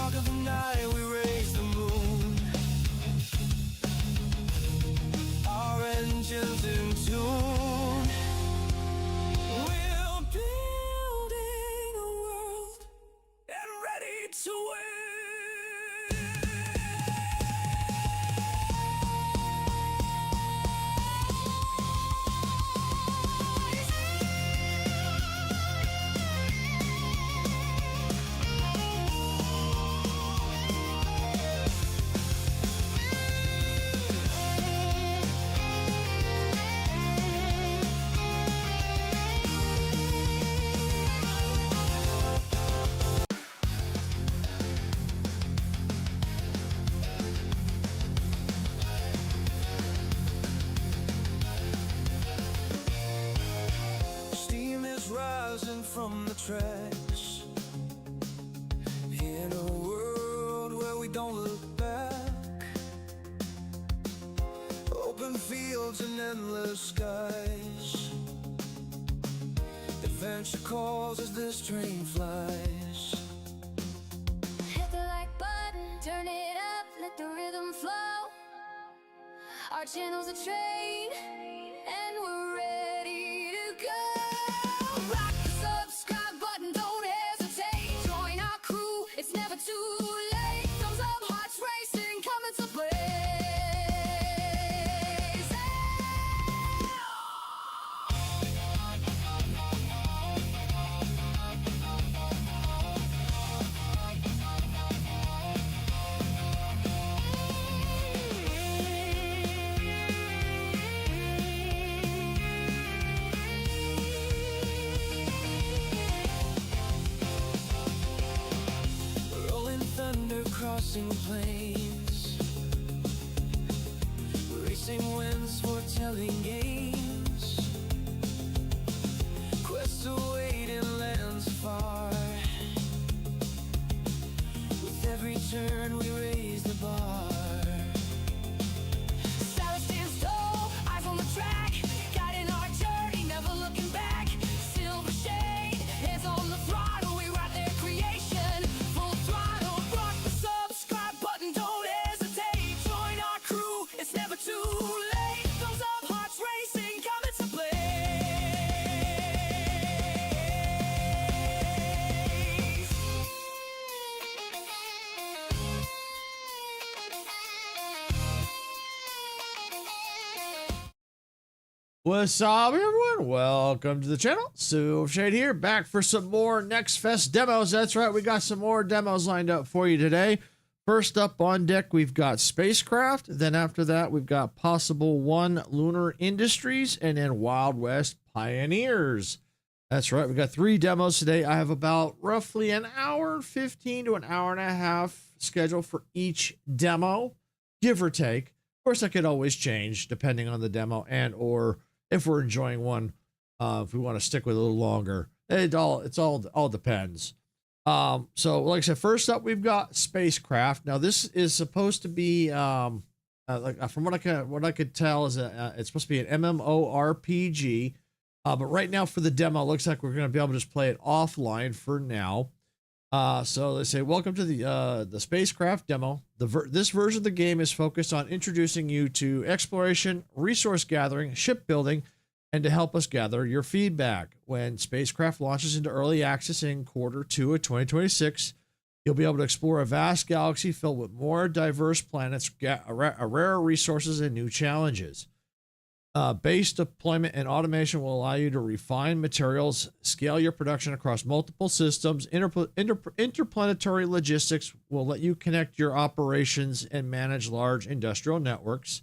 dark of the night, we raise the moon. Our engines in tune. We're building a world and ready to win. Steam is rising from the tracks in a world where we don't look back. Open fields and endless skies. Adventure calls as this train flies. Hit the like button, turn it up, let the rhythm flow. Our channel's a train, and we're ready to go. Rock the subscribe button, don't hesitate. Join our crew, it's never too late. Thumbs up, hearts racing, coming to play. Rolling thunder crossing plains. Racing winds foretelling games. Quests await in lands far. With every turn we raise the bar. Silence stands tall, eyes on the track, guiding our journey, never looking back. Silver shade, hands on the throttle, we ride their creation, full throttle. Rock the subscribe button, don't hesitate. Join our crew, it's never too late. Thumbs up, hearts racing, coming to play. What's up, everyone? Welcome to the channel. Silver Shade here, back for some more Next Fest demos. That's right, we got some more demos lined up for you today. First up on deck, we've got SpaceCraft. Then after that, we've got Possible One Lunar Industries, and then Wild West Pioneers. That's right, we got 3 demos today. I have about roughly an hour 15 to an hour and a half scheduled for each demo, give or take. Of course, that could always change depending on the demo and or if we're enjoying one, if we want to stick with it a little longer. It all depends. So like I said, first up we've got SpaceCraft. Now this is supposed to be like from what I could tell is it's supposed to be an MMORPG. But right now for the demo, it looks like we're going to be able to just play it offline for now. So they say, welcome to the SpaceCraft demo. This version of the game is focused on introducing you to exploration, resource gathering, shipbuilding, and to help us gather your feedback. When SpaceCraft launches into early access in Q2 of 2026, you'll be able to explore a vast galaxy filled with more diverse planets, rare resources, and new challenges. Base deployment and automation will allow you to refine materials, scale your production across multiple systems. Interplanetary logistics will let you connect your operations and manage large industrial networks.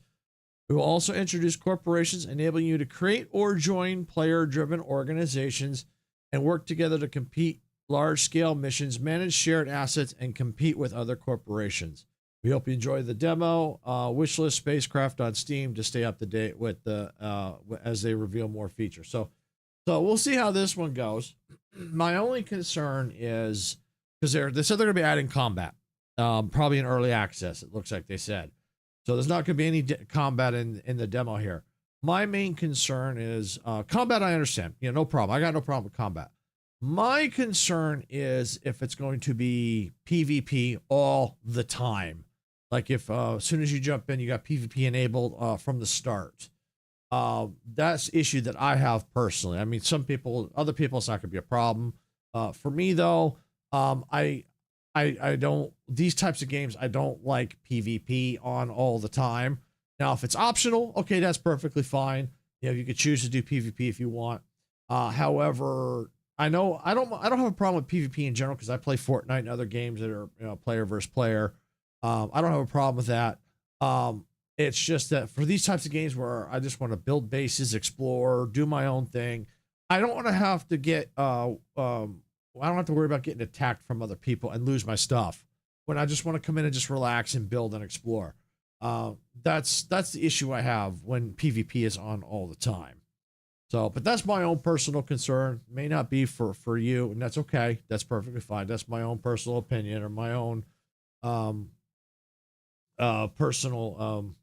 We will also introduce corporations, enabling you to create or join player-driven organizations and work together to complete large-scale missions, manage shared assets, and compete with other corporations. We hope you enjoy the demo. Wishlist SpaceCraft on Steam to stay up to date with the as they reveal more features. So we'll see how this one goes. My only concern is because they said they're going to be adding combat, probably in early access. It looks like they said. So there's not going to be any combat in the demo here. My main concern is combat. I understand, no problem. I got no problem with combat. My concern is if it's going to be PvP all the time. Like if as soon as you jump in, you got PvP enabled from the start. That's the issue that I have personally. I mean, some people, other people, it's not going to be a problem. For me though, I don't, these types of games, I don't like PvP on all the time. Now, if it's optional, okay, that's perfectly fine. You know, you could choose to do PvP if you want. However, I know I don't have a problem with PvP in general because I play Fortnite and other games that are, you know, player versus player. I don't have a problem with that. It's just that for these types of games where I just want to build bases, explore, do my own thing, I don't want to have to get I don't have to worry about getting attacked from other people and lose my stuff when I just want to come in and just relax and build and explore. That's the issue I have when PvP is on all the time. So, but that's my own personal concern. May not be for you, and that's okay. That's perfectly fine. That's my own personal opinion or my own personal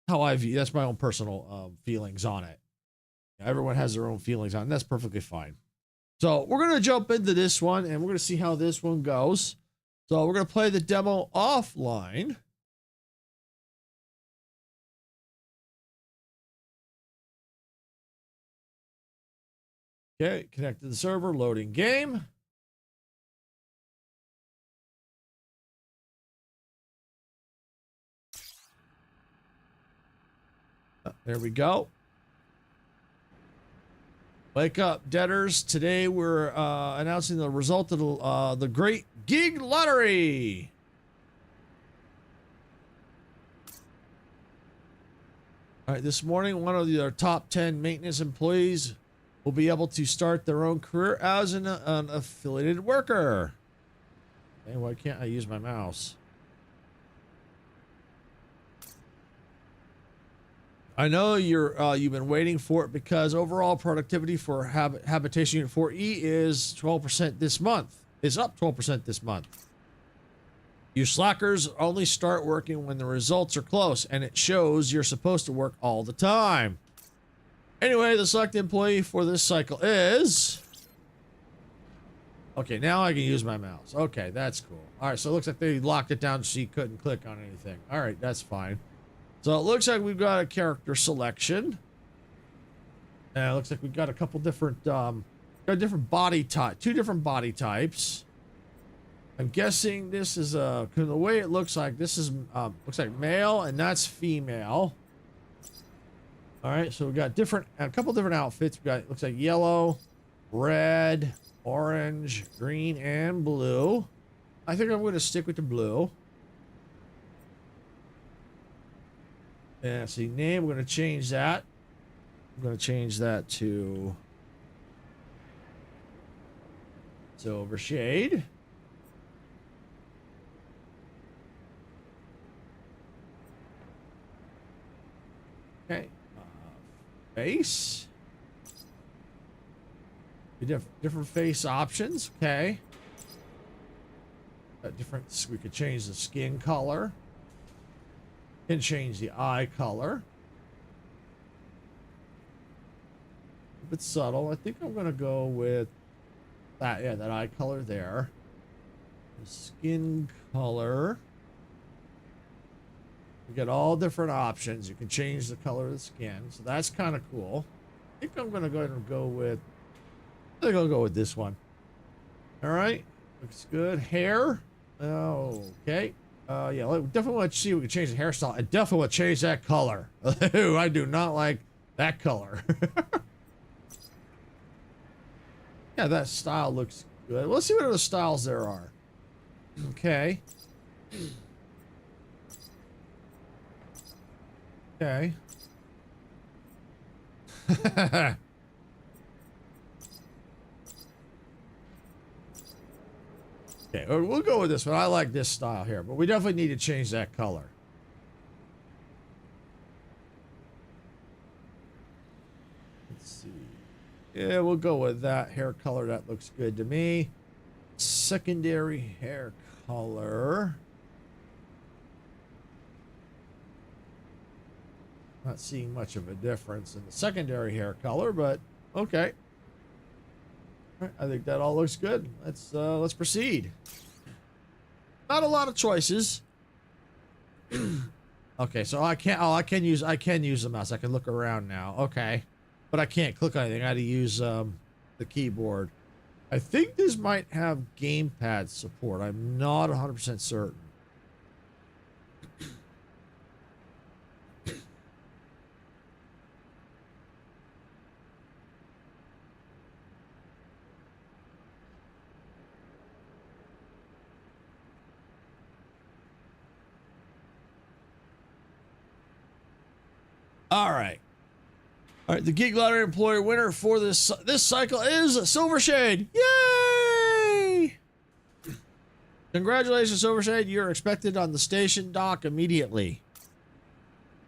how I view. That's my own personal feelings on it. Everyone has their own feelings on it, and that's perfectly fine. So we're gonna jump into this one, and we're gonna see how this one goes. So we're gonna play the demo offline. Okay, connect to the server, loading game. There we go. Wake up, debtors. Today we're announcing the result of the Great Gig Lottery. All right, this morning, one of our top 10 maintenance employees will be able to start their own career as an affiliated worker. Hey, why can't I use my mouse? I know you've been waiting for it because overall productivity for Habitation Unit 4E is 12% this month. Is up 12% this month. You slackers only start working when the results are close, and it shows you're supposed to work all the time. Anyway, the selected employee for this cycle is... Okay, now I can use my mouse. Okay, that's cool. All right, so it looks like they locked it down so you couldn't click on anything. All right, that's fine. So it looks like we've got a character selection. And it looks like we've got a couple different, got a different body type, two different body types. I'm guessing this is the way it looks like this is looks like male and that's female. All right, so we got a couple different outfits. We got, looks like yellow, red, orange, green, and blue. I think I'm going to stick with the blue. And see, name, we're going to change that. I'm going to change that to Silver Shade. Okay. Face. Different face options. Okay. We could change the skin color. Can change the eye color. A bit subtle. I think I'm gonna go with that. Yeah, that eye color there. The skin color. You get all different options. You can change the color of the skin, so that's kind of cool. I think I'm gonna go ahead and go with. I think I'll go with this one. All right, looks good. Hair. Oh, okay. Yeah, definitely want to see if we can change the hairstyle. I definitely want to change that color. I do not like that color. Yeah, that style looks good. Let's see what other styles there are. Okay. Okay. Okay, we'll go with this one. I like this style here, but we definitely need to change that color. Let's see. Yeah, we'll go with that hair color. That looks good to me. Secondary hair color. Not seeing much of a difference in the secondary hair color, but okay. Right, I think that all looks good. Let's proceed. Not a lot of choices. Okay, so I can't. Oh, I can use the mouse. I can look around now. Okay, but I can't click on anything. I had to use the keyboard. I think this might have gamepad support. I'm not 100% certain. All right. All right, the Geek Lottery Employer winner for this cycle is Silvershade. Yay! Congratulations, Silvershade. You're expected on the station dock immediately.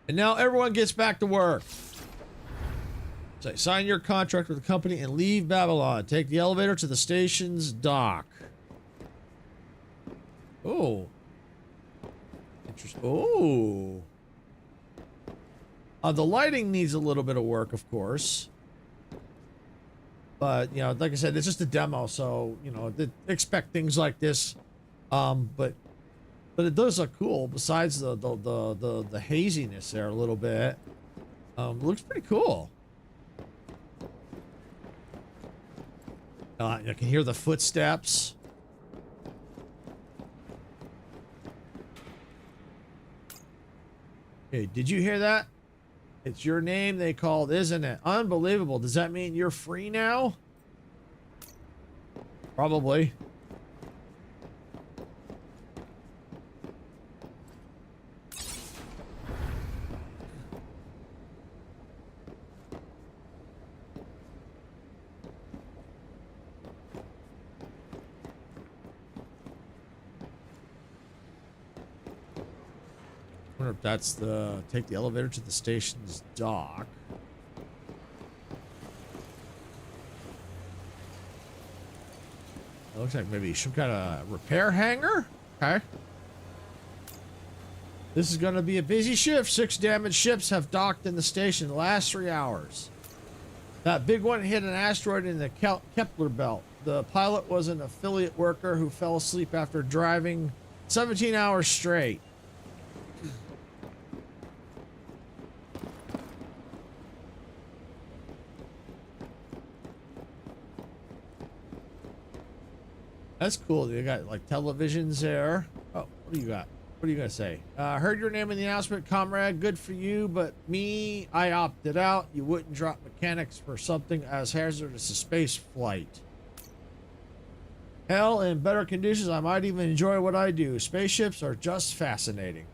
And now everyone gets back to work. So sign your contract with the company and leave Babylon. Take the elevator to the station's dock. Oh. Interesting. Oh. The lighting needs a little bit of work, of course. But, you know, like I said, it's just a demo, so, you know, expect things like this. But it does look cool, besides the haziness there a little bit. It looks pretty cool. You can hear the footsteps. Hey, did you hear that? It's your name they called, isn't it? Unbelievable. Does that mean you're free now? Probably. I wonder if that's take the elevator to the station's dock. It looks like maybe some kind of repair hangar. Okay. This is going to be a busy shift. 6 damaged ships have docked in the station the last 3 hours. That big one hit an asteroid in the Kepler belt. The pilot was an affiliate worker who fell asleep after driving 17 hours straight. That's cool. You got like televisions there. Oh, what do you got? What are you gonna say? Heard your name in the announcement, comrade. Good for you, but me, I opted out. You wouldn't drop mechanics for something as hazardous as space flight. Hell, in better conditions, I might even enjoy what I do. Spaceships are just fascinating.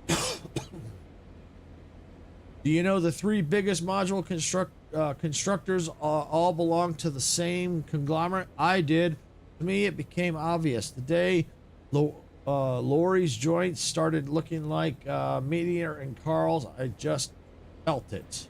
Do you know the 3 biggest module constructors all belong to the same conglomerate? I did. To me, it became obvious. The day Lori's joints started looking like Meteor and Carl's, I just felt it.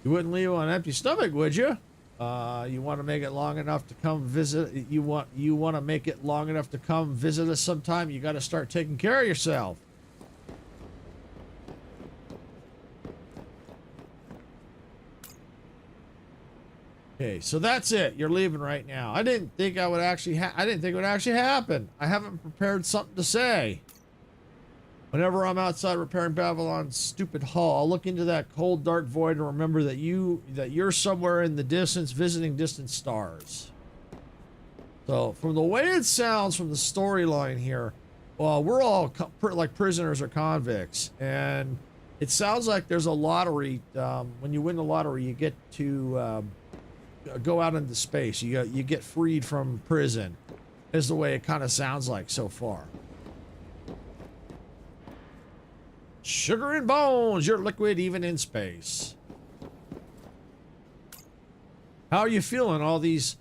You wouldn't leave on an empty stomach, would you? You want to make it long enough to come visit. You want to make it long enough to come visit us sometime. You got to start taking care of yourself. Okay, so that's it. You're leaving right now. I didn't think it would actually happen. I haven't prepared something to say. Whenever I'm outside repairing Babylon's stupid hull, I'll look into that cold, dark void and remember that you're somewhere in the distance visiting distant stars. So, from the way it sounds from the storyline here, well, we're all like prisoners or convicts, and it sounds like there's a lottery. When you win the lottery, you get to go out into space. You get freed from prison, is the way it kind of sounds like so far. Sugar and bones, you're liquid even in space. How are you feeling all these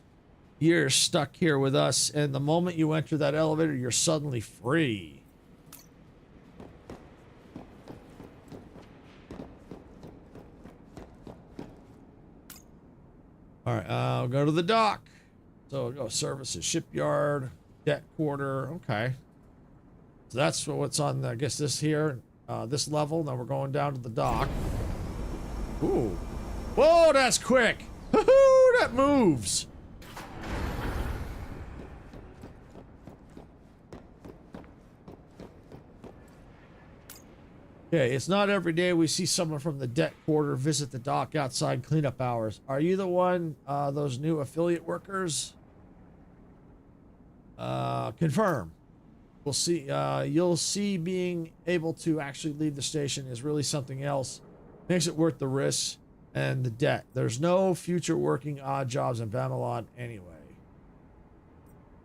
years stuck here with us, and the moment you enter that elevator, you're suddenly free? All right, I'll go to the dock. So go services, shipyard, deck quarter. Okay. So that's what's on, I guess, this here, this level. Now we're going down to the dock. Ooh. Whoa, that's quick. Woohoo, that moves. Okay, it's not every day we see someone from the deck quarter visit the dock outside cleanup hours. Are you the one, those new affiliate workers? Confirm. We'll see. You'll see being able to actually leave the station is really something else. Makes it worth the risk and the debt. There's no future working odd jobs in Babylon anyway.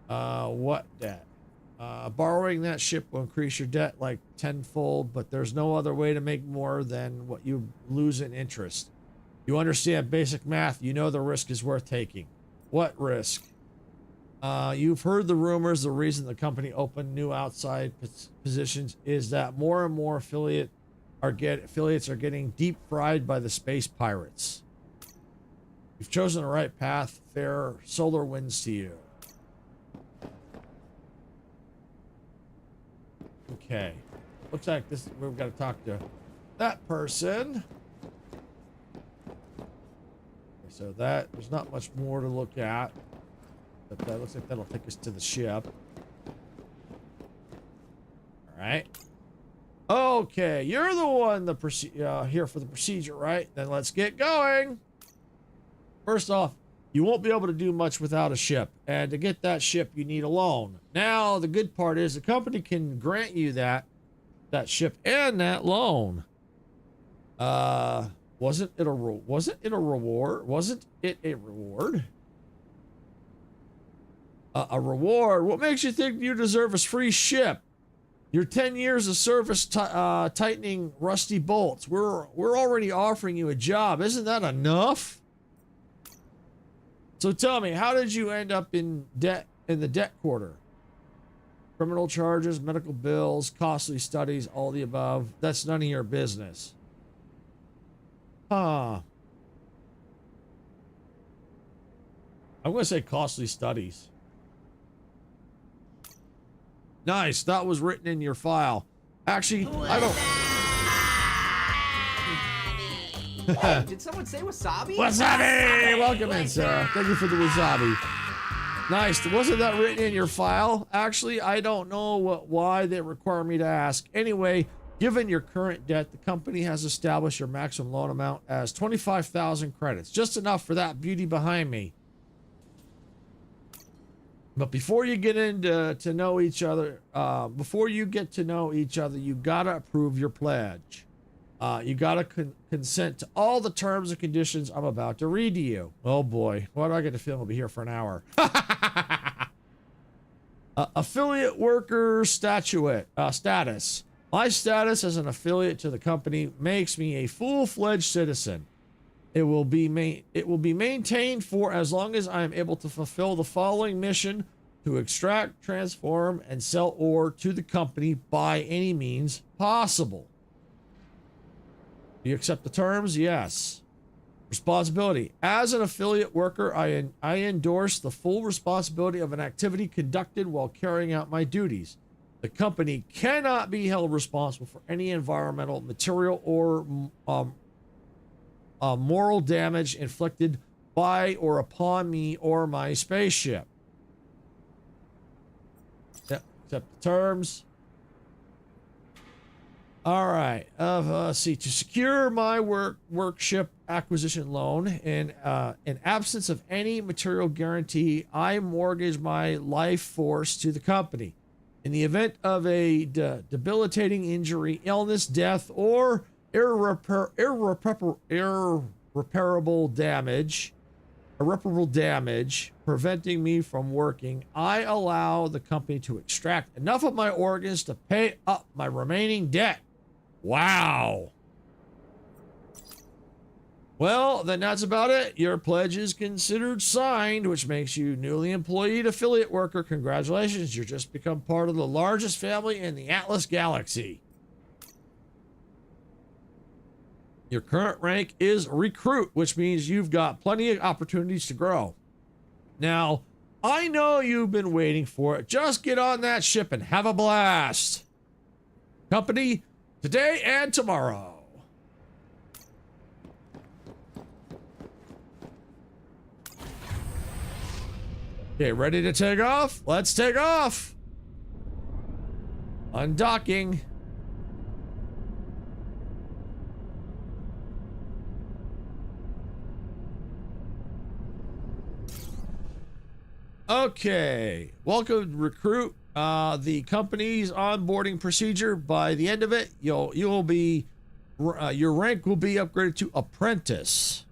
What debt? Borrowing that ship will increase your debt like tenfold, but there's no other way to make more than what you lose in interest. You understand basic math. You know the risk is worth taking. What risk? You've heard the rumors. The reason the company opened new outside positions is that more and more affiliates are getting deep fried by the space pirates. You've chosen the right path. Fair solar winds to you. Okay. Looks like this is where we've got to talk to that person. Okay, so that there's not much more to look at. But that looks like that'll take us to the ship. Alright. Okay, you're the one here for the procedure, right? Then let's get going. First off, you won't be able to do much without a ship. And to get that ship, you need a loan. Now, the good part is the company can grant you that ship and that loan. Wasn't it a reward? Wasn't it a reward? A reward? What makes you think you deserve a free ship? Your 10 years of service tightening rusty bolts. We're already offering you a job. Isn't that enough? So tell me, how did you end up in debt in the debt quarter? Criminal charges, medical bills, costly studies, all the above. That's none of your business. Huh. I'm going to say costly studies. Nice. That was written in your file. Actually, I don't... Hey, did someone say wasabi? Wasabi! Welcome in, sir. Thank you for the wasabi. Nice. Wasn't that written in your file? Actually, I don't know why they require me to ask. Anyway, given your current debt, the company has established your maximum loan amount as 25,000 credits. Just enough for that beauty behind me. But before you get to know each other, you gotta approve your pledge. You gotta consent to all the terms and conditions I'm about to read to you. Oh boy, why do I get the feeling I'll be here for an hour? Affiliate worker status. My status as an affiliate to the company makes me a full-fledged citizen. It will be maintained for as long as I am able to fulfill the following mission: to extract, transform, and sell ore to the company by any means possible. Do you accept the terms? Yes. Responsibility. As an affiliate worker, I endorse the full responsibility of an activity conducted while carrying out my duties. The company cannot be held responsible for any environmental, material, or moral damage inflicted by or upon me or my spaceship. Yep, accept the terms. All right. Let's see. To secure my workship acquisition loan, in absence of any material guarantee, I mortgage my life force to the company. In the event of a debilitating injury, illness, death, or irreparable damage preventing me from working, I allow the company to extract enough of my organs to pay up my remaining debt. Wow. Well, then that's about it. Your pledge is considered signed, which makes you newly employed affiliate worker. Congratulations, you've just become part of the largest family in the Atlas Galaxy. Your current rank is recruit, which means you've got plenty of opportunities to grow. Now, I know you've been waiting for it. Just get on that ship and have a blast. company today and tomorrow. Okay, ready to take off? Let's take off. Undocking. Okay, welcome recruit. The company's onboarding procedure. By the end of it, you'll be your rank will be upgraded to apprentice.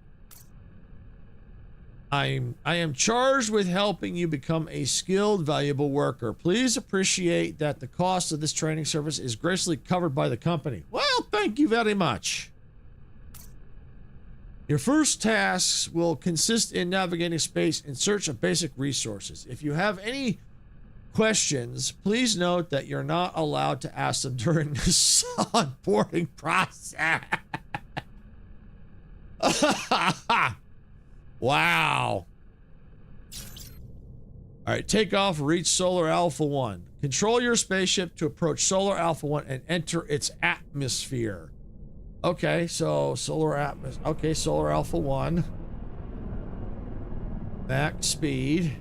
I am charged with helping you become a skilled, valuable worker. Please appreciate that the cost of this training service is graciously covered by the company. Well, thank you very much. Your first tasks will consist in navigating space in search of basic resources. If you have any questions, please note that you're not allowed to ask them during this onboarding process. Wow. All right, take off, reach Solar Alpha 1. Control your spaceship to approach Solar Alpha 1 and enter its atmosphere. Okay, so Solar Alpha 1. Max speed.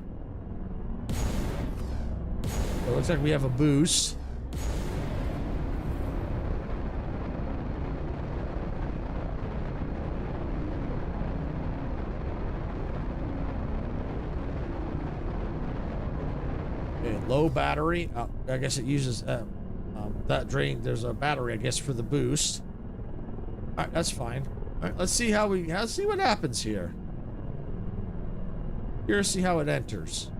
It looks like we have a boost. Okay, low battery. Oh, I guess it uses that drain. There's a battery, I guess, for the boost. All right, that's fine. All right, let's see let's see what happens here. Here's see how it enters.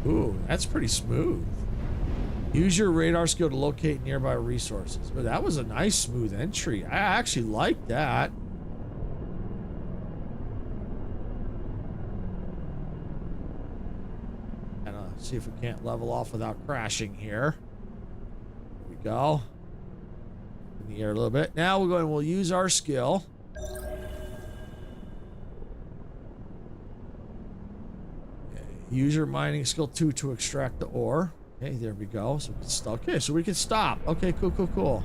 Ooh, that's pretty smooth. Use your radar skill to locate nearby resources. But that was a nice smooth entry. I actually like that. See if we can't level off without crashing here. There we go. In the air a little bit. Now we'll use our skill. Okay. Use your mining skill 2 to extract the ore. Okay, there we go. So we can stop. Okay, so we can stop. Okay, cool.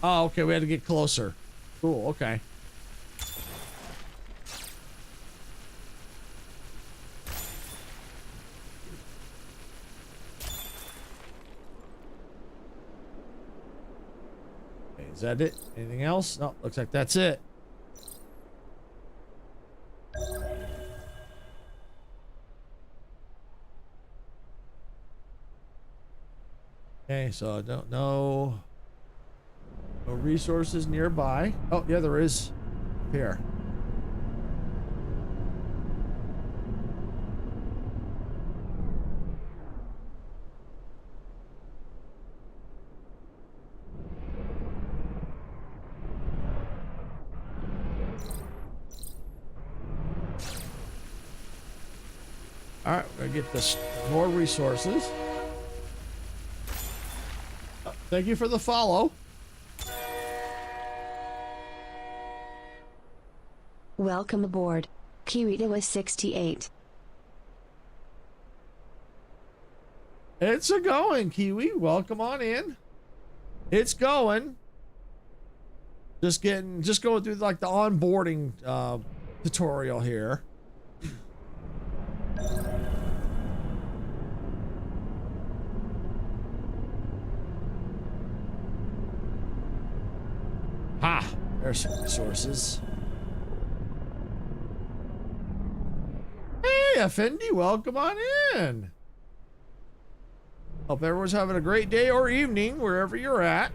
Oh, okay, we had to get closer. Cool, okay. Okay, is that it? Anything else? No, looks like that's it. Okay, so I don't know. No resources nearby. Oh, yeah, there is. Here. All right, we're gonna get this more resources. Oh, thank you for the follow. Welcome aboard. Kirita was 68. It's a going, Kiwi. Welcome on in. It's going. Just going through like the onboarding tutorial here. Ha! There's some resources. Hey, Effendi, welcome on in. Hope everyone's having a great day or evening wherever you're at.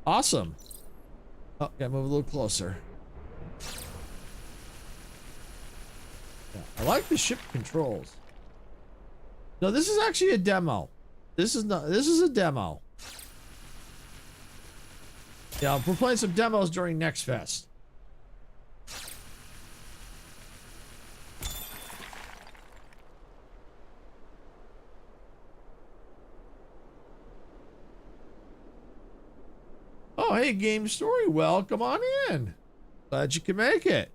Awesome. Oh, gotta move a little closer. Yeah, I like the ship controls. No, this is actually a demo. This is not. This is a demo. Yeah, we're playing some demos during Next Fest. Oh, hey, Game Story, welcome on in. Glad you can make it.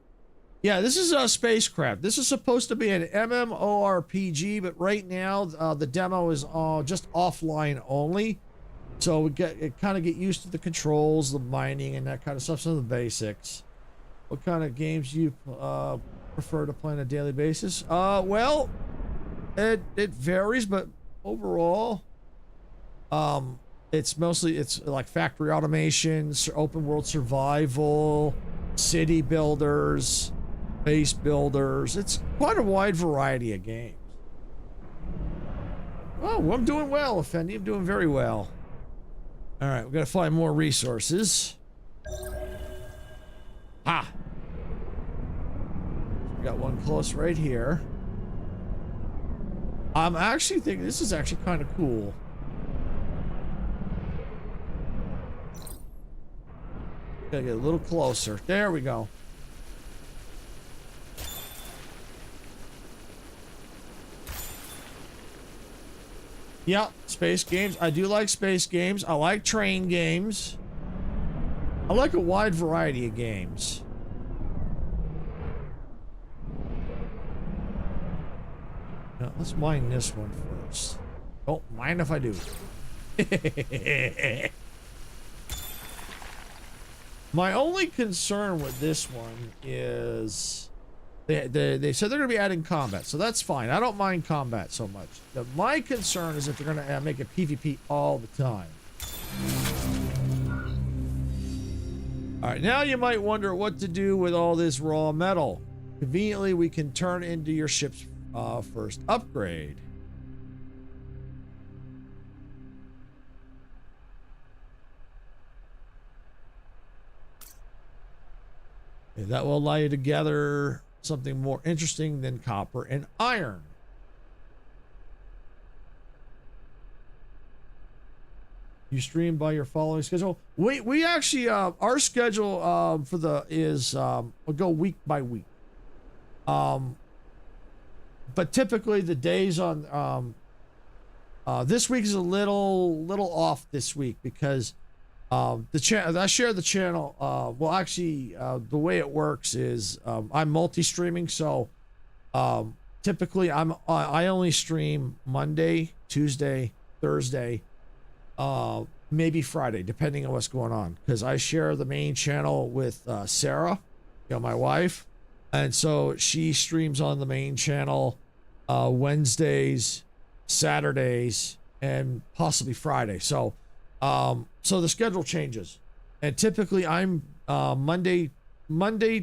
Yeah, this is SpaceCraft. This is supposed to be an MMORPG, but right now the demo is just offline only. So we kind of get used to the controls, the mining, and that kind of stuff. Some of the basics. What kind of games do you prefer to play on a daily basis? Well, it varies, but overall, it's like factory automations, open world survival, city builders, base builders. It's quite a wide variety of games. Oh, I'm doing well, Effendi. I'm doing very well. All right, we got to find more resources. Ah, we got one close right here. I'm actually thinking this is actually kind of cool. Gotta get a little closer. There we go. Yeah, space games. I do like space games. I like train games. I like a wide variety of games. Now, let's mine this one first. Don't mind if I do. My only concern with this one is they said they're going to be adding combat, so that's fine. I don't mind combat so much. My concern is if they're going to make it PvP all the time. All right, now you might wonder what to do with all this raw metal. Conveniently, we can turn into your ship's first upgrade. That will allow you to gather something more interesting than copper and iron. You stream by your following schedule. We actually our schedule for the is we'll go week by week. But typically the days on this week is a little off this week because the channel I share the channel. Well, actually, the way it works is I'm multi-streaming, so typically I only stream Monday, Tuesday, Thursday, maybe Friday, depending on what's going on. Because I share the main channel with Sarah, my wife, and so she streams on the main channel Wednesdays, Saturdays, and possibly Friday. So the schedule changes, and typically I'm Monday,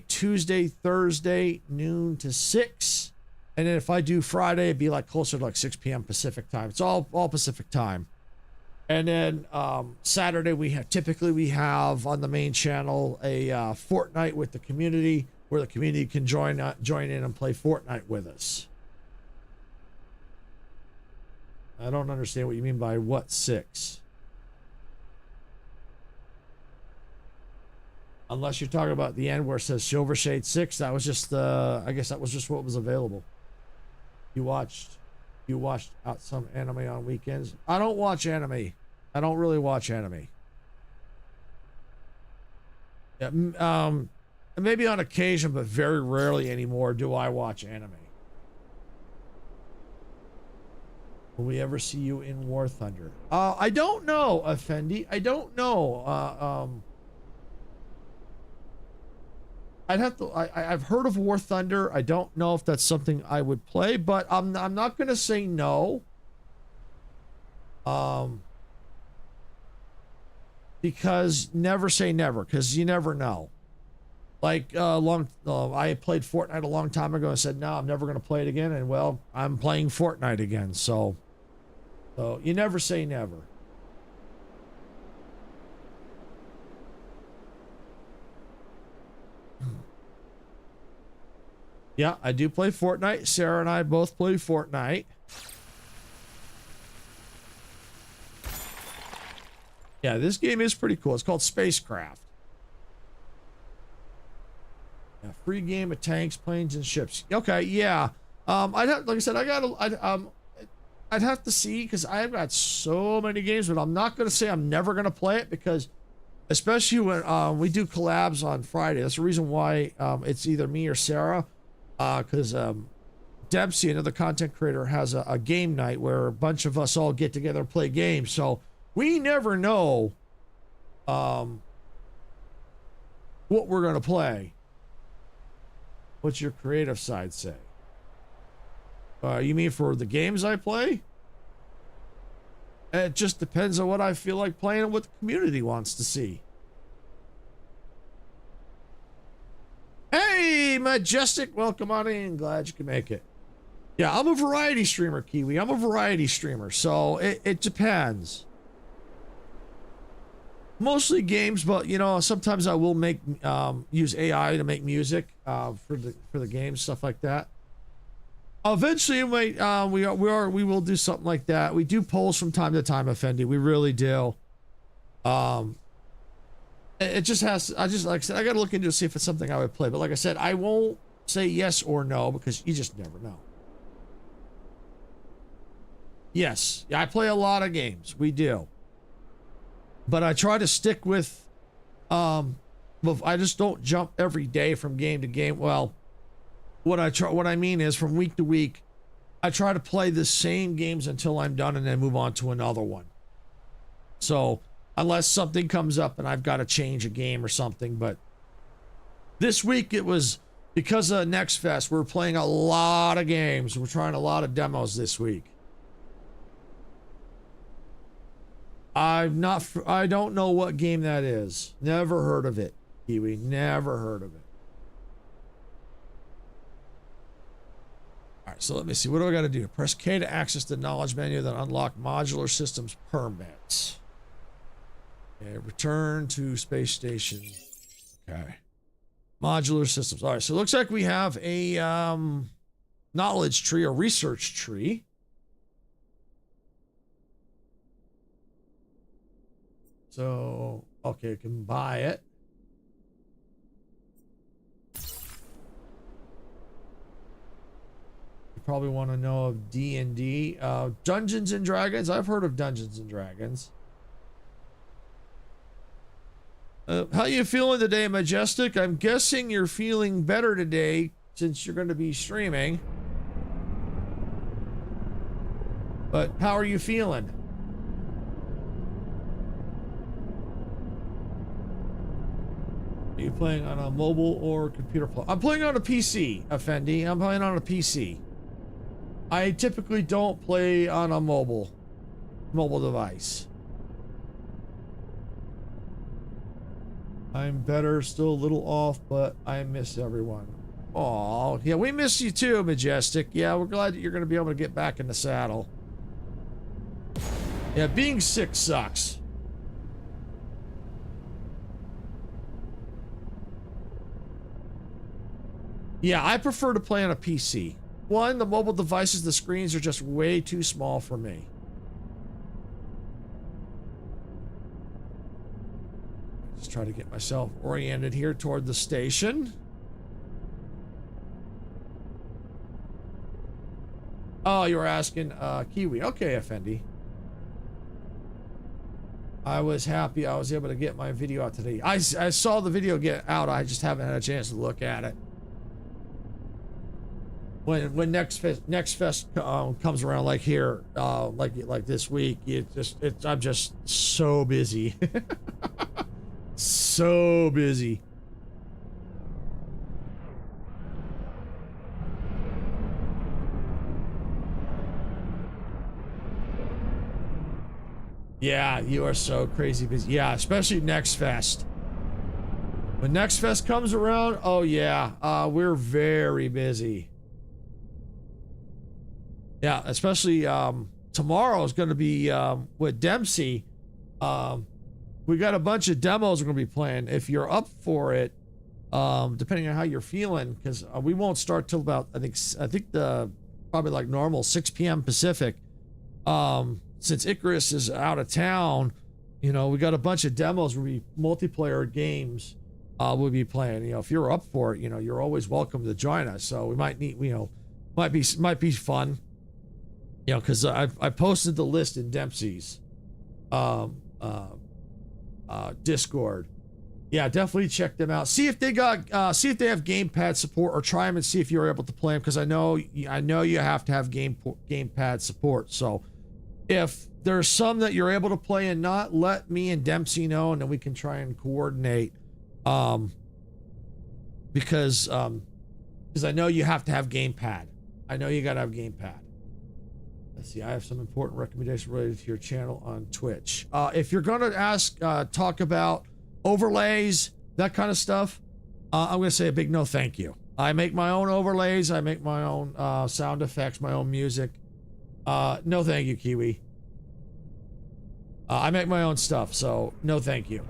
Tuesday, Thursday, noon to 6, and then if I do Friday, it'd be like closer to like 6 p.m. Pacific time. It's all Pacific time. And then Saturday we have on the main channel a Fortnite with the community, where the community can join in and play Fortnite with us. I don't understand what you mean by what 6. Unless you're talking about the end where it says Silver Shade 6, that was just I guess that was just what was available. You watched out some anime on weekends. I don't watch anime. I don't really watch anime. Yeah, maybe on occasion, but very rarely anymore do I watch anime. Will we ever see you in War Thunder? I don't know, Effendi. I don't know. I'd have to. I've heard of War Thunder. I don't know if that's something I would play, but I'm not gonna say no. Because never say never, because you never know. Like I played Fortnite a long time ago and said no, I'm never gonna play it again, and well, I'm playing Fortnite again. So you never say never. Yeah, I do play Fortnite. Sarah and I both play Fortnite. Yeah, this game is pretty cool. It's called SpaceCraft. Yeah, free game of tanks, planes, and ships. Okay, yeah. I'd have, like I said, I'd have to see because I've got so many games, but I'm not going to say I'm never going to play it because, especially when we do collabs on Friday. That's the reason why it's either me or Sarah, because Dempsey, another content creator, has a game night where a bunch of us all get together and play games. So we never know what we're going to play. What's your creative side say? You mean for the games I play? It just depends on what I feel like playing and what the community wants to see. Hey, Majestic, welcome on in. Glad you can make it. Yeah, I'm a variety streamer, Kiwi. I'm a variety streamer, so it depends. Mostly games, but you know, sometimes I will make use AI to make music for the games, stuff like that. Eventually, we will do something like that. We do polls from time to time, Effendi. We really do. It just has. Like I said, I got to look into it to see if it's something I would play. But like I said, I won't say yes or no because you just never know. Yes, yeah, I play a lot of games. We do. But I try to stick with, I just don't jump every day from game to game. Well, what I mean is from week to week, I try to play the same games until I'm done and then move on to another one. So unless something comes up and I've got to change a game or something, but this week it was because of Next Fest. We're playing a lot of games. We're trying a lot of demos this week. I don't know what game that is. Never heard of it, Kiwi. Never heard of it. All right, so let me see. What do I got to do? Press K to access the knowledge menu, then unlock modular systems permits. Okay, return to space station. Okay. Modular systems. All right, so it looks like we have a knowledge tree, a research tree. So, okay, you can buy it. You probably want to know of D&D. Dungeons and Dragons. I've heard of Dungeons and Dragons. How you feeling today, Majestic? I'm guessing you're feeling better today since you're going to be streaming. But how are you feeling? Are you playing on a mobile or computer platform? I'm playing on a PC, Effendi. I'm playing on a PC. I typically don't play on a mobile device. I'm better, still a little off, but I miss everyone. Oh, yeah, we miss you too, Majestic. Yeah, we're glad that you're going to be able to get back in the saddle. Yeah, being sick sucks. Yeah, I prefer to play on a PC. One, the mobile devices, the screens are just way too small for me. Just try to get myself oriented here toward the station. Oh, you were asking Kiwi. Okay, Effendi. I was happy I was able to get my video out today. I saw the video get out. I just haven't had a chance to look at it. When next fest comes around, like here, like this week, I'm just so busy, so busy. Yeah, you are so crazy busy. Yeah, especially Next Fest. When Next Fest comes around, oh yeah, we're very busy. Yeah, especially tomorrow is going to be with Dempsey. We got a bunch of demos we're going to be playing. If you're up for it, depending on how you're feeling, because we won't start till about I think the probably like normal 6 p.m. Pacific. Since Icarus is out of town, You know, we got a bunch of demos where we multiplayer games we'll be playing. You know, if you're up for it, you know, you're always welcome to join us. So we might need, you know, might be fun. You know, because I posted the list in Dempsey's Discord. Yeah, definitely check them out. See if they got see if they have gamepad support, or try them and see if you're able to play them, because I know you have to have gamepad support. So if there's some that you're able to play and not, let me and Dempsey know, and then we can try and coordinate. Because I know you have to have gamepad. I know you gotta have gamepad. Let's see, I have some important recommendations related to your channel on Twitch. If you're gonna talk about overlays, that kind of stuff, I'm gonna say a big no thank you. I make my own overlays, I make my own sound effects, my own music. No thank you, Kiwi. I make my own stuff, so no thank you.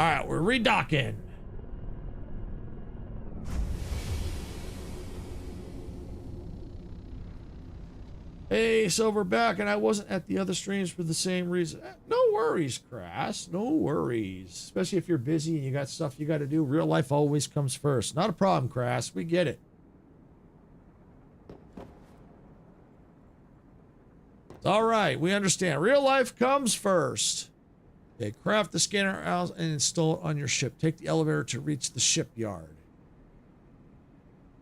All right, we're redocking. Hey, so we're back, and I wasn't at the other streams for the same reason. No worries, Crass. No worries. Especially if you're busy and you got stuff you got to do. Real life always comes first. Not a problem, Crass. We get it. All right, we understand. Real life comes first. Okay, craft the scanner out and install it on your ship. Take the elevator to reach the shipyard.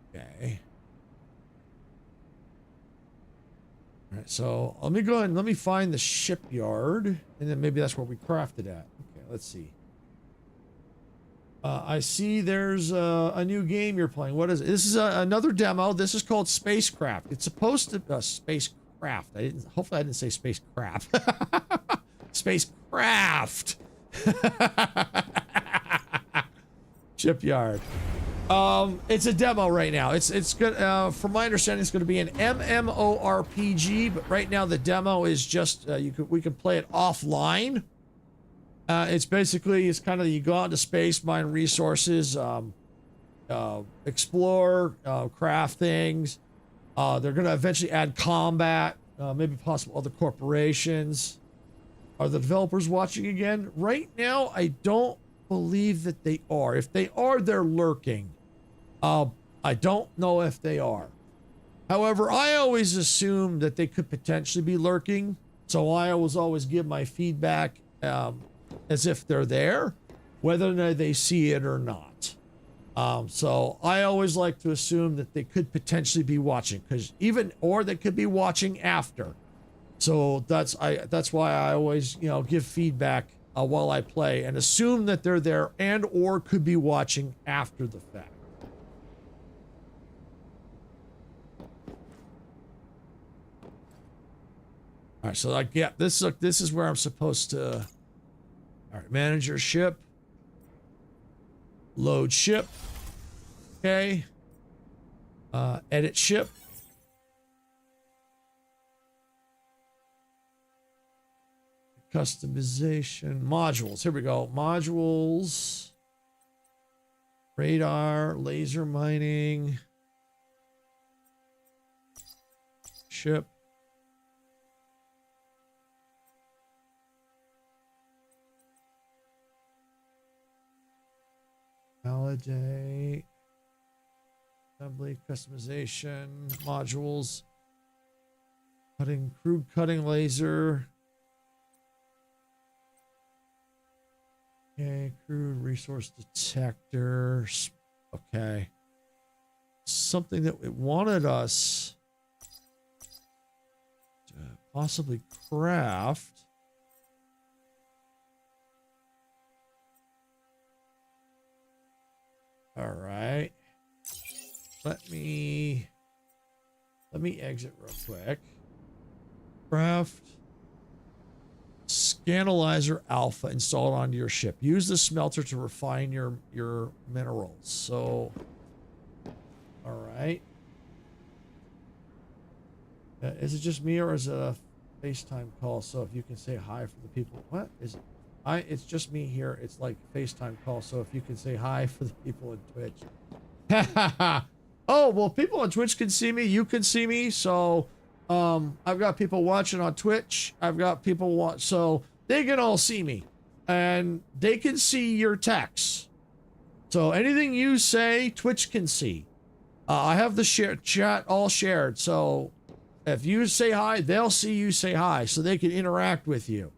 Okay. All right, so let me go ahead and let me find the shipyard, and then maybe that's where we crafted at. Okay, let's see. I see there's a new game you're playing. What is it? This is another demo. This is called SpaceCraft. It's supposed to SpaceCraft. Hopefully I didn't say spacecraft. SpaceCraft. Shipyard. It's a demo right now. It's good. From my understanding, it's going to be an MMORPG, but right now the demo is just we can play it offline. It's basically, it's kind of, you go out into space, mine resources, explore, craft things. They're going to eventually add combat, maybe possible other corporations. Are the developers watching again? Right now, I don't believe that they are. If they are, they're lurking. I don't know if they are. However, I always assume that they could potentially be lurking. So I always give my feedback as if they're there, whether or not they see it or not. So I always like to assume that they could potentially be watching, or they could be watching after. So that's why I always, give feedback while I play, and assume that they're there and or could be watching after the fact. All right, so this is where I'm supposed to. All right, manage your ship. Load ship. Okay. Edit ship. Customization modules. Here we go. Modules. Radar, laser mining. Ship. Validate. Assembly, customization, modules. Crude cutting laser. Okay, crude resource detector. Okay. Something that it wanted us to possibly craft. All right. Let me exit real quick. Craft Scanalyzer Alpha installed onto your ship. Use the smelter to refine your minerals. So, all right. Is it just me, or is it a FaceTime call? So if you can say hi for the people. What is it? It's just me here. It's like FaceTime call. So if you can say hi for the people on Twitch. Oh, well, people on Twitch can see me. You can see me. So, I've got people watching on Twitch. I've got people so they can all see me and they can see your text. So anything you say, Twitch can see. I have the chat all shared. So if you say hi, they'll see you say hi so they can interact with you.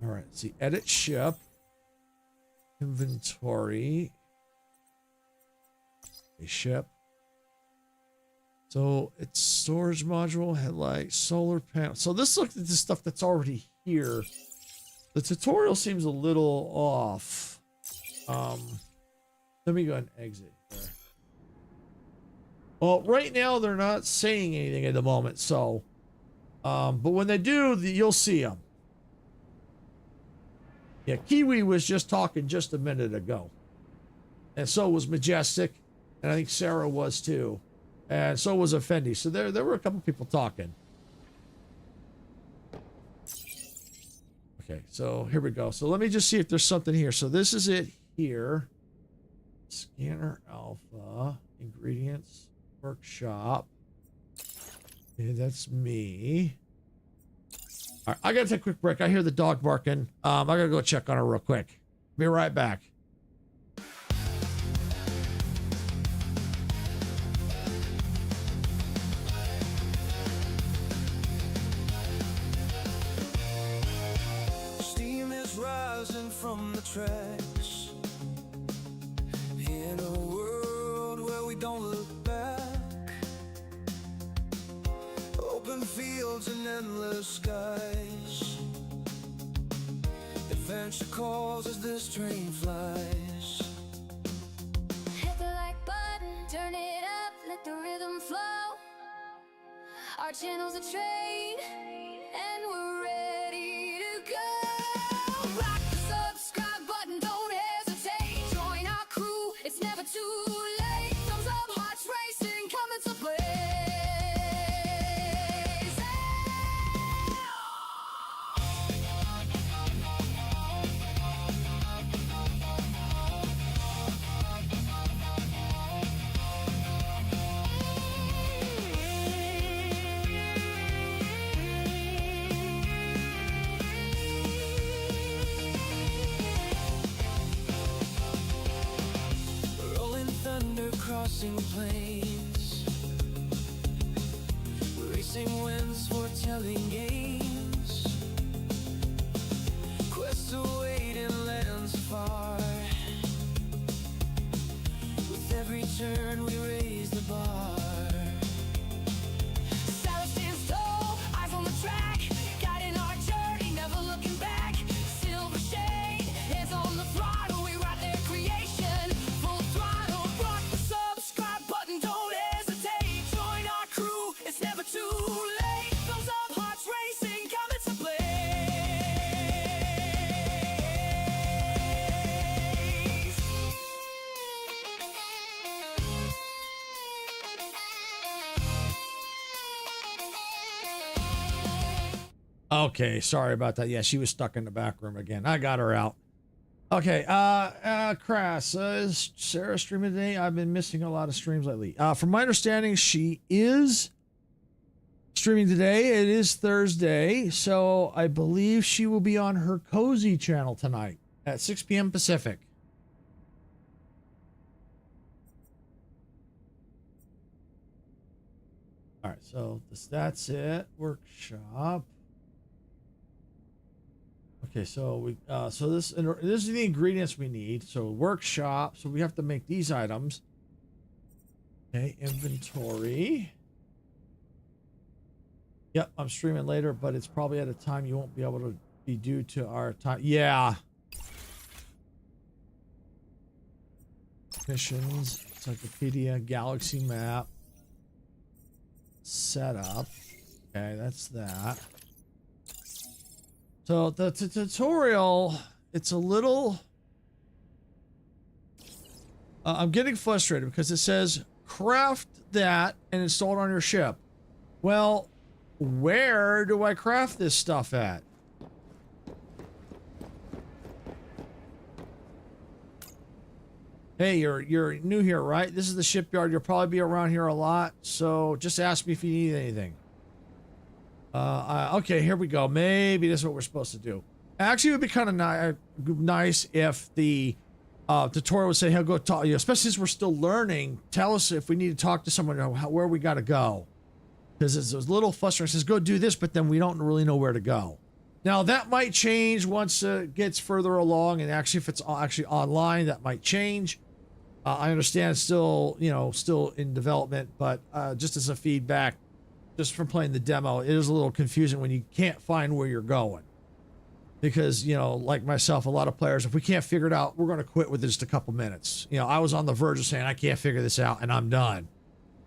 All right, see, edit ship, inventory, a ship. So it's storage module, headlight, solar panel. So this looks at the stuff that's already here. The tutorial seems a little off. Let me go ahead and exit there. Well, right now they're not saying anything at the moment. So, but when they do, you'll see them. Yeah, Kiwi was just talking just a minute ago. And so was Majestic. And I think Sarah was too. And so was Effendi. So there were a couple people talking. Okay, so here we go. So let me just see if there's something here. So this is it here. Scanner Alpha. Ingredients. Workshop. Okay, that's me. All right, I gotta take a quick break. I hear the dog barking. I gotta go check on her real quick. Be right back. Steam is rising from the tracks in a world where we don't look back. Open fields and endless skies. Adventure calls as this train flies. Hit the like button, turn it up, let the rhythm flow. Our channel's a train, and we're ready to go. Rock the subscribe button, don't hesitate. Join our crew, it's never too late. Thumbs up, hearts racing, coming to play. Rolling thunder crossing plains. Racing winds foretelling games. Quests await in lands far. With every turn we raise the bar. Silence stands tall, eyes on the track, guiding our journey, never looking back. Silver shade, hands on the throttle, we ride their creation, full throttle. Rock the subscribe button, don't hesitate. Join our crew, it's never too late. Thumbs up, hearts racing, coming to play. Okay, sorry about that. Yeah, she was stuck in the back room again. I got her out. Okay, Crass, is Sarah streaming today? I've been missing a lot of streams lately. From my understanding, she is streaming today. It is Thursday, so I believe she will be on her Cozy channel tonight at 6 p.m. Pacific. All right, so that's it. Workshop. Okay, so we so this is the ingredients we need. So workshop. So we have to make these items. Okay, inventory. Yep, I'm streaming later, but it's probably at a time you won't be able to be due to our time. Yeah. Missions, encyclopedia, galaxy map. Setup. Okay, that's that. So the tutorial, it's a little... I'm getting frustrated because it says craft that and install it on your ship. Well, where do I craft this stuff at? Hey, you're new here, right? This is the shipyard. You'll probably be around here a lot, so just ask me if you need anything. Okay, here we go. Maybe this is what we're supposed to do. Actually, it would be kind of nice if the tutorial would say, "Hey, go talk." You know, especially since we're still learning. Tell us if we need to talk to someone, where we got to go. Because it's a little frustrating. It says, "Go do this," but then we don't really know where to go. Now that might change once it gets further along, and actually, if it's actually online, that might change. I understand it's still, still in development, but just as a feedback, just from playing the demo, it is a little confusing when you can't find where you're going. Because, like myself, a lot of players, if we can't figure it out, we're going to quit with just a couple minutes. I was on the verge of saying, I can't figure this out, and I'm done.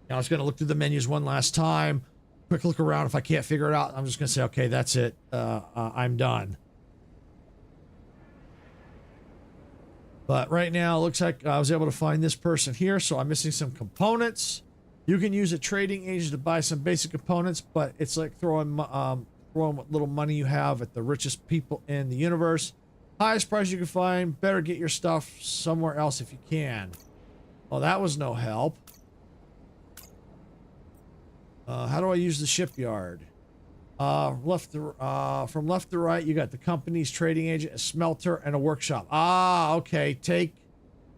I was going to look through the menus one last time, quick look around. If I can't figure it out, I'm just going to say, okay, that's it. I'm done. But right now, it looks like I was able to find this person here, so I'm missing some components. You can use a trading agent to buy some basic components, but it's like throwing what little money you have at the richest people in the universe. Highest price you can find. Better get your stuff somewhere else if you can. Well, that was no help. How do I use the shipyard? From left to right, you got the company's trading agent, a smelter, and a workshop. Okay. Take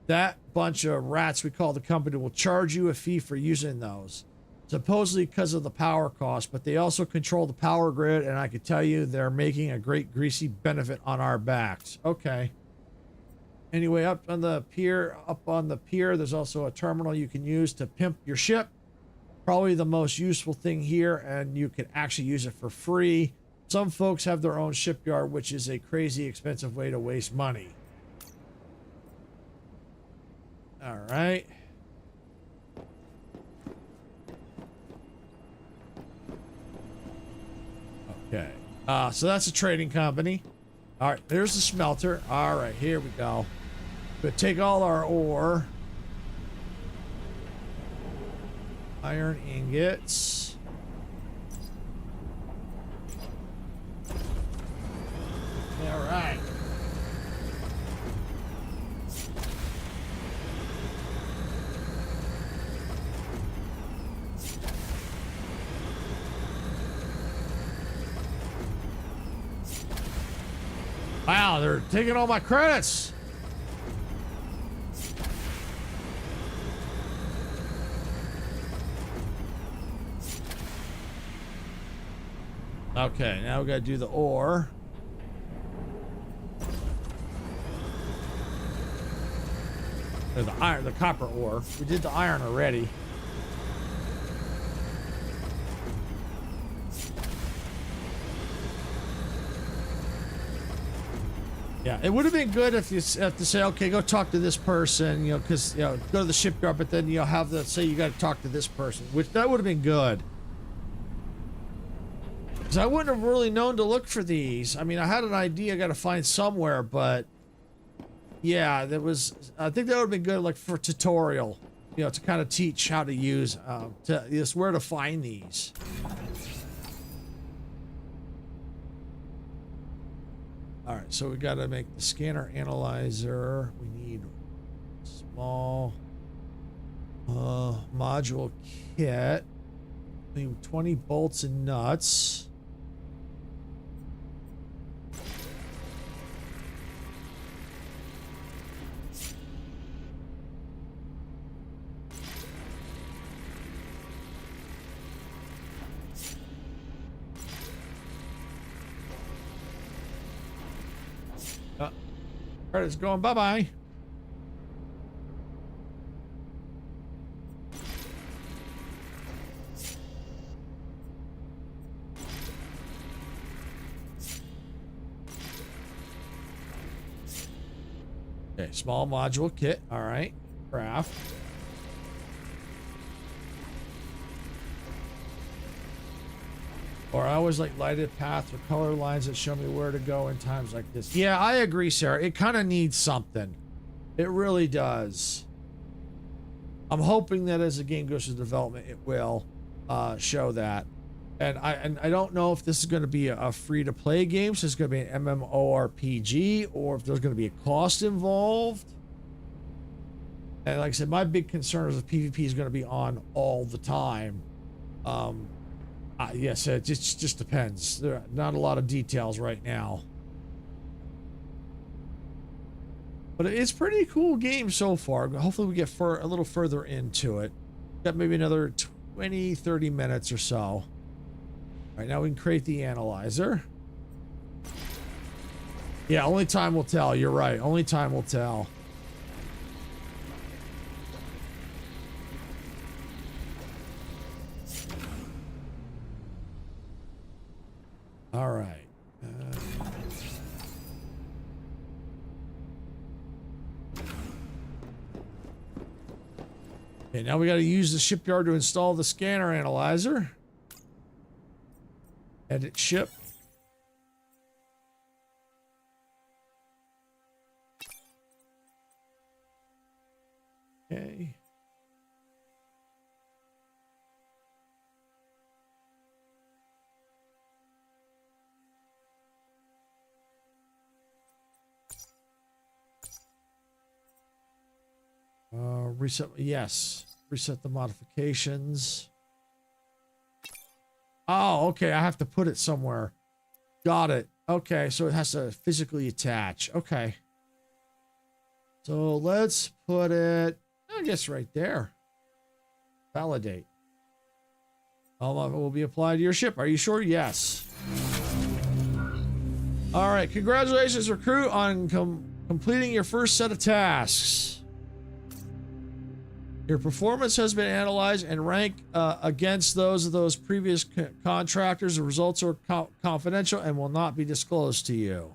that bunch of rats we call the company will charge you a fee for using those. Supposedly because of the power cost, but they also control the power grid, and I can tell you they're making a great greasy benefit on our backs. Okay. Anyway, up on the pier, there's also a terminal you can use to pimp your ship. Probably the most useful thing here, and you can actually use it for free. Some folks have their own shipyard, which is a crazy expensive way to waste money. All right. Okay. So that's a trading company. All right, there's the smelter. All right, here we go. We'll take all our ore. Iron ingots. All right. Wow, they're taking all my credits. Okay, now we gotta do the ore. Or the iron, the copper ore. We did the iron already. Yeah, it would have been good if you have to say, okay, go talk to this person, because, go to the shipyard, but then you'll have to say you got to talk to this person, which that would have been good. Because I wouldn't have really known to look for these. I mean, I had an idea I got to find somewhere, but yeah, I think that would have been good, like for a tutorial, to kind of teach how to use, just where to find these. All right, so we got to make the scanner analyzer. We need small module kit. We need 20 bolts and nuts. Credit's going bye-bye. Okay, small module kit. All right, craft. Or I always like lighted paths or color lines that show me where to go in times like this. Yeah, I agree, Sarah. It kind of needs something. It really does. I'm hoping that as the game goes through development, it will show that. And I don't know if this is going to be a free-to-play game, so it's going to be an MMORPG, or if there's going to be a cost involved. And like I said, my big concern is if PvP is going to be on all the time. Yes, it just depends. There are not a lot of details right now. But it's pretty cool game so far. Hopefully we get a little further into it. Got maybe another 20, 30 minutes or so. All right, now we can create the analyzer. Yeah, only time will tell. You're right. Only time will tell. All right. Okay, now we got to use the shipyard to install the scanner analyzer. Edit ship. Okay. Reset. Yes. Reset the modifications. Oh, okay. I have to put it somewhere. Got it. Okay. So it has to physically attach. Okay. So let's put it, I guess, right there. Validate. All of it will be applied to your ship. Are you sure? Yes. All right. Congratulations, recruit, on completing your first set of tasks. Your performance has been analyzed and ranked against those of those previous contractors. The results are confidential and will not be disclosed to you.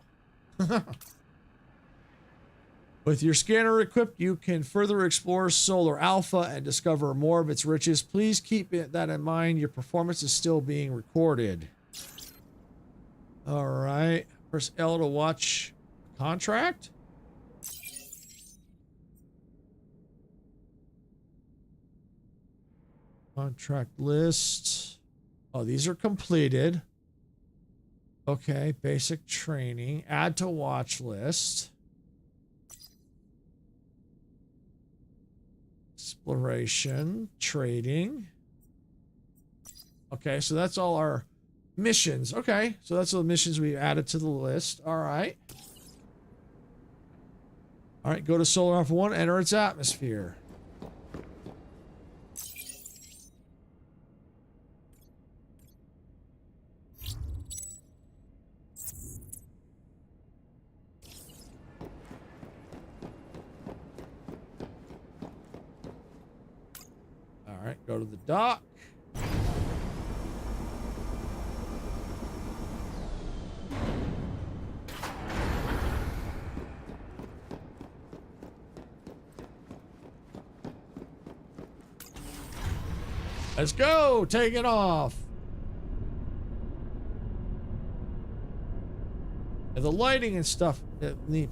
With your scanner equipped, you can further explore Solar Alpha and discover more of its riches. Please keep that in mind. Your performance is still being recorded. All right. Press L to watch contract. Contract list. Oh, these are completed. Okay, basic training. Add to watch list. Exploration. Trading. Okay, so that's all our missions. Okay, so that's all the missions we added to the list. All right. All right, go to Solar Alpha 1, enter its atmosphere. All right, go to the dock. Let's go. Take it off. And the lighting and stuff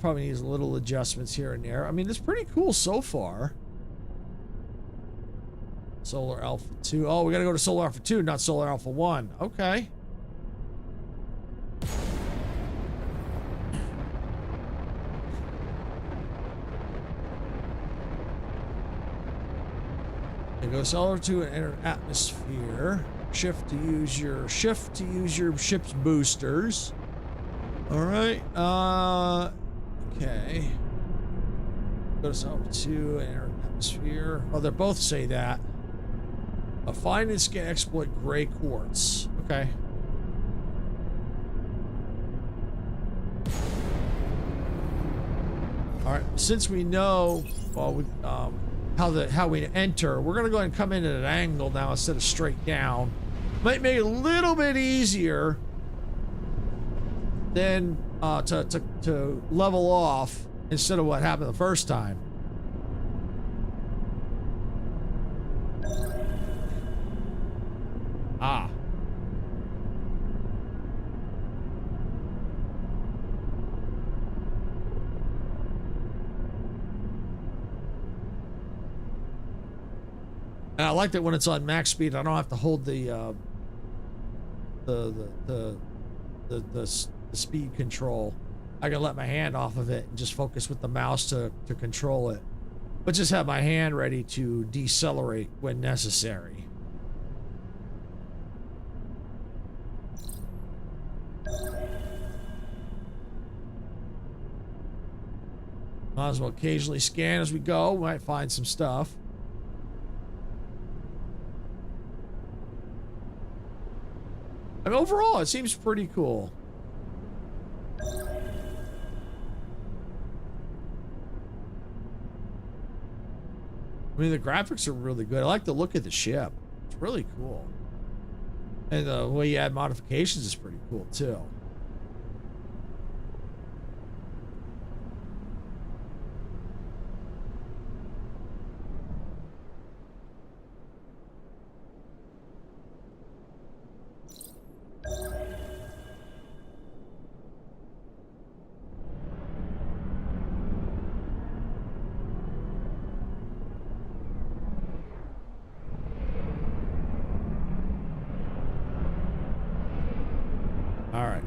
probably needs a little adjustments here and there. I mean, it's pretty cool so far. Solar Alpha 2. Oh, we gotta go to Solar Alpha 2, not Solar Alpha 1. Okay. And go Solar 2 and enter atmosphere. Shift to use your ship's boosters. All right. Okay. Go to Solar 2 and enter atmosphere. Oh, they both say that. Find and scan exploit gray quartz. Okay. All right. Since we know, well, how we enter, we're gonna go ahead and come in at an angle now instead of straight down. Might make it a little bit easier than to level off instead of what happened the first time. Ah. And I like that when it's on max speed, I don't have to hold the speed control. I can let my hand off of it and just focus with the mouse to control it. but just have my hand ready to decelerate when necessary. Might as well occasionally scan as we go. Might find some stuff. I mean, overall, it seems pretty cool. I mean, the graphics are really good. I like the look of the ship. It's really cool. And the way you add modifications is pretty cool, too.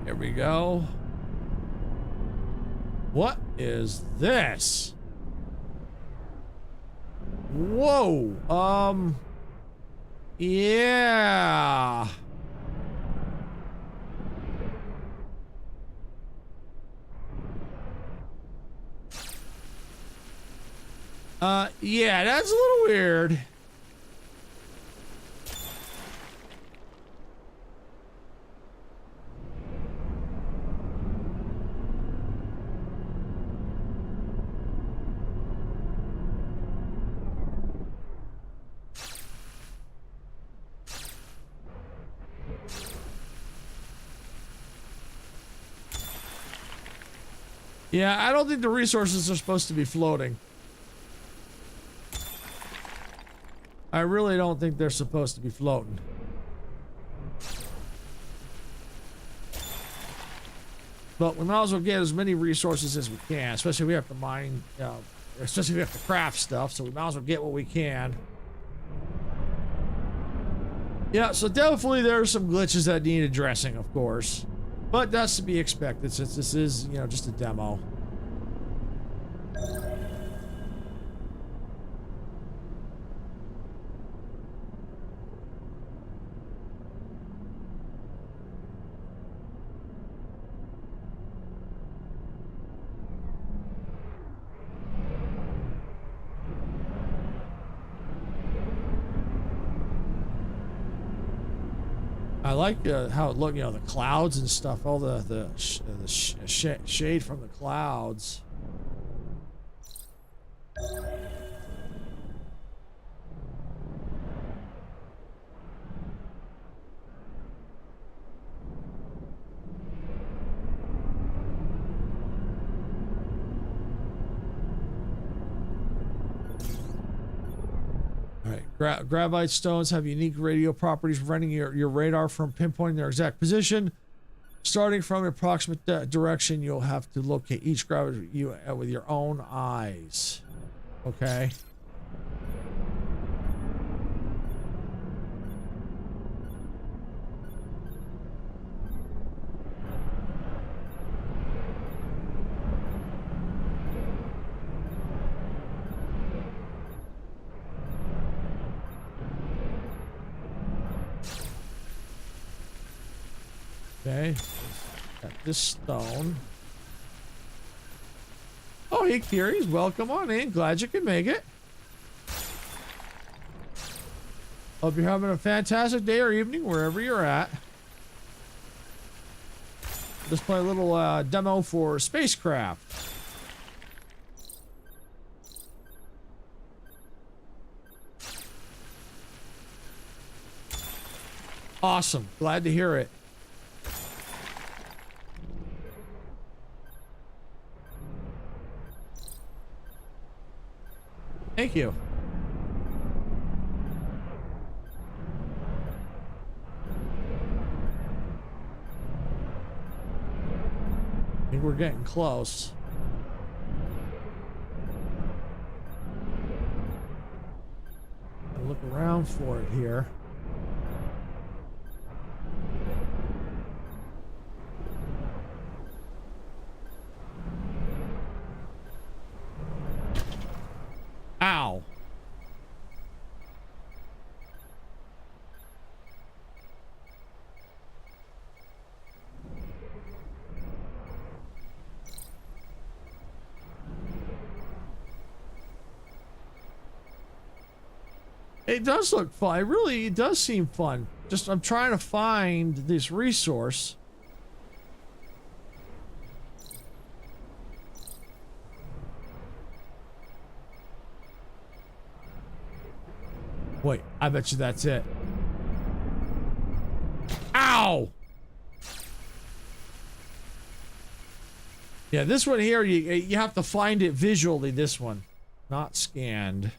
Here we go. What is this? Whoa. Yeah. Yeah, that's a little weird. Yeah, I don't think the resources are supposed to be floating. I really don't think they're supposed to be floating. But we might as well get as many resources as we can, especially if we have to mine, especially if we have to craft stuff, so we might as well get what we can. Yeah, so definitely there are some glitches that need addressing, of course. But that's to be expected since this is, you know, just a demo. I like how it looked, you know, the clouds and stuff, all the shade from the clouds. Gravite stones have unique radio properties preventing your radar from pinpointing their exact position. Starting from an approximate direction, you'll have to locate each gravity with your own eyes. Okay. Okay, got this stone. Oh, hey, Kiri's, welcome on in. Glad you could make it. Hope you're having a fantastic day or evening wherever you're at. Just play a little demo for SpaceCraft. Awesome. Glad to hear it. Thank you. I think we're getting close. I'll look around for it here. It does look fun. It really does seem fun. Just I'm trying to find this resource. Wait, I bet you that's it. Ow! Yeah, this one here, you have to find it visually, this one. Not scanned.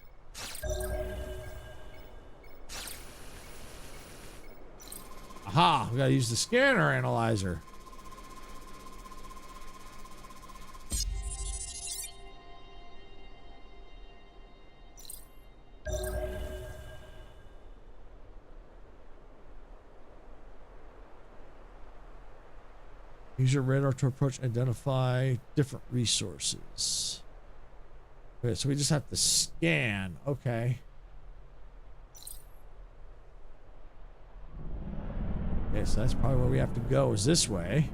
Aha, we gotta use the scanner analyzer. Use your radar to approach and identify different resources. Okay, so we just have to scan. Okay. Okay, so that's probably where we have to go, is this way.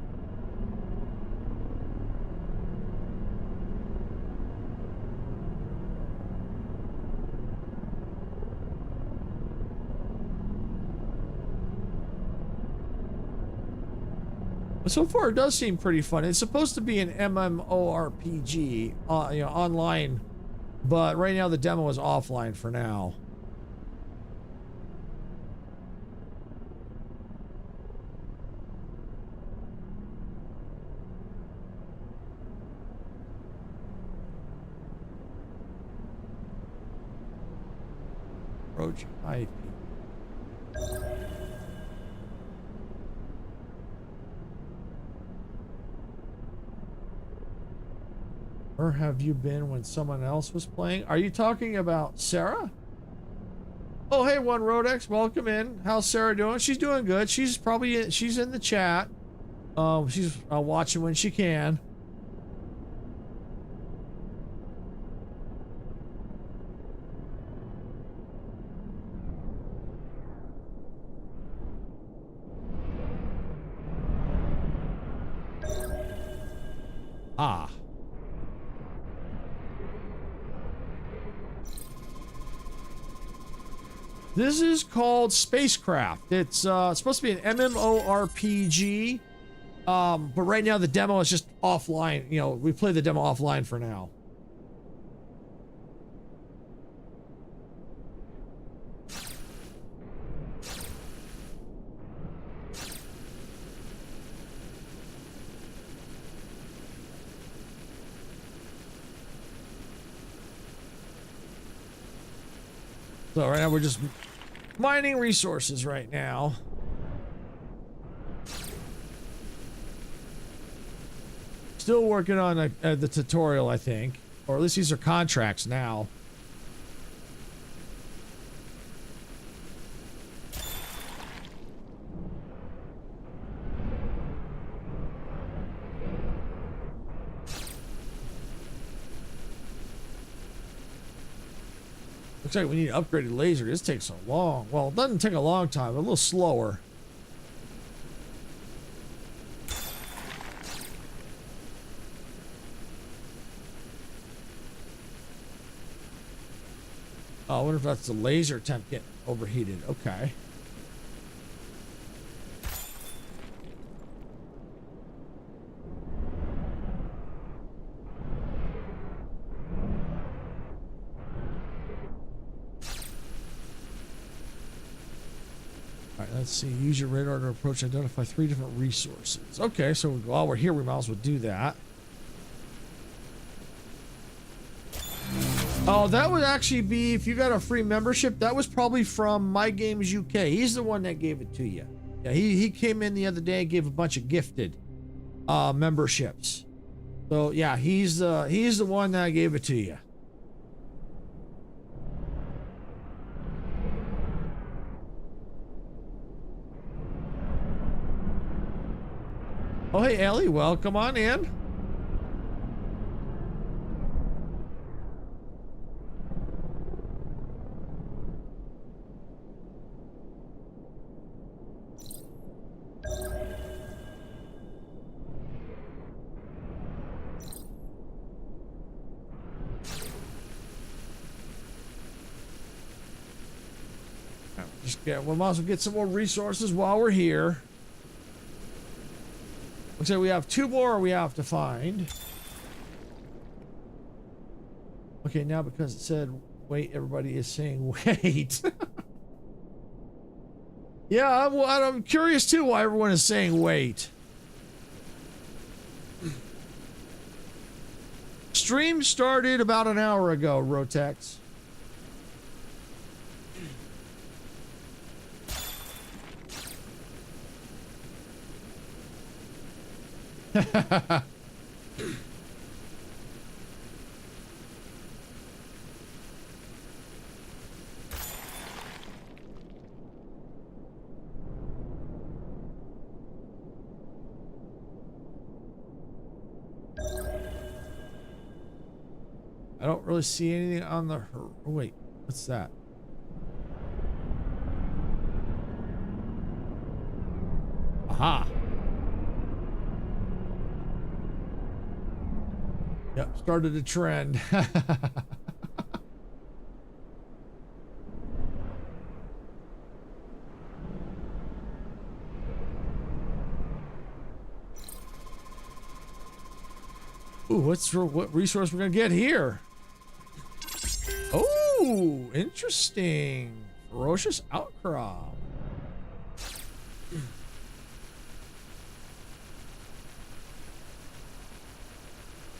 But so far, it does seem pretty fun. It's supposed to be an MMORPG, you know, online, but right now the demo is offline for now. Approach IP. Where have you been when someone else was playing? Are you talking about Sarah? Oh, hey, One Rodex, welcome in. How's Sarah doing? She's doing good. She's probably she's in the chat. She's watching when she can. Ah. This is called SpaceCraft. It's supposed to be an MMORPG, but right now the demo is just offline. You know, we play the demo offline for now. So right now we're just mining resources right now. Still working on the tutorial, I think. Or at least these are contracts now. Looks like we need an upgraded laser. This takes a long... Well, it doesn't take a long time, but a little slower. Oh, I wonder if that's the laser temp getting overheated. Okay. Let's see. Use your radar to approach and identify 3 different resources. Okay, so while we're here, we might as well do that. Oh, that would actually be, if you got a free membership, that was probably from My Games UK. He's the one that gave it to you. Yeah, he came in the other day and gave a bunch of gifted memberships. So yeah, he's the one that gave it to you. Oh, hey, Ellie, welcome on in. We might as well get some more resources while we're here. Looks like we have 2 more we have to find. Okay, now because it said wait, everybody is saying wait. Yeah, I'm curious too why everyone is saying wait. Stream started about an hour ago, Rotex. I don't really see anything on the... Wait, what's that? Aha! Yep, started a trend. Ooh, what resource we're gonna get here? Oh, interesting. Ferocious outcrop.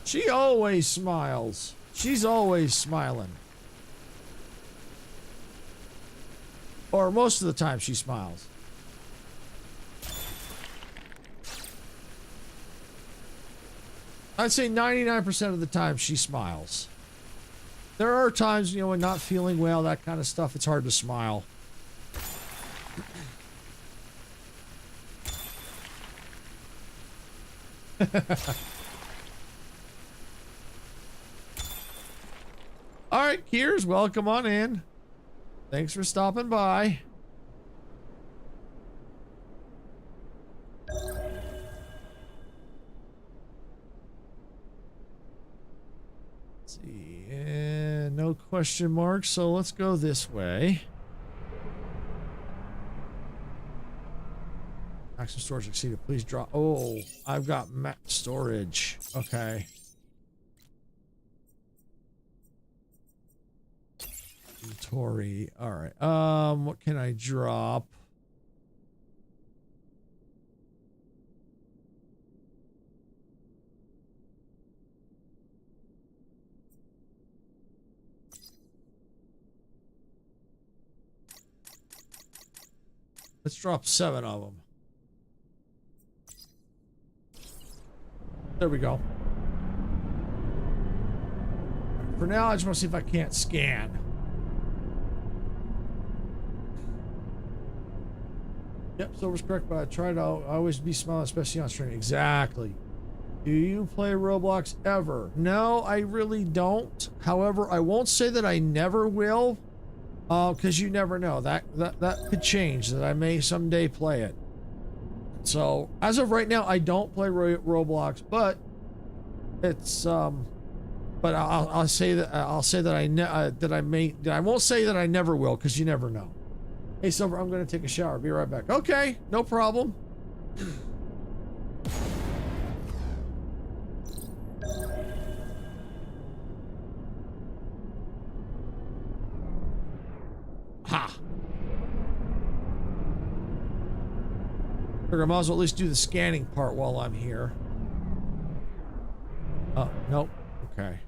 She always smiles. She's always smiling. Or most of the time she smiles. I'd say 99% of the time she smiles. There are times, you know, when not feeling well, that kind of stuff, it's hard to smile. All right, Kears, welcome on in. Thanks for stopping by. Let's see, and no question marks, so let's go this way. Maximum storage exceeded. Please drop. Oh, I've got max storage. Okay. Inventory. All right. What can I drop? Let's drop 7 of them. There we go. For now, I just want to see if I can't scan. Yep, Silver's correct, but I try to always be smiling, especially on stream. Exactly. Do you play Roblox ever? No, I really don't. However, I won't say that I never will, because you never know. That could change. That I may someday play it. So as of right now, I don't play Roblox, but it's but I'll say that I won't say that I never will, because you never know. Hey Silver, I'm gonna take a shower. Be right back. Okay, no problem. Ha! I might as well at least do the scanning part while I'm here. Oh, nope. Okay.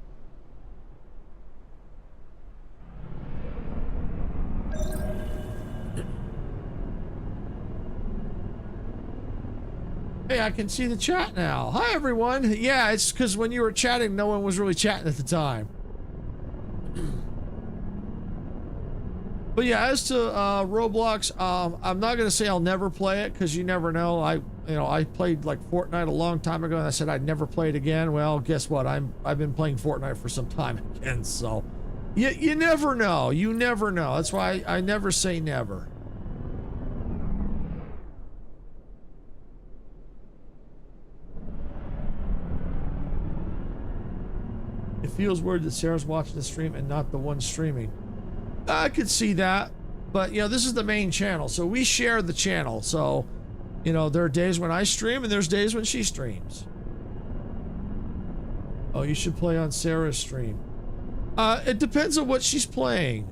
Hey, I can see the chat now. Hi, everyone. Yeah, it's because when you were chatting, no one was really chatting at the time. But yeah, as to Roblox, I'm not gonna say I'll never play it, because you never know. I played like Fortnite a long time ago, and I said I'd never play it again. Well, guess what? I've been playing Fortnite for some time again, so you never know. You never know. That's why I never say never. It feels weird that Sarah's watching the stream and not the one streaming. I could see that. But, you know, this is the main channel, so we share the channel. So, you know, there are days when I stream and there's days when she streams. Oh, you should play on Sarah's stream. It depends on what she's playing.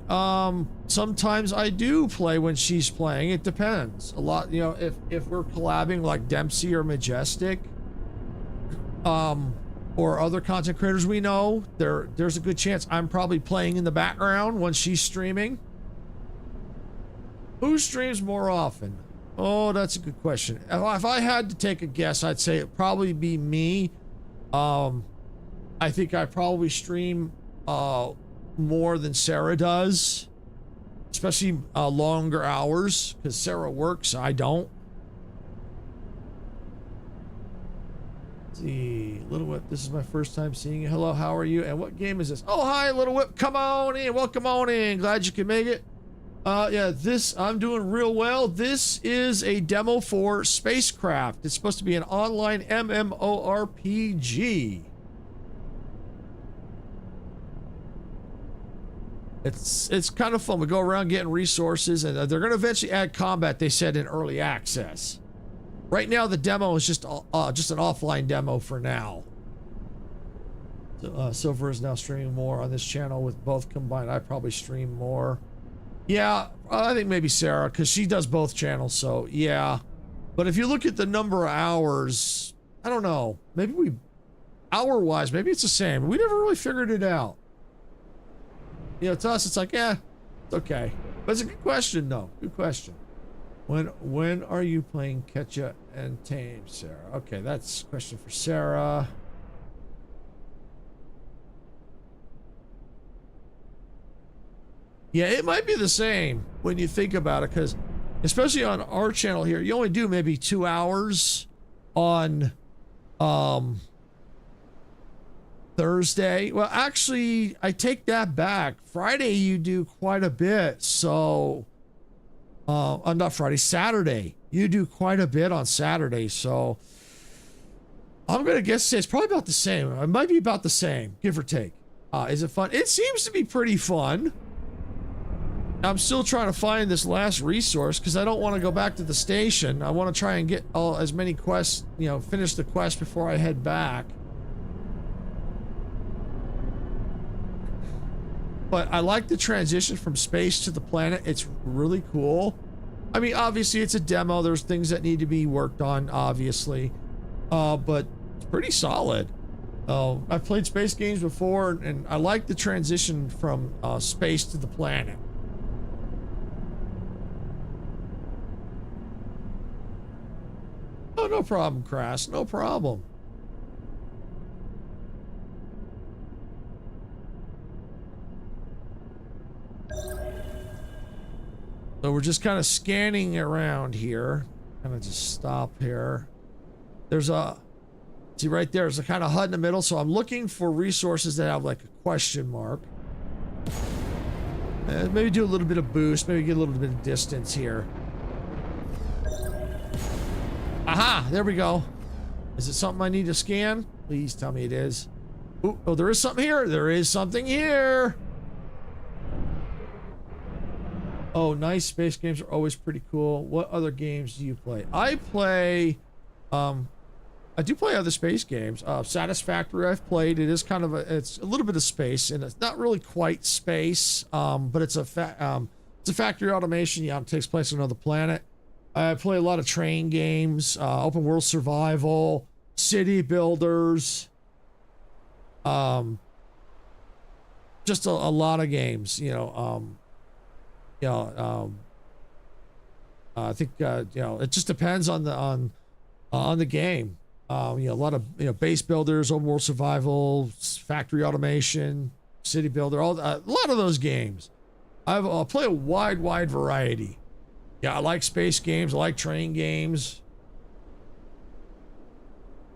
Sometimes I do play when she's playing. It depends. A lot, you know, if we're collabing like Dempsey or Majestic, or other content creators we know, there's a good chance I'm probably playing in the background when she's streaming. Who streams more often? Oh, that's a good question. If I had to take a guess, I'd say it'd probably be me. I think I probably stream more than Sarah does, especially longer hours, because Sarah works, I don't. Let's see, Little Whip, this is my first time seeing you. Hello, how are you? And what game is this? Oh, hi, Little Whip, come on in, welcome on in. Glad you could make it. Yeah, I'm doing real well. This is a demo for SpaceCraft. It's supposed to be an online MMORPG. It's kind of fun. We go around getting resources, and they're going to eventually add combat, they said, in early access. Right now, the demo is just an offline demo for now. So, Silver is now streaming more on this channel. With both combined, I probably stream more. Yeah, I think maybe Sarah, because she does both channels, so yeah. But if you look at the number of hours, I don't know. Maybe hour-wise, maybe it's the same. We never really figured it out. You know, to us, it's like, yeah, it's okay. But it's a good question, though. Good question. When are you playing Ketcha and Tame, Sarah? Okay, that's a question for Sarah. Yeah, it might be the same when you think about it, because especially on our channel here, you only do maybe 2 hours on Thursday. Well, actually, I take that back. Friday, you do quite a bit. So, not Friday, Saturday. You do quite a bit on Saturday. So, I'm going to guess it's probably about the same. It might be about the same, give or take. Is it fun? It seems to be pretty fun. I'm still trying to find this last resource because I don't want to go back to the station. I want to try and get as many quests, you know, finish the quest before I head back. But I like the transition from space to the planet. It's really cool. I mean, obviously it's a demo. There's things that need to be worked on, obviously. But it's pretty solid. I've played space games before, and I like the transition from space to the planet. Oh, no problem, Crass. No problem. So we're just kind of scanning around here. Kind of just stop here. There's a, see right there, there's a kind of HUD in the middle. So I'm looking for resources that have like a question mark. Maybe do a little bit of boost. Maybe get a little bit of distance here. Aha, there we go. Is it something I need to scan? Please tell me it is. Ooh, oh, there is something here. There is something here. Oh, nice. Space games are always pretty cool. What other games do you play? I play, I do play other space games. Satisfactory I've played. It is kind of it's a little bit of space, and it's not really quite space, but it's a factory automation. Yeah, it takes place on another planet. I play a lot of train games, open world survival, city builders, just a lot of games, you know, I think, you know, it just depends on the game. You know, a lot of, you know, base builders, open world survival, factory automation, city builder, a lot of those games. I play a wide variety. Yeah, I like space games. I like train games.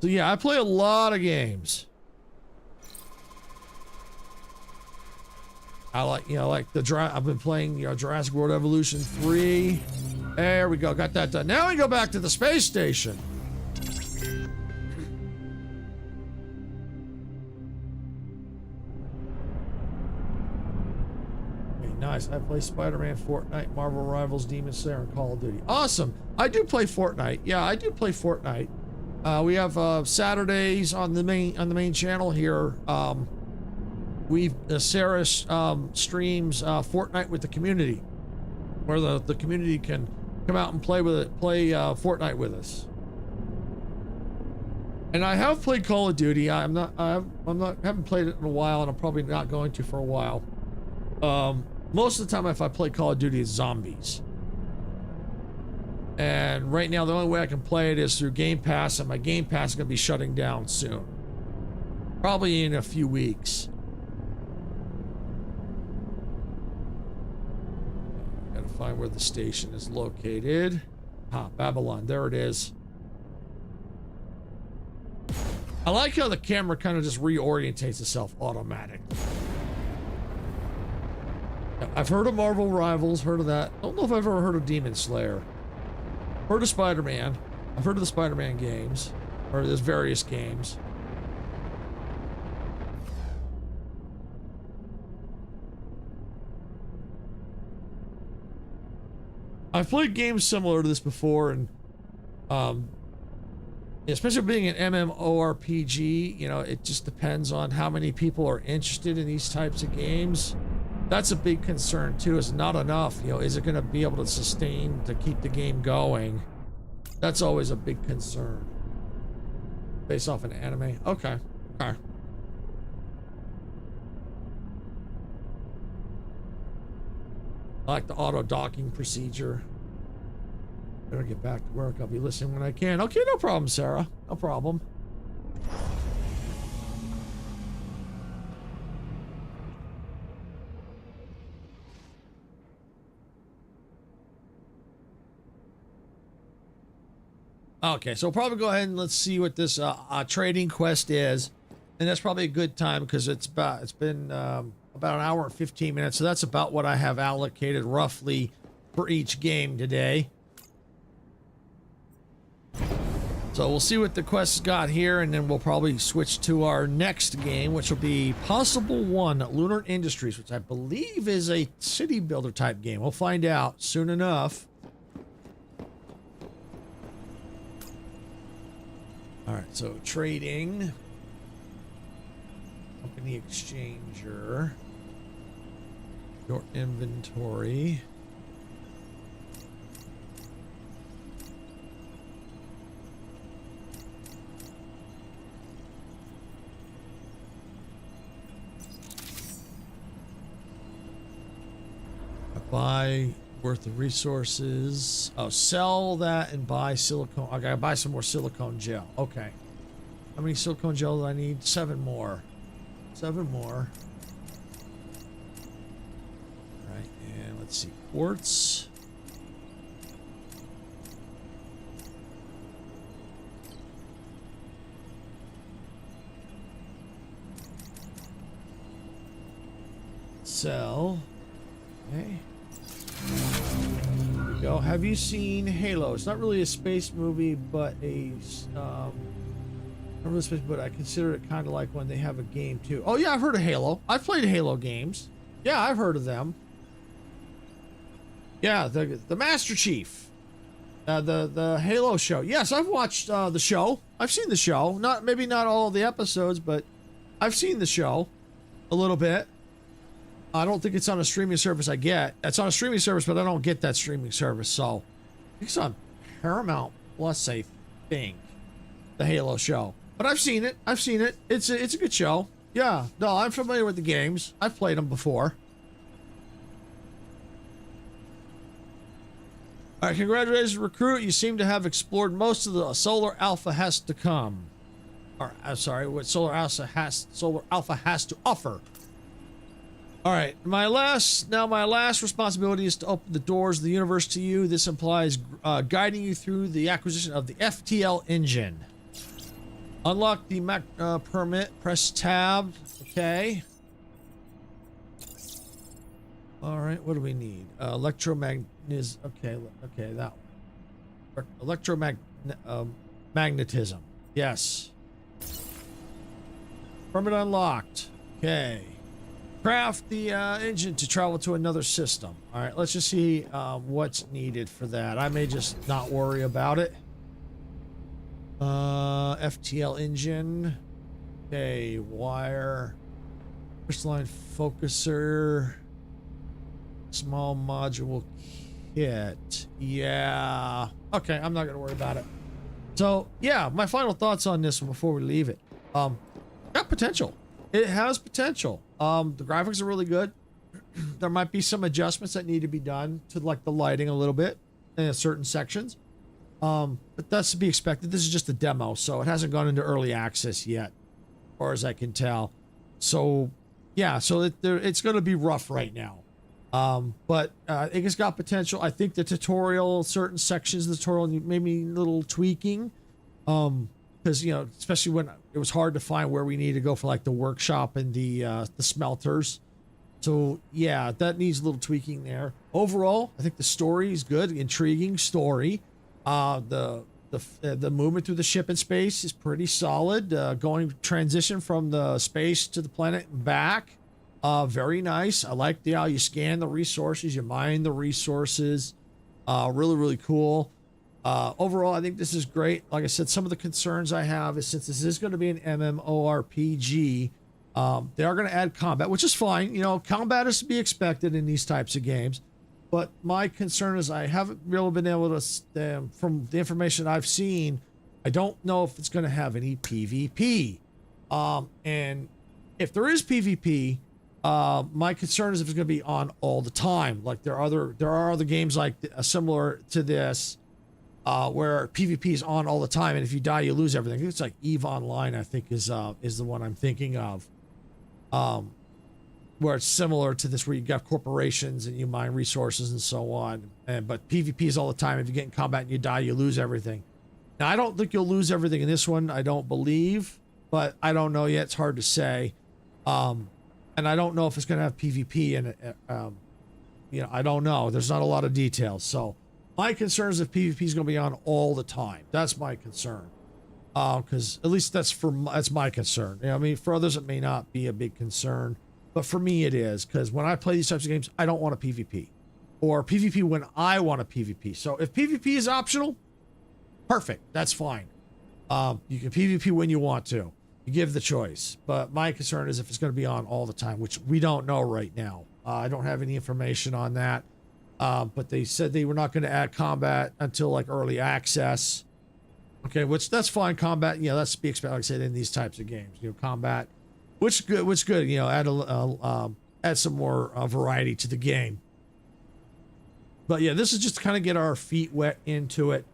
So yeah, I play a lot of games. I like, you know, like I've been playing, you know, Jurassic World Evolution 3. There we go, got that done. Now we go back to the space station. Okay, Nice. I play Spider-Man, Fortnite, Marvel Rivals, Demon Slayer, and Call of Duty. Awesome. I do play Fortnite. Yeah, I do play Fortnite. We have Saturdays on the main channel here. Sarah streams Fortnite with the community, where the community can come out and play Fortnite with us. And I have played Call of Duty. Haven't played it in a while, and I'm probably not going to for a while. Most of the time, if I play Call of Duty, it's zombies. And right now, the only way I can play it is through Game Pass, and my Game Pass is going to be shutting down soon. Probably in a few weeks. Gotta find where the station is located. Babylon. There it is. I like how the camera kind of just reorientates itself automatically. I've heard of Marvel Rivals, heard of that. Don't know if I've ever heard of Demon Slayer. Heard of Spider-Man. I've heard of the Spider-Man games. Or there's various games. I've played games similar to this before, and especially being an MMORPG, you know, it just depends on how many people are interested in these types of games. That's a big concern too. Is not enough, you know, is it going to be able to sustain to keep the game going? That's always a big concern. Based off an anime. Okay. I like the auto docking procedure. Better get back to work. I'll be listening when I can. Okay, no problem, Sarah. No problem. Okay, so we'll probably go ahead and let's see what this trading quest is, and that's probably a good time because it's been about an hour and 15 minutes, so that's about what I have allocated roughly for each game today. So we'll see what the quest's got here, and then we'll probably switch to our next game, which will be Possible 1 Lunar Industries, which I believe is a city builder type game. We'll find out soon enough. All right, so trading, company exchanger, your inventory. Buy worth of resources. Oh, sell that and buy silicone. I gotta buy some more silicone gel. Okay. How many silicone gel do I need? 7 more. 7 more. All right, and let's see. Quartz. Sell. Okay. There we go. Have you seen Halo? It's not really a space movie, but not really space, but I consider it kind of like when they have a game too. Oh yeah, I've heard of Halo. I've played Halo games. Yeah, I've heard of them. Yeah, the Master Chief, the Halo show. Yes, I've watched the show. I've seen the show. Maybe not all the episodes, but I've seen the show a little bit. I don't think it's on a streaming service I get. It's on a streaming service, but I don't get that streaming service. So I think it's on Paramount Plus, I think, the Halo show. But I've seen it. I've seen it. It's a good show. Yeah. No, I'm familiar with the games. I've played them before. All right, congratulations, recruit. You seem to have explored most of the Solar Alpha has to come. Or, I'm sorry, what Solar Alpha has to offer. All right, my last responsibility is to open the doors of the universe to you. This implies guiding you through the acquisition of the FTL engine. Unlock the permit, press tab. Okay. All right, what do we need? Electromagnetism. Okay, that one. Electromagnetism. Yes. Permit unlocked. Okay. craft the engine to travel to another system. All right, let's just see what's needed for that. I may just not worry about it. FTL engine. Okay, wire. Crystalline focuser. Small module kit. Yeah. Okay, I'm not going to worry about it. So, yeah, my final thoughts on this one before we leave it. Got potential. It has potential. The graphics are really good. There might be some adjustments that need to be done to like the lighting a little bit in certain sections. But that's to be expected. This is just a demo, so it hasn't gone into early access yet, as far as I can tell. So, yeah, so it's going to be rough right now. But I think it's got potential. I think the tutorial, certain sections of the tutorial, maybe a little tweaking. Because, you know, especially when it was hard to find where we need to go for like the workshop and the smelters. So yeah, that needs a little tweaking there. Overall, I think the story is good, intriguing story. The movement through the ship in space is pretty solid. Going transition from the space to the planet and back. Very nice. I like how you scan the resources, you mine the resources. Really, really cool. Overall, I think this is great. Like I said, some of the concerns I have is since this is going to be an MMORPG, they are going to add combat, which is fine. You know, combat is to be expected in these types of games. But my concern is I haven't really been able to, from the information I've seen, I don't know if it's going to have any PvP. And if there is PvP, my concern is if it's going to be on all the time. Like there are other games like similar to this, where PvP is on all the time, and if you die, you lose everything. It's like EVE Online, I think is the one I'm thinking of, where it's similar to this, where you got corporations and you mine resources and so on. But PvP is all the time. If you get in combat and you die, you lose everything. Now, I don't think you'll lose everything in this one. I don't believe, but I don't know yet. It's hard to say. And I don't know if it's going to have PvP in it. You know, I don't know. There's not a lot of details. So my concern is if PvP is going to be on all the time. That's my concern. Because at least that's my concern. You know, I mean, for others, it may not be a big concern. But for me, it is. Because when I play these types of games, I don't want a PvP. Or PvP when I want a PvP. So if PvP is optional, perfect. That's fine. You can PvP when you want to. You give the choice. But my concern is if it's going to be on all the time, which we don't know right now. I don't have any information on that. But they said they were not going to add combat until like early access. Okay, which that's fine. Combat, yeah, that's to be expected. Like I said, in these types of games, you know, combat, which good. You know, add some more variety to the game. But yeah, this is just to kind of get our feet wet into it.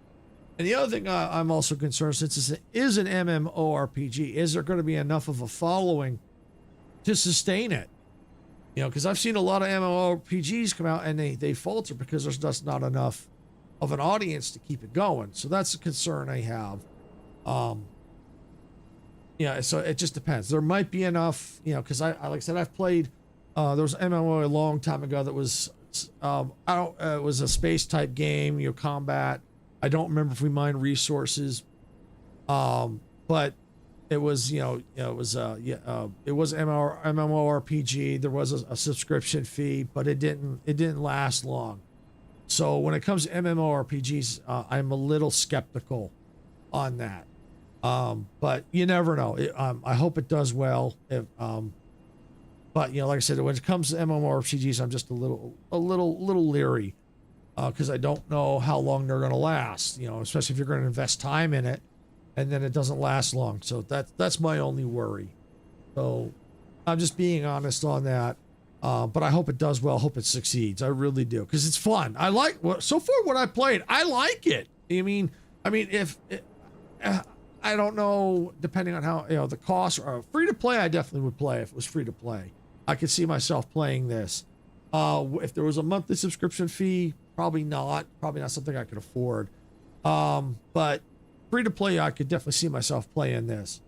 And the other thing I'm also concerned, since this is an MMORPG, is there going to be enough of a following to sustain it? You know, because I've seen a lot of MMORPGs come out and they falter because there's just not enough of an audience to keep it going. So that's a concern I have. Yeah, so it just depends. There might be enough, you know, because like I said, I've played, there was an MMO a long time ago that was, it was a space type game, you know, combat. I don't remember if we mined resources, but it was, it was MMORPG. There was a subscription fee, but it didn't last long. So when it comes to MMORPGs, I'm a little skeptical on that. But you never know. I hope it does well. But like I said, when it comes to MMORPGs, I'm just a little leery. Because I don't know how long they're going to last, especially if you're going to invest time in it and then it doesn't last long. So that's my only worry. So I'm just being honest on that. But I hope it does well. I hope it succeeds. I really do. Because it's fun. I like so far what I played. I like it. I mean, if I don't know, depending on how, the cost or free to play, I definitely would play if it was free to play. I could see myself playing this. If there was a monthly subscription fee, probably not something I could afford. But free to play, I could definitely see myself playing this.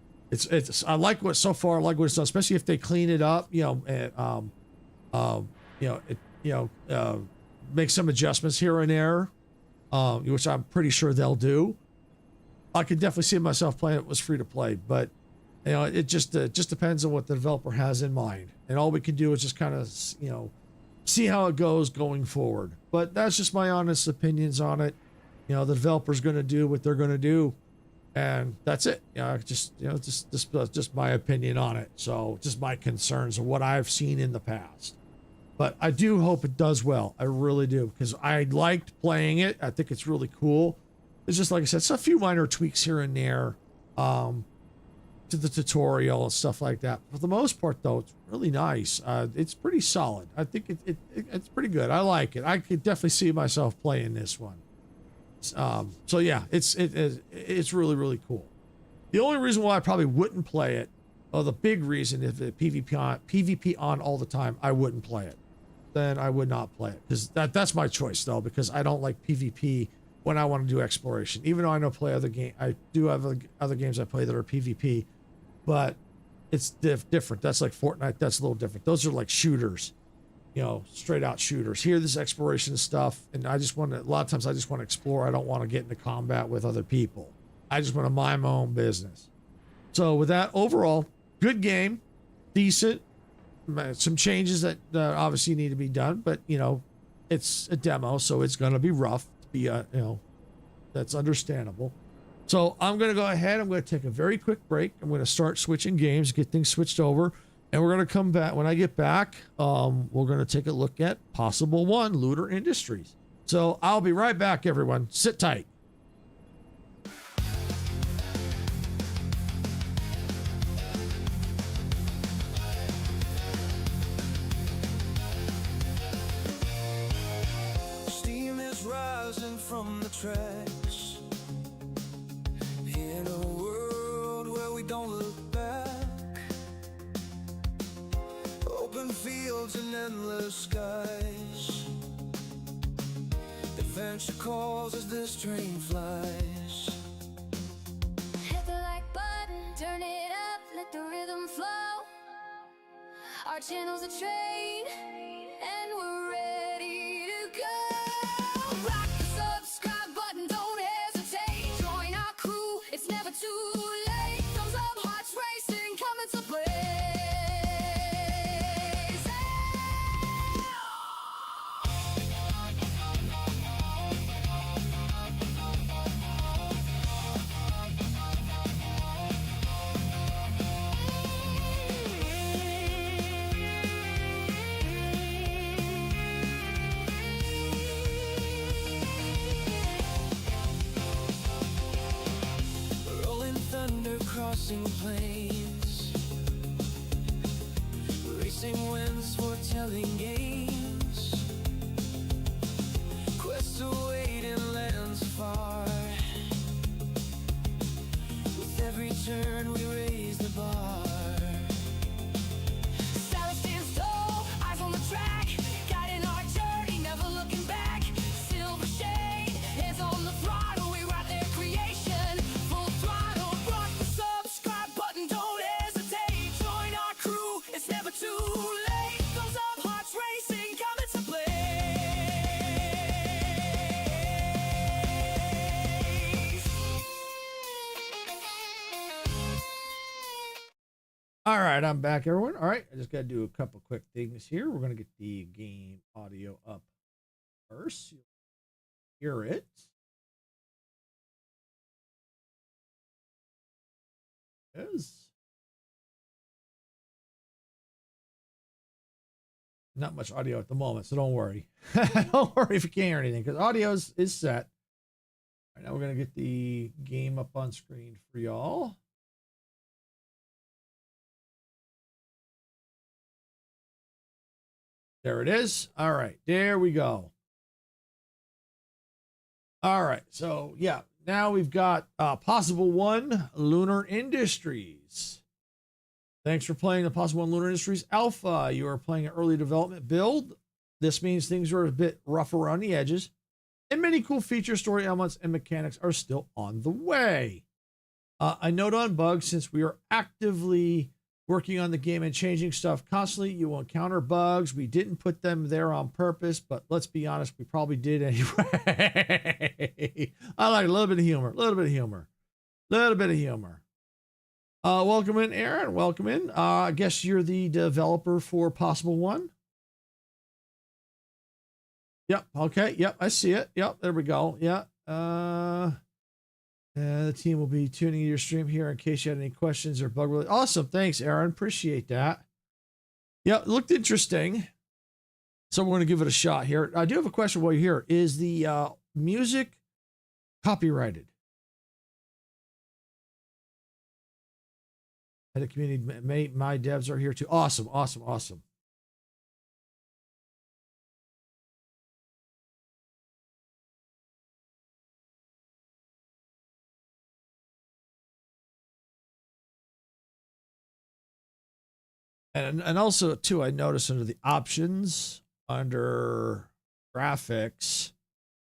I like what it's done, especially if they clean it up, make some adjustments here and there, which I'm pretty sure they'll do. I could definitely see myself playing it was free to play, but You know, it just depends on what the developer has in mind, and all we can do is just kind of, you know, see how it goes going forward. But that's just my honest opinions on it. You know, the developer's going to do what they're going to do, and that's it. You know, just my opinion on it. So just my concerns of what I've seen in the past. But I do hope it does well. I really do, because I liked playing it. I think it's really cool. It's just, like I said, it's a few minor tweaks here and there to the tutorial and stuff like that. For the most part, though, it's really nice. It's pretty solid. I think it's pretty good. I like it. I could definitely see myself playing this one. So yeah, it's really, really cool. The only reason why I probably wouldn't play it, or the big reason, if it PvP on all the time, I wouldn't play it. Then I would not play it, because that's my choice, though, because I don't like PvP when I want to do exploration. Even though I know play other game, I do have other games I play that are PvP, but it's different. That's like Fortnite. That's a little different. Those are like shooters, you know, straight out shooters. Here, this exploration stuff, and I just want to. A lot of times, I just want to explore. I don't want to get into combat with other people. I just want to mind my own business. So with that, overall, good game, decent. Some changes that obviously need to be done, but you know, it's a demo, so it's going to be rough to be, you know, that's understandable. So I'm going to go ahead. I'm going to take a very quick break. I'm going to start switching games, get things switched over, and we're going to come back. When I get back, we're going to take a look at Possible One, Lunar Industries. So I'll be right back, everyone. Sit tight. From the tracks in a world where we don't look back, open fields and endless skies, adventure calls as this train flies. Hit the like button, turn it up, let the rhythm flow. Our channel's a train, and we're ready to go. Rock the subscribe button, don't hesitate. Join our crew, it's never too late. Thumbs up, hearts racing, coming to play. Rolling thunder, crossing plains, racing winds, foretelling games, quests await in lands far. With every turn we raise the bar. Silence stands tall, eyes on the track, guiding our journey, never looking back. Silver shade, hands on the throttle, we ride their creation. Full throttle, rock the subscribe button, don't hesitate. Join our crew, it's never too late. Thumbs up, hearts racing, coming to play. All right, I'm back, everyone. All right, I just got to do a couple quick things here. We're going to get the game audio up first. You'll hear it. It is. Not much audio at the moment, so don't worry. Don't worry if you can't hear anything, because audio is set. All right, now we're going to get the game up on screen for y'all. There it is. All right, there we go. All right, so yeah, now we've got Possible One, Lunar Industries. Thanks for playing the Possible One Lunar Industries Alpha. You are playing an early development build. This means things are a bit rough around the edges, and many cool features, story elements, and mechanics are still on the way. A note on bugs: since we are actively working on the game and changing stuff constantly, you will encounter bugs. We didn't put them there on purpose, but let's be honest, we probably did anyway. I like a little bit of humor, Welcome in, Aaron. Welcome in. I guess you're the developer for Possible One. Yep. Okay. Yep. I see it. Yep. There we go. Yeah. The team will be tuning in your stream here in case you had any questions or bug related. Awesome. Thanks, Aaron. Appreciate that. Yeah. It looked interesting. So we're going to give it a shot here. I do have a question while you're here. Is the music copyrighted? And the community, my devs are here too. Awesome, awesome, awesome. And also too, I noticed under the options, under graphics,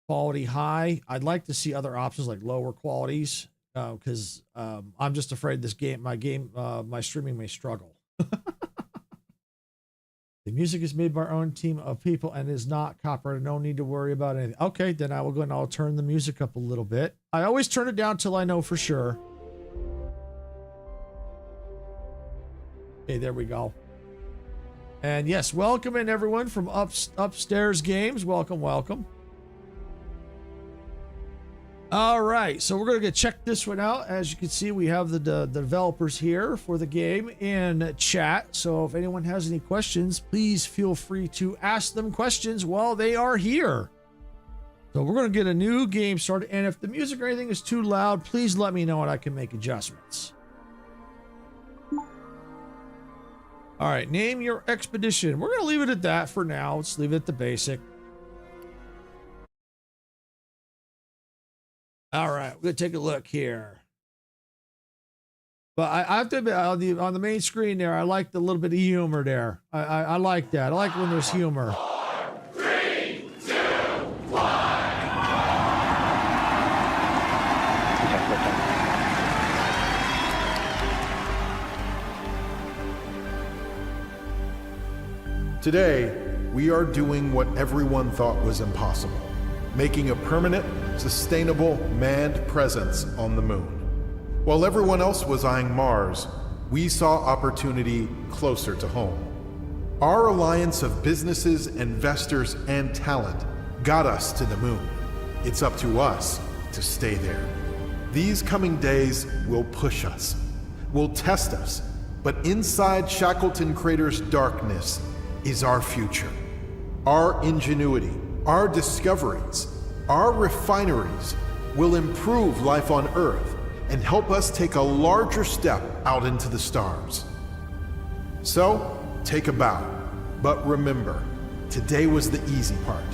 quality high, I'd like to see other options like lower qualities. Because I'm just afraid this game, my streaming may struggle. The music is made by our own team of people and is not copyrighted. No need to worry about anything. Okay, then I will go and I'll turn the music up a little bit. I always turn it down till I know for sure. Okay, there we go. And yes, welcome in everyone from Upstairs Games. Welcome, welcome. All right, so we're going to check this one out. As you can see, we have the developers here for the game in chat. So if anyone has any questions, please feel free to ask them questions while they are here. So we're going to get a new game started. And if the music or anything is too loud, please let me know and I can make adjustments. All right, name your expedition. We're going to leave it at that for now. Let's leave it at the basic. All right, we're gonna take a look here. But I have to admit, on the main screen there, I like the little bit of humor there. I like that. I like when there's humor. 4, 3, 2, 1. Today, we are doing what everyone thought was impossible. Making a permanent, sustainable manned presence on the moon. While everyone else was eyeing Mars, we saw opportunity closer to home. Our alliance of businesses, investors, and talent got us to the moon. It's up to us to stay there. These coming days will push us, will test us, but inside Shackleton Crater's darkness is our future. Our ingenuity, our discoveries, our refineries will improve life on Earth and help us take a larger step out into the stars. So, take a bow, but remember, today was the easy part.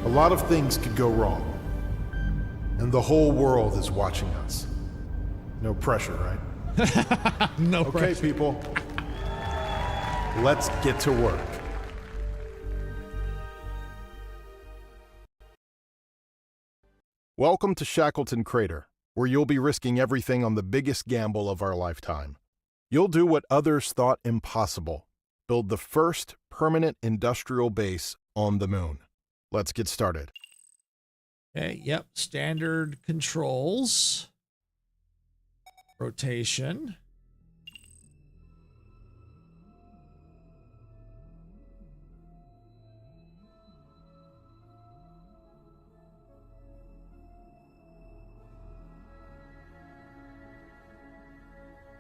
A lot of things could go wrong, and the whole world is watching us. No pressure, right? No Okay, pressure. people, let's get to work. Welcome to Shackleton Crater, where you'll be risking everything on the biggest gamble of our lifetime. You'll do what others thought impossible, build the first permanent industrial base on the moon. Let's get started. Okay, yep, standard controls. Rotation.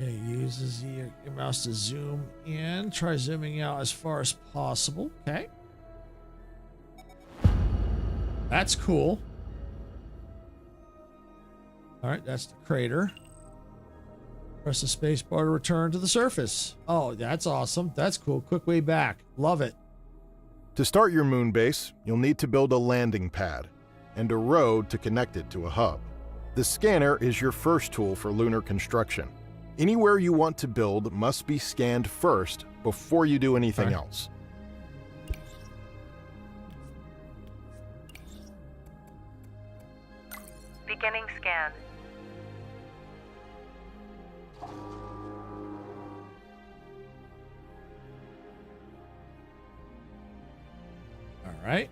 Okay, uses your mouse to zoom in. Try zooming out as far as possible. Okay. That's cool. All right, that's the crater. Press the space bar to return to the surface. Oh, that's awesome. That's cool. Quick way back. Love it. To start your moon base, you'll need to build a landing pad and a road to connect it to a hub. The scanner is your first tool for lunar construction. Anywhere you want to build must be scanned first before you do anything else. Beginning scan. All right.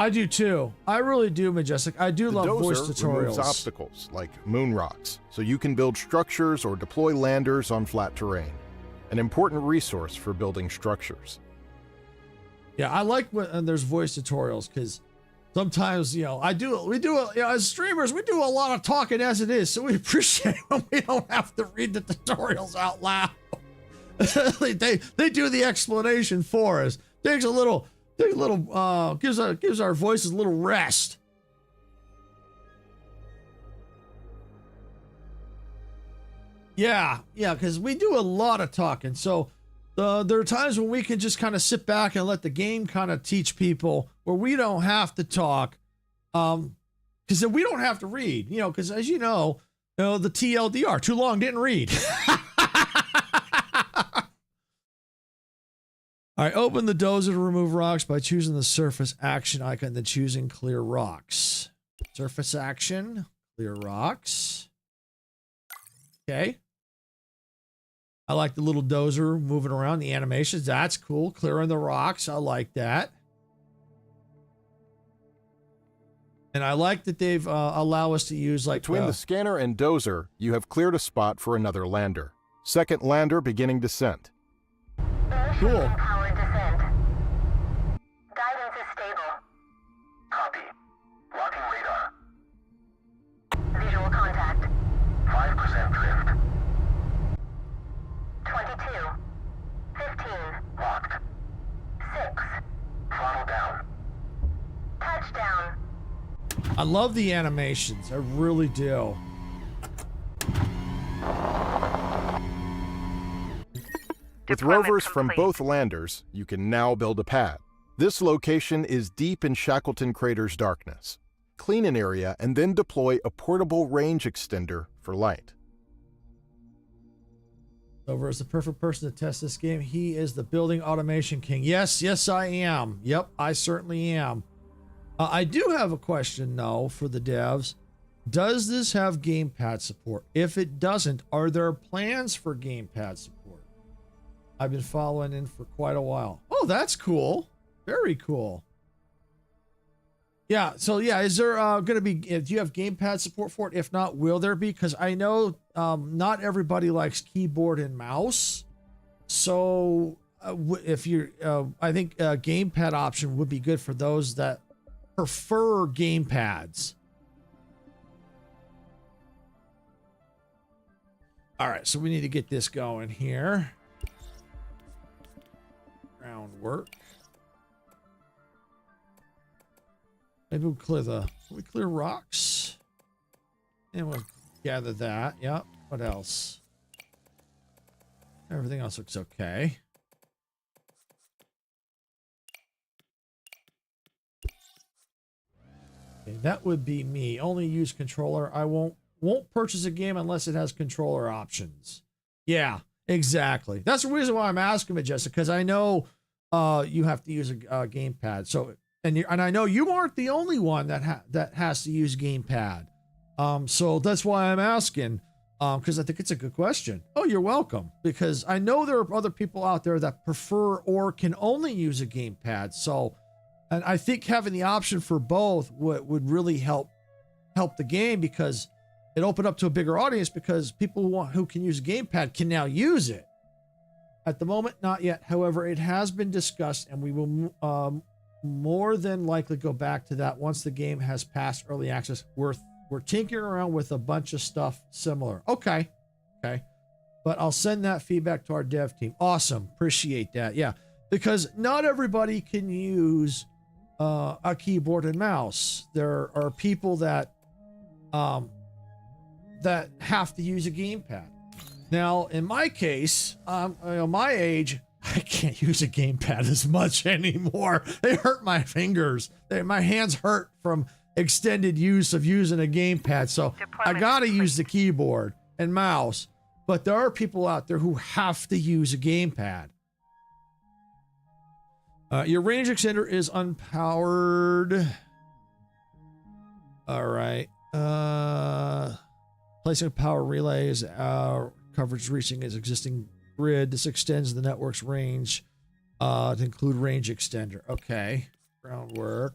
I do too. I really do, Majestic. I do The love voice dozer removes tutorials. obstacles like moon rocks, so you can build structures or deploy landers on flat terrain. An important resource for building structures. Yeah, I like when there's voice tutorials because sometimes, you know, we do, you know, as streamers, we do a lot of talking as it is, so we appreciate when we don't have to read the tutorials out loud. they do the explanation for us. Gives our voices a little rest. Yeah, because we do a lot of talking. So there are times when we can just kind of sit back and let the game kind of teach people where we don't have to talk. Because then we don't have to read, you know, because as you know, the TLDR, too long, didn't read. All right, open the dozer to remove rocks by choosing the surface action icon, then choosing clear rocks. Surface action, clear rocks. Okay. I like the little dozer moving around, the animations. That's cool. Clearing the rocks. I like that. And I like that they've allow us to use like Between the scanner and dozer, you have cleared a spot for another lander. Second lander beginning descent. Cool. Power descent. Guidance is stable. Copy. Locking radar. Visual contact. 5% drift. 22. 15. Locked. 6. Throttle down. Touchdown. I love the animations. I really do. With Deployment rovers from complete. both landers, you can now build a pad. This location is deep in Shackleton Crater's darkness. Clean an area and then deploy a portable range extender for light. Over is the perfect person to test this game. He is the building automation king. Yes, I am. Yep, I certainly am. I do have a question, though, for the devs. Does this have gamepad support? If it doesn't, are there plans for gamepad support? I've been following in for quite a while. Oh, that's cool. Very cool. Yeah, so yeah, is there going to be, do you have gamepad support for it? If not, will there be? Because I know not everybody likes keyboard and mouse. So if you're, I think a gamepad option would be good for those that prefer gamepads. All right, so we need to get this going here. Groundwork. Maybe we'll clear rocks. And we'll gather that. Yep. What else? Everything else looks okay. Okay, that would be me. Only use controller. I won't purchase a game unless it has controller options. Yeah, exactly. That's the reason why I'm asking it, Jessica, because I know you have to use a gamepad. So and I know you aren't the only one that has to use gamepad. So that's why I'm asking, because I think it's a good question. Oh, you're welcome. Because I know there are other people out there that prefer or can only use a gamepad. So, and I think having the option for both would really help the game, because it opened up to a bigger audience, because people who can use a gamepad can now use it. At the moment, not yet. However, it has been discussed, and we will more than likely go back to that once the game has passed early access. We're tinkering around with a bunch of stuff similar. Okay. But I'll send that feedback to our dev team. Awesome. Appreciate that. Yeah. Because not everybody can use a keyboard and mouse. There are people that have to use a gamepad. Now, in my case, my age, I can't use a gamepad as much anymore. They hurt my fingers. My hands hurt from extended use of using a gamepad. So I gotta use the keyboard and mouse. But there are people out there who have to use a gamepad. Your range extender is unpowered. All right. Placing power relays. Coverage reaching its existing grid. This extends the network's range to include range extender. Okay. Groundwork.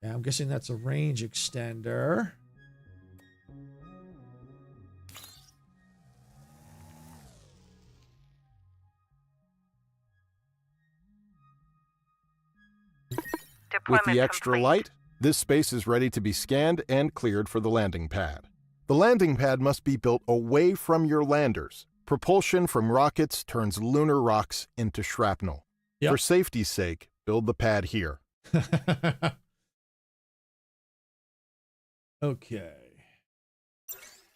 Yeah, I'm guessing that's a range extender. With the extra light, this space is ready to be scanned and cleared for the landing pad. The landing pad must be built away from your landers. Propulsion from rockets turns lunar rocks into shrapnel. Yep. For safety's sake, build the pad here. Okay.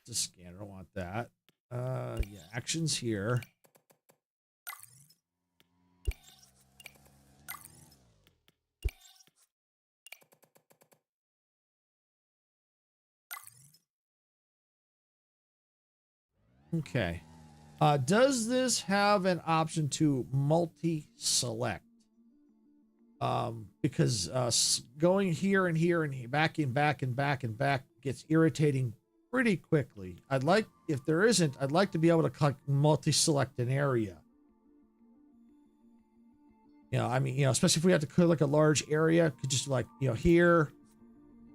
The scanner, I don't want that. Yeah, actions here. Okay. Does this have an option to multi-select? Because going here and here and back and back and back and back gets irritating pretty quickly. I'd like, if there isn't, I'd like to be able to multi-select an area. You know, I mean, you know, especially if we have to click like a large area, could just like, you know, here,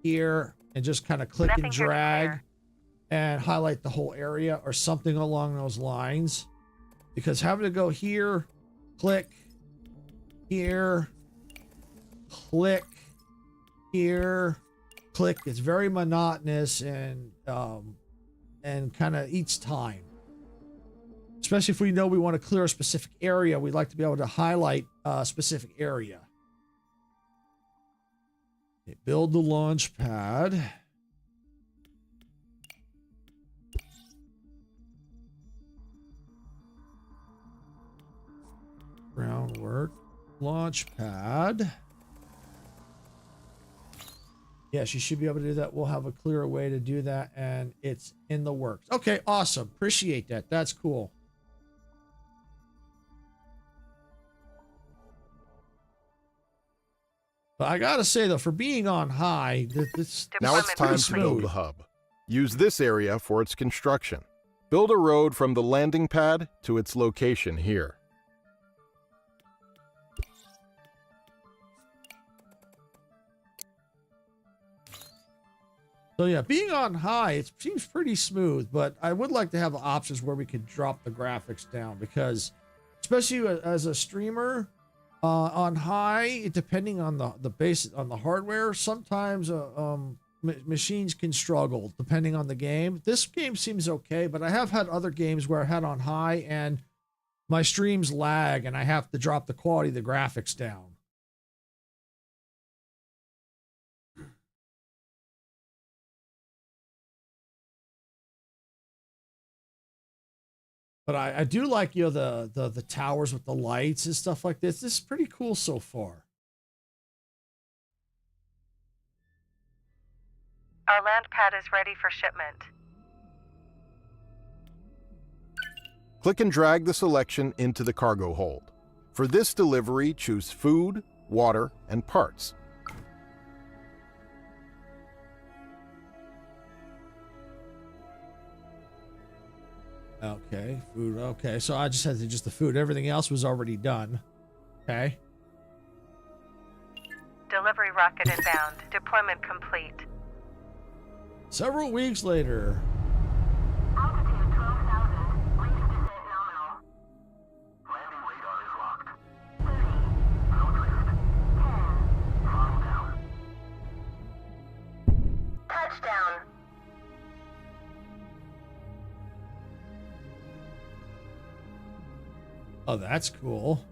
and just kind of click and drag and highlight the whole area or something along those lines. Because having to go here, click, here, click, here, click, it's very monotonous and kind of eats time. Especially if we know we want to clear a specific area, we'd like to be able to highlight a specific area. Okay, build the launch pad. Groundwork, launch pad. Yes, you should be able to do that. We'll have a clearer way to do that, and it's in the works. Okay, awesome. Appreciate that. That's cool. But I gotta say though, for being on high, this Now it's time to build the hub. Use this area for its construction. Build a road from the landing pad to its location here. So yeah, being on high, it seems pretty smooth, but I would like to have options where we could drop the graphics down because, especially as a streamer, on high, depending on the base on the hardware, sometimes machines can struggle depending on the game. This game seems okay, but I have had other games where I had on high and my streams lag and I have to drop the quality of the graphics down. But I do like, you know, the towers with the lights and stuff like this. This is pretty cool so far. Our land pad is ready for shipment. Click and drag the selection into the cargo hold. For this delivery, choose food, water, and parts. Okay, food. Okay, so I just had to just the food. Everything else was already done. Okay. Delivery rocket inbound. Deployment complete. Several weeks later. Altitude 12,000. Rate of descent nominal. Landing radar is locked. 30, No drift. 10, Throttle down. touchdown. Oh, that's cool.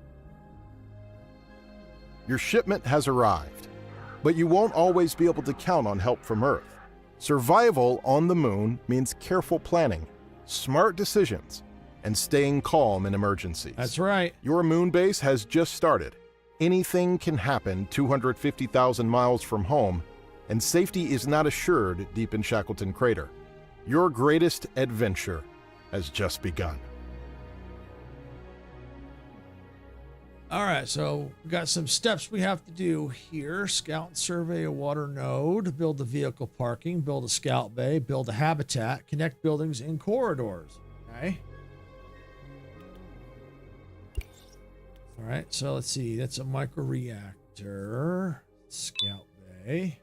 Your shipment has arrived, but you won't always be able to count on help from Earth. Survival on the moon means careful planning, smart decisions, and staying calm in emergencies. That's right. Your moon base has just started. Anything can happen 250,000 miles from home, and safety is not assured deep in Shackleton Crater. Your greatest adventure has just begun. All right, so we got some steps we have to do here. Scout and survey a water node, build the vehicle parking, build a scout bay, build a habitat, connect buildings and corridors. Okay. All right, so let's see. That's a microreactor. Scout bay.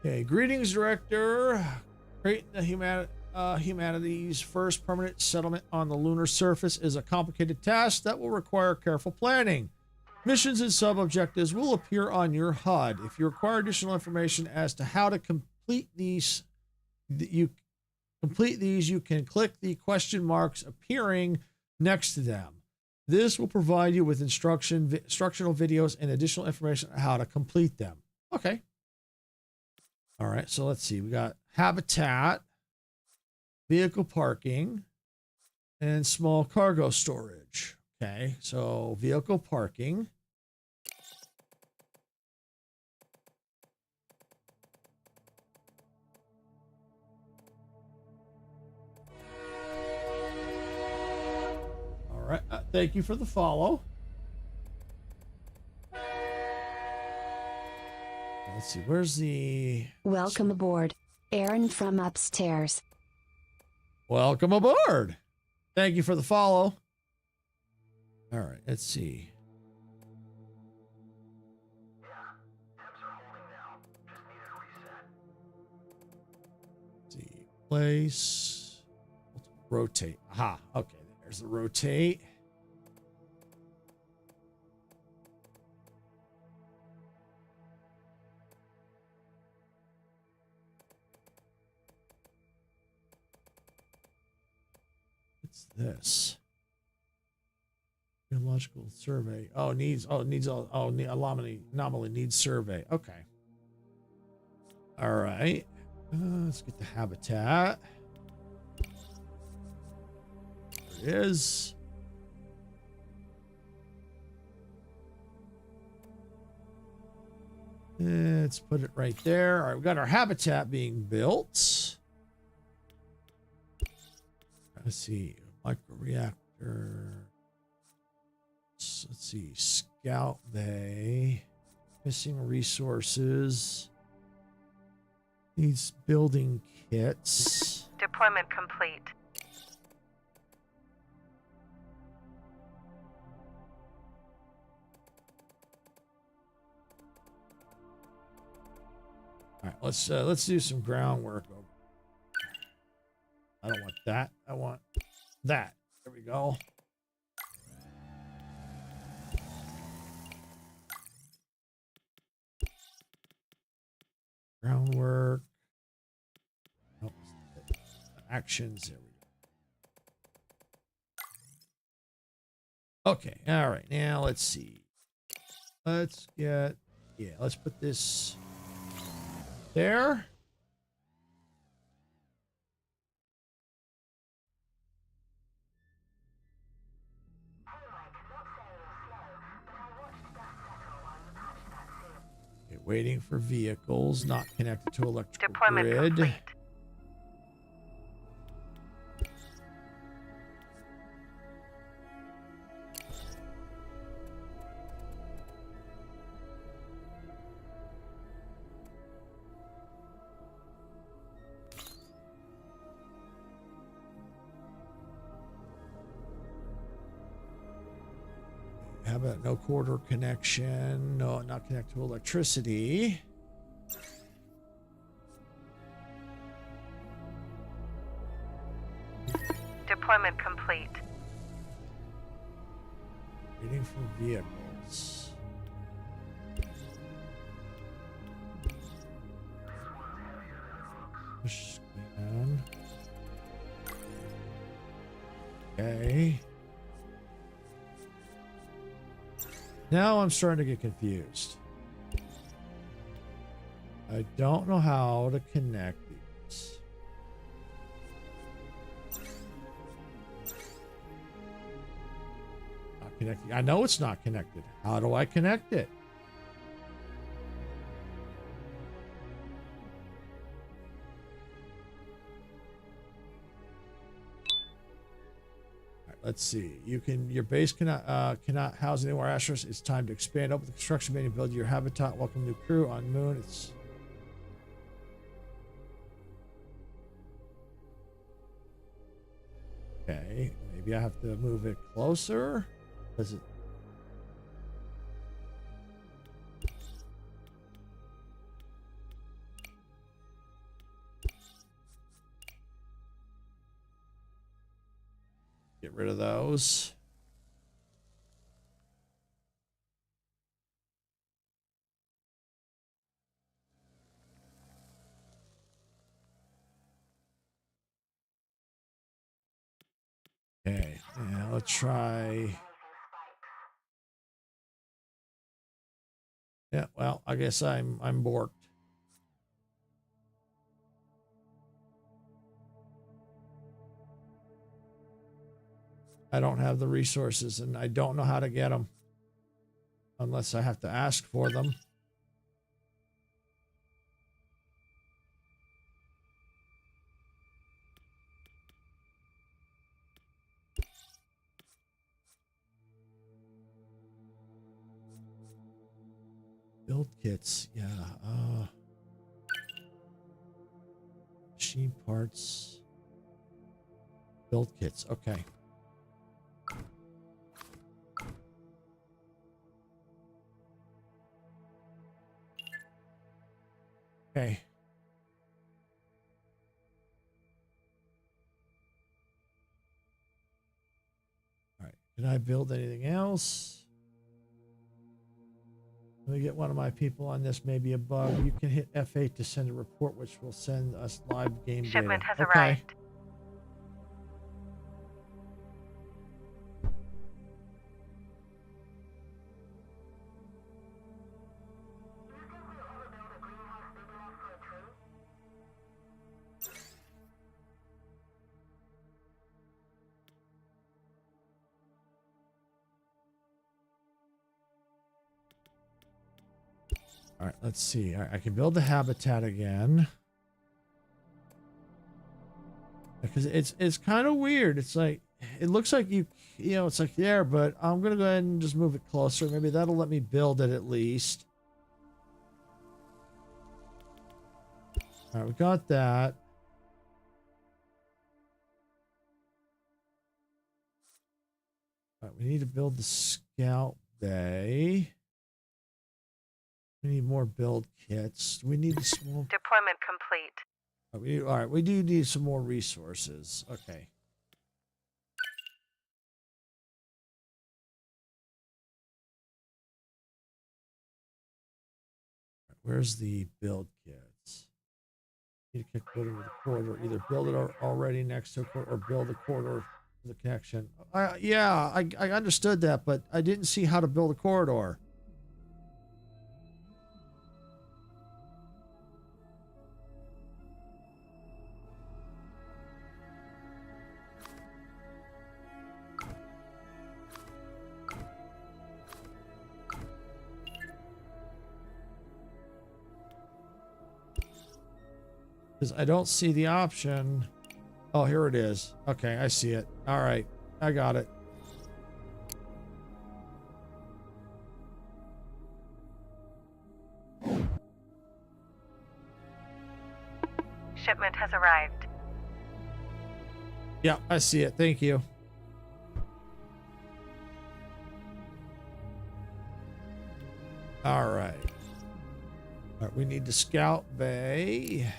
Okay, greetings, Director. Creating the humanity's first permanent settlement on the lunar surface is a complicated task that will require careful planning. Missions and sub-objectives will appear on your HUD. If you require additional information as to how to complete these, you can click the question marks appearing next to them. This will provide you with instructional videos and additional information on how to complete them. Okay. All right, so let's see. We got habitat, vehicle parking, and small cargo storage. Okay, so vehicle parking. All right, thank you for the follow. Let's see, where's the... Welcome aboard. Aaron from upstairs. Welcome aboard. Thank you for the follow. All right, let's see. Let's see, place, rotate. Aha, okay, there's the rotate. What's this? Geological survey. Anomaly needs survey. Okay. All right. Let's get the habitat. There it is. Let's put it right there. All right, we've got our habitat being built. Let's see. Microreactor. Let's see. Scout Bay. Missing resources. Needs building kits. Deployment complete. All right, let's do some groundwork. I don't want that. I want that. There we go. Groundwork. Oh, actions. There we go. Okay. All right. Now let's see. Let's put this there. Okay, waiting for vehicles not connected to electrical Deployment grid. complete. How about no corridor connection? No, not connected to electricity. Deployment complete. Waiting for vehicles. Push scan. Okay. Now I'm starting to get confused. I don't know how to connect these. Not connecting. I know it's not connected. How do I connect it? Let's see. Your base cannot house any more astronauts. It's time to expand. Open the construction bay and build your habitat. Welcome new crew on Moon. It's okay. Maybe I have to move it closer. Does it? get rid of those. Okay, yeah, let's try. Yeah, well, I guess I'm borked. I don't have the resources, and I don't know how to get them unless I have to ask for them. Build kits, yeah. Machine parts. Build kits, okay. Okay. All right. Can I build anything else? Let me get one of my people on this, maybe a bug. You can hit F8 to send a report, which will send us live game Shipment data. has arrived. All right, let's see. All right, I can build the habitat again. Because it's kind of weird. It's like, it looks like you know, it's like there, but I'm going to go ahead and just move it closer. Maybe that'll let me build it at least. All right, we got that. All right, we need to build the scout bay. We need more build kits. We need the small. Deployment complete. All right, we do need some more resources. Okay. Where's the build kits? Need to connect building with a corridor. Either build it already next to a corridor or build a corridor for the connection. Yeah, I understood that, but I didn't see how to build a corridor. Because I don't see the option. Oh, here it is. Okay, I see it. All right, I got it. Shipment has arrived. Yeah, I see it. Thank you. All right. All right, we need the scout bay.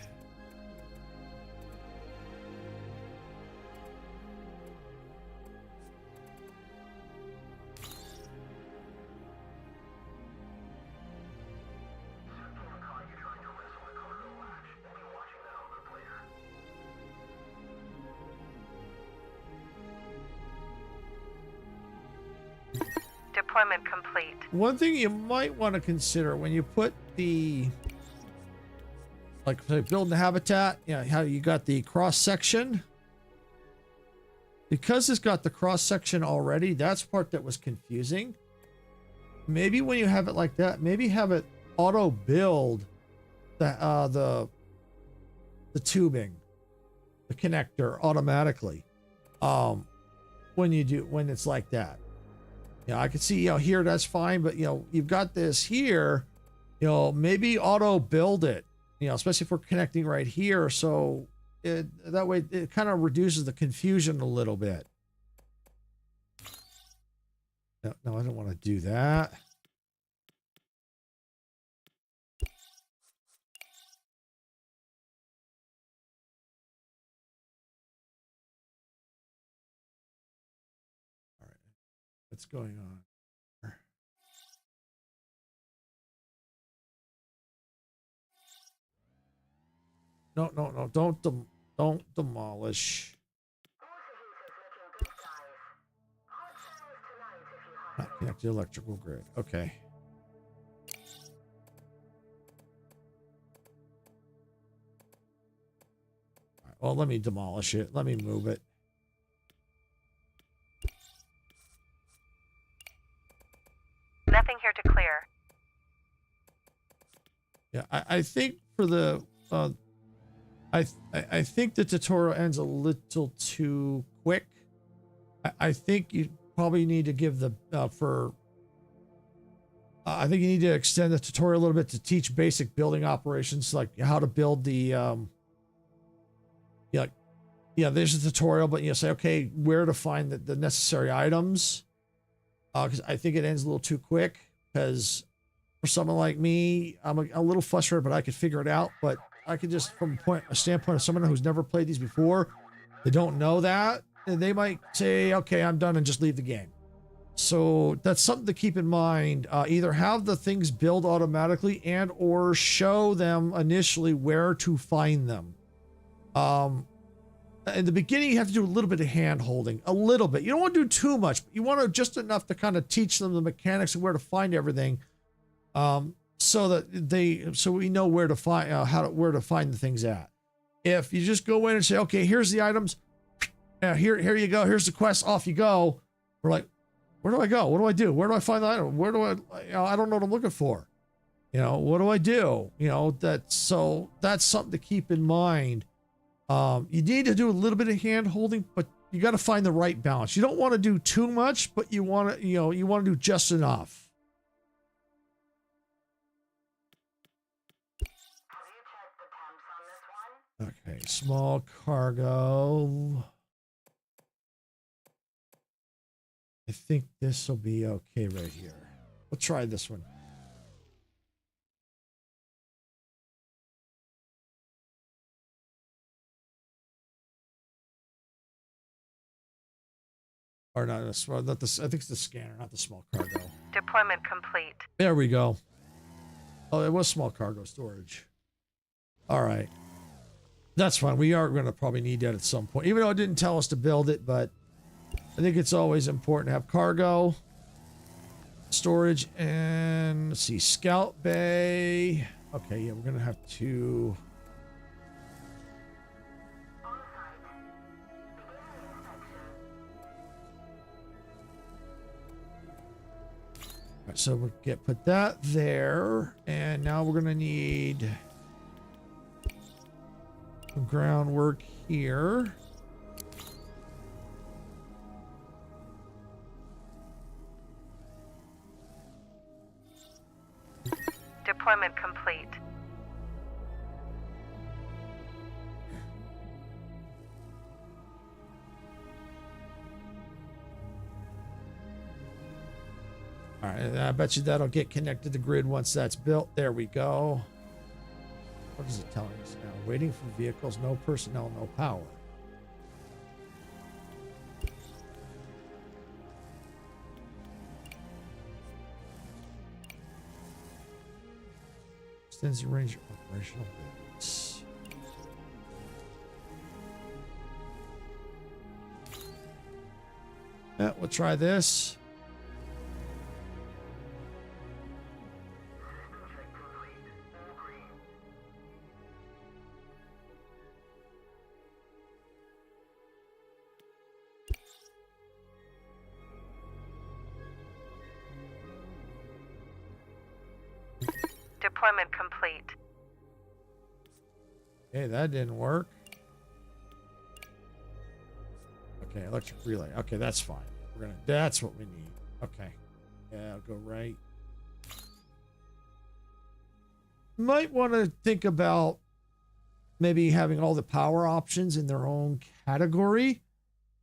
Deployment complete. One thing you might want to consider when you put the, like, say, building the habitat, you know, how you got the cross section. Because it's got the cross section already, that's part that was confusing. Maybe when you have it like that, maybe have it auto build the tubing, the connector automatically. When it's like that. Yeah, I can see, you know, here that's fine, but you know, you've got this here, you know, maybe auto build it, you know, especially if we're connecting right here. So that way it kind of reduces the confusion a little bit. No, I don't want to do that. What's going on? No, no, no! Don't demolish. Not connect to the electrical grid. Okay. All right, well, let me demolish it. Let me move it. Nothing here to clear. Yeah, I think for the I think the tutorial ends a little too quick. I think you probably need to give the I think you need to extend the tutorial a little bit to teach basic building operations, like how to build the yeah, there's a tutorial, but you say, okay, where to find the necessary items. Because I think it ends a little too quick, because for someone like me, I'm a little frustrated, but I could figure it out. But I could just, from a standpoint of someone who's never played these before, they don't know that, and they might say, okay, I'm done, and just leave the game. So that's something to keep in mind. Either have the things build automatically and or show them initially where to find them. In the beginning, you have to do a little bit of hand holding, a little bit. You don't want to do too much, but you want to just enough to kind of teach them the mechanics of where to find everything, so that so we know where to find where to find the things at. If you just go in and say, okay, here's the items, here you go, here's the quest, off you go. We're like, where do I go? What do I do? Where do I find the item? Where do I don't know what I'm looking for. What do I do? That's something to keep in mind. You need to do a little bit of hand holding, but you got to find the right balance. You don't want to do too much, but you want to, you want to do just enough. Okay, small cargo. I think this will be okay right here. We'll try this one. Or not this. I think it's the scanner, not the small cargo. Deployment complete. There we go. Oh, it was small cargo storage. All right. That's fine. We are going to probably need that at some point. Even though it didn't tell us to build it, but I think it's always important to have cargo, storage, and let's see, scout bay. Okay, yeah, we're going to have to... So we'll put that there, and now we're going to need some groundwork here. Deployment complete. All right, I bet you that'll get connected to the grid once that's built. There we go. What is it telling us now? Waiting for vehicles, no personnel, no power. Extends the range of operational business. Yeah, we'll try this. Deployment complete. Okay, that didn't work. Okay, electric relay. Okay, that's fine. That's what we need. Okay. Yeah, I'll go right. Might want to think about maybe having all the power options in their own category.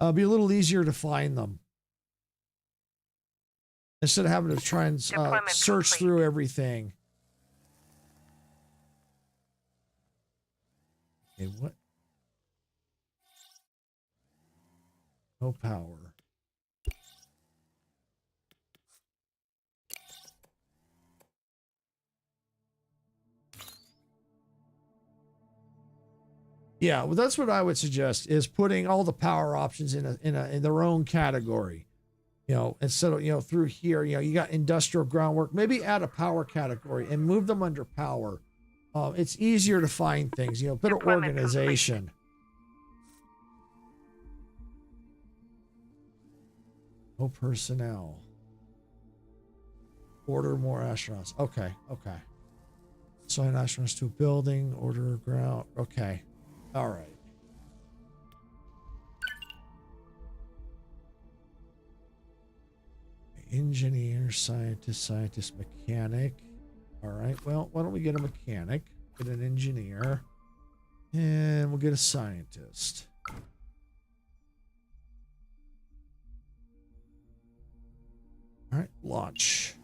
Be a little easier to find them. Instead of having to try and search through everything. Okay, what? No power. Yeah, well, that's what I would suggest is putting all the power options in their own category. You know, instead of, you know, through here, you know, you got industrial groundwork, maybe add a power category and move them under power. It's easier to find things, you know, better Deployment organization. No personnel. Order more astronauts. Okay, okay. Assign astronauts to a building, order ground. Okay. All right. Engineer, scientist, mechanic. All right. Well, why don't we get a mechanic, get an engineer, and we'll get a scientist. All right. Launch.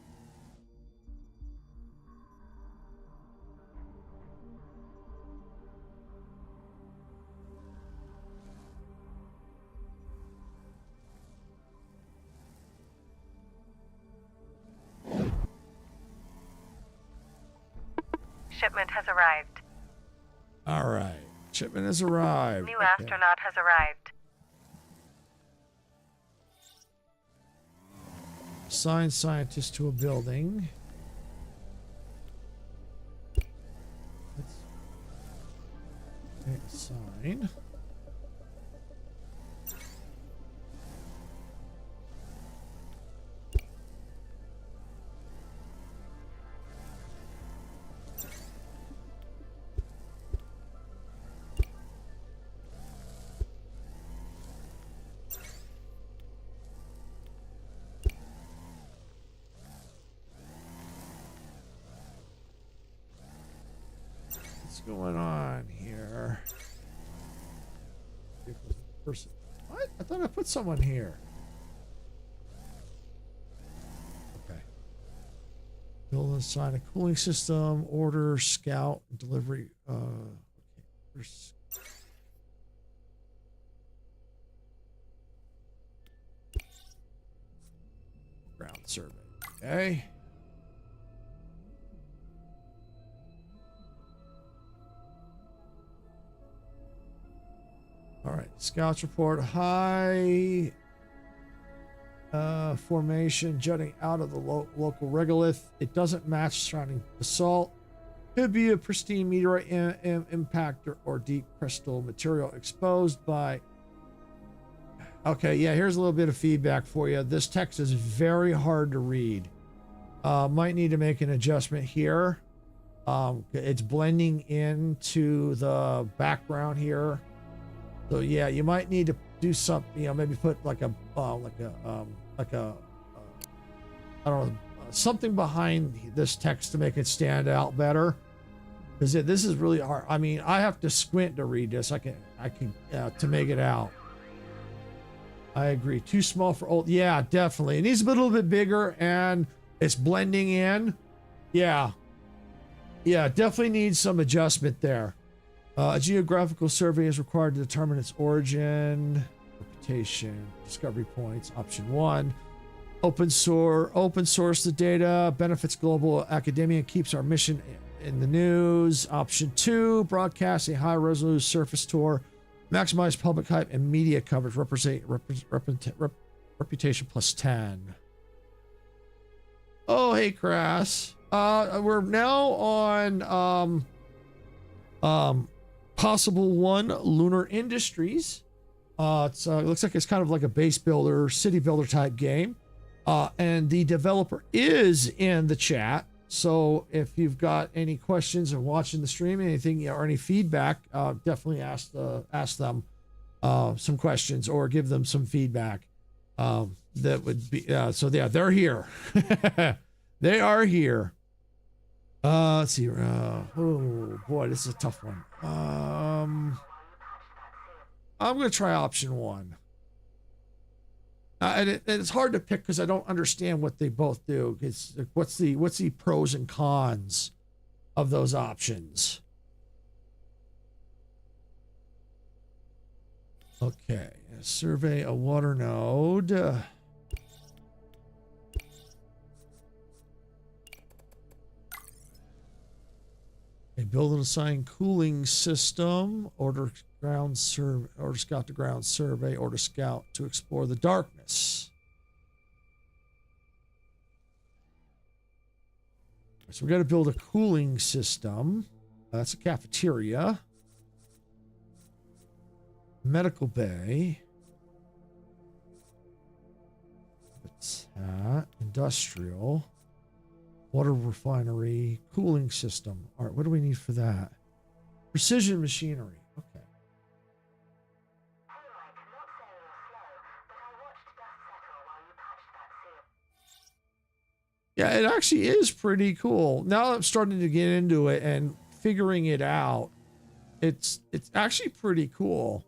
Shipment has arrived. All right. Shipment has arrived. New Okay. astronaut has arrived. Assign scientist to a building. Let's assign. What's going on here? Person. What? I thought I put someone here. Okay. Build and assign a cooling system, order, scout, delivery. Okay. There's ground survey. Okay. All right, scouts report high formation jutting out of the local regolith. It doesn't match surrounding basalt. Could be a pristine meteorite impact or deep crystal material exposed by. Okay, yeah, here's a little bit of feedback for you. This text is very hard to read. Might need to make an adjustment here. It's blending into the background here. So yeah, you might need to do something, you know, maybe put like a I don't know, something behind this text to make it stand out better. Because this is really hard. I mean, I have to squint to read this. I can to make it out. I agree. Too small for old. Yeah, definitely. It needs to be a little bit bigger, and it's blending in. Yeah. Yeah, definitely needs some adjustment there. A geographical survey is required to determine its origin, reputation, discovery points. Option 1, open source the data, benefits global academia, keeps our mission in the news. Option 2, broadcast a high resolution surface tour, maximize public hype and media coverage, reputation plus 10. Oh, hey, Crass. We're now on Possible 1 Lunar Industries. It looks like it's kind of like a base builder, city builder type game. And the developer is in the chat. So if you've got any questions and watching the stream, anything or any feedback, definitely ask them some questions or give them some feedback. That would be so. Yeah, they're here. They are here. Let's see. Oh boy, this is a tough one. I'm gonna try option 1. And it's hard to pick because I don't understand what they both do. It's what's the pros and cons of those options? Okay, survey a water node. build and assign cooling system. Order scout to ground survey. Order scout to explore the darkness. So we got to build a cooling system. That's a cafeteria. Medical bay. Industrial. Water refinery. Cooling system. All right, what do we need for that? Precision machinery. Okay. Yeah, it actually is pretty cool. Now I'm starting to get into it and figuring it out. It's actually pretty cool.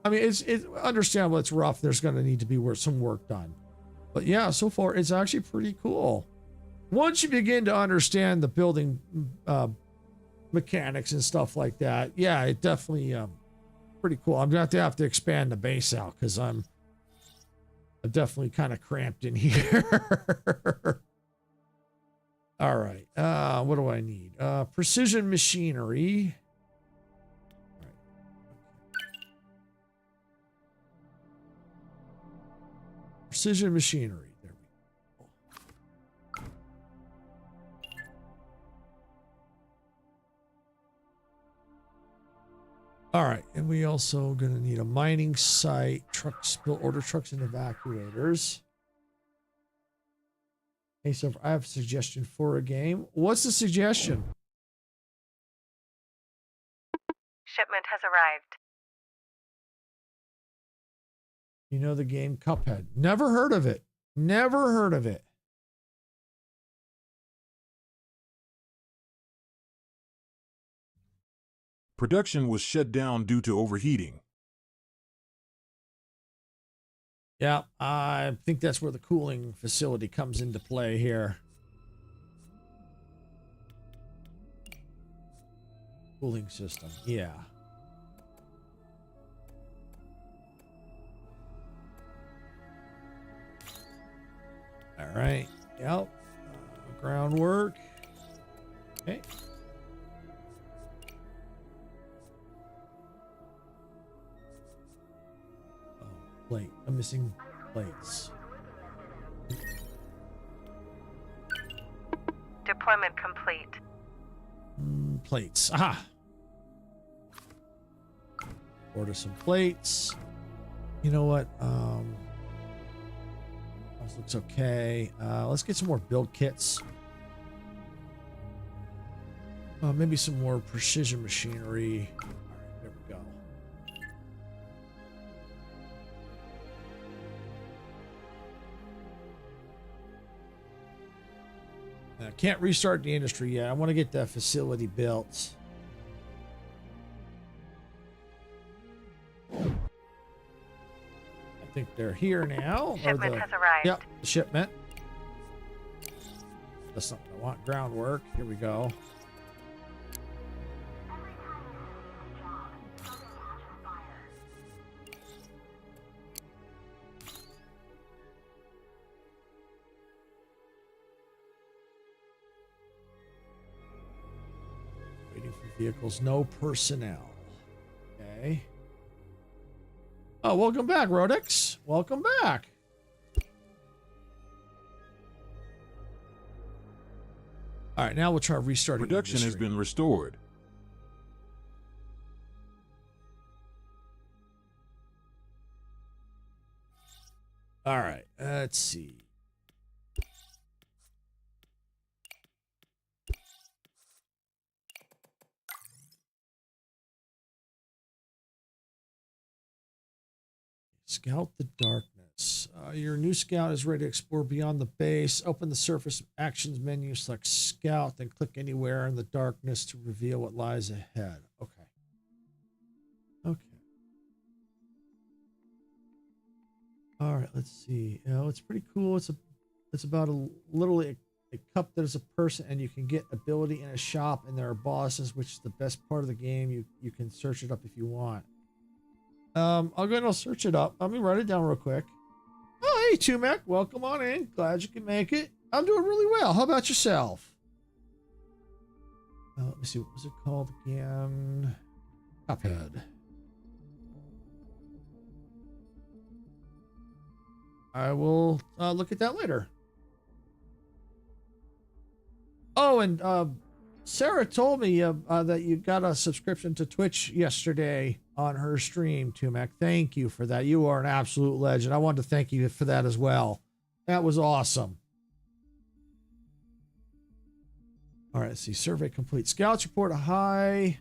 I mean, it's understandable. It's rough. There's going to need to be some work done. But yeah, so far it's actually pretty cool. Once you begin to understand the building mechanics and stuff like that, yeah, it definitely pretty cool. I'm going to have to expand the base out because I'm definitely kind of cramped in here. All right. What do I need? Precision machinery. All right. Precision machinery. There we go. All right. And we also going to need a mining site, trucks, order trucks and evacuators. Hey, so I have a suggestion for a game. What's the suggestion? Shipment has arrived. You know the game Cuphead. Never heard of it. Never heard of it. Production was shut down due to overheating. Yeah, I think that's where the cooling facility comes into play here. Cooling system, yeah. All right, yep. Groundwork. Okay. Plate. I'm missing plates. Deployment complete. Plates. Aha. Order some plates. You know what? This looks okay. Let's get some more build kits. Maybe some more precision machinery. All right, there we go. I can't restart the industry yet. I want to get that facility built. I think they're here now. Shipment has arrived. Yep, the shipment. That's something I want. Groundwork. Here we go. Vehicles, no personnel. Okay. Oh, welcome back, Rodix. Welcome back. All right, now we'll try restarting. Production has been restored. All right, let's see. Scout the darkness. Your new scout is ready to explore beyond the base. Open the surface actions menu, select scout, then click anywhere in the darkness to reveal what lies ahead. Okay. Okay. All right, let's see. You know, it's pretty cool. It's about literally a cup that is a person, and you can get ability in a shop, and there are bosses, which is the best part of the game. You can search it up if you want. I'll go ahead and I'll search it up. Let me write it down real quick. Oh, hey, Tumac. Welcome on in. Glad you can make it. I'm doing really well. How about yourself? Let me see, what was it called again? Cuphead. I will look at that later. Oh, and Sarah told me that you got a subscription to Twitch yesterday on her stream, Tumac. Thank you for that. You are an absolute legend. I wanted to thank you for that as well. That was awesome. All right, let's see. Survey complete. Scouts report a high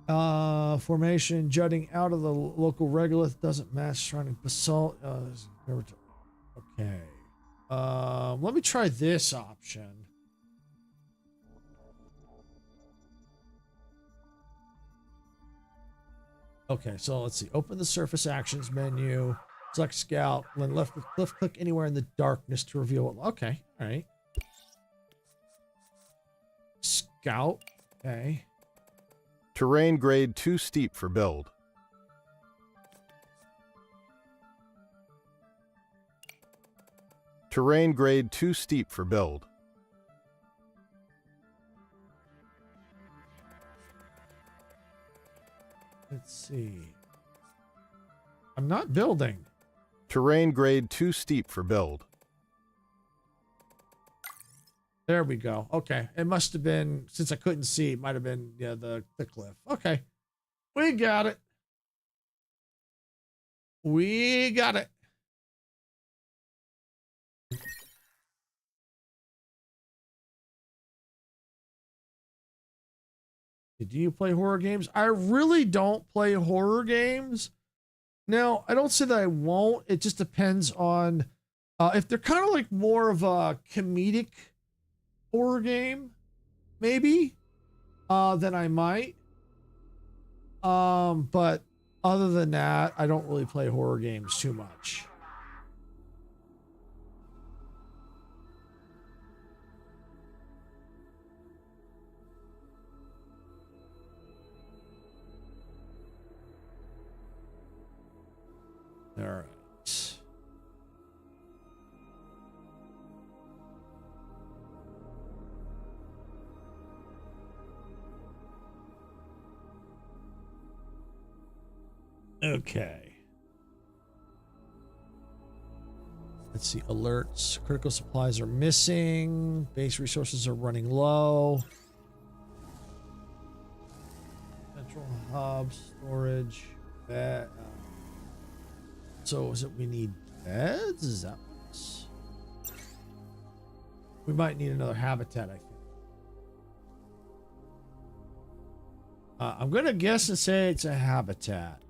formation jutting out of the local regolith. Doesn't match surrounding basalt. Okay. Let me try this option. Okay, so let's see. Open the surface actions menu. Select scout. Then left click anywhere in the darkness to reveal what. Okay, all right. Scout. Okay. Terrain grade too steep for build. Terrain grade too steep for build. Let's see. I'm not building. Terrain grade too steep for build. There we go. Okay. It must have been, since I couldn't see, it might have been, yeah, the cliff. Okay. We got it. We got it. Do you play horror games? I really don't play horror games. Now, I don't say that I won't. It just depends on if they're kind of like more of a comedic horror game, maybe, then I might. But other than that, I don't really play horror games too much. All right. Okay. Let's see. Alerts. Critical supplies are missing. Base resources are running low. Central hub storage. That. So is it we need beds? Is that what's... We might need another habitat, I think. I'm gonna guess and say it's a habitat.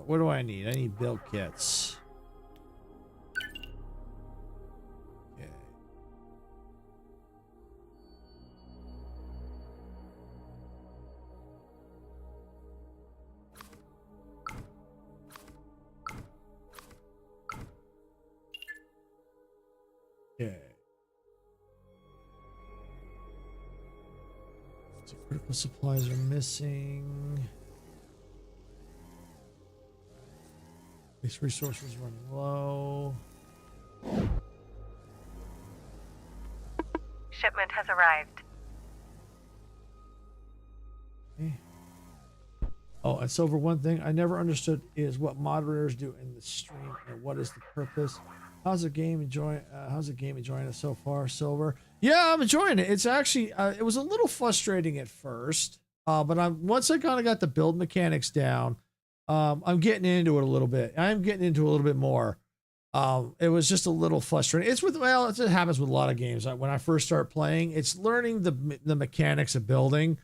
What do I need? I need build kits. Okay. Okay. So critical supplies are missing. These resources running low. Shipment has arrived. Okay. Oh, and Silver, one thing I never understood is what moderators do in the stream and what is the purpose. How's the game enjoying it so far, Silver? Yeah, I'm enjoying it. It's actually it was a little frustrating at first, but once I kind of got the build mechanics down, I'm getting into it a little bit. I'm getting into it a little bit more. It was just a little frustrating. It happens with a lot of games. When I first start playing, it's learning the mechanics of building.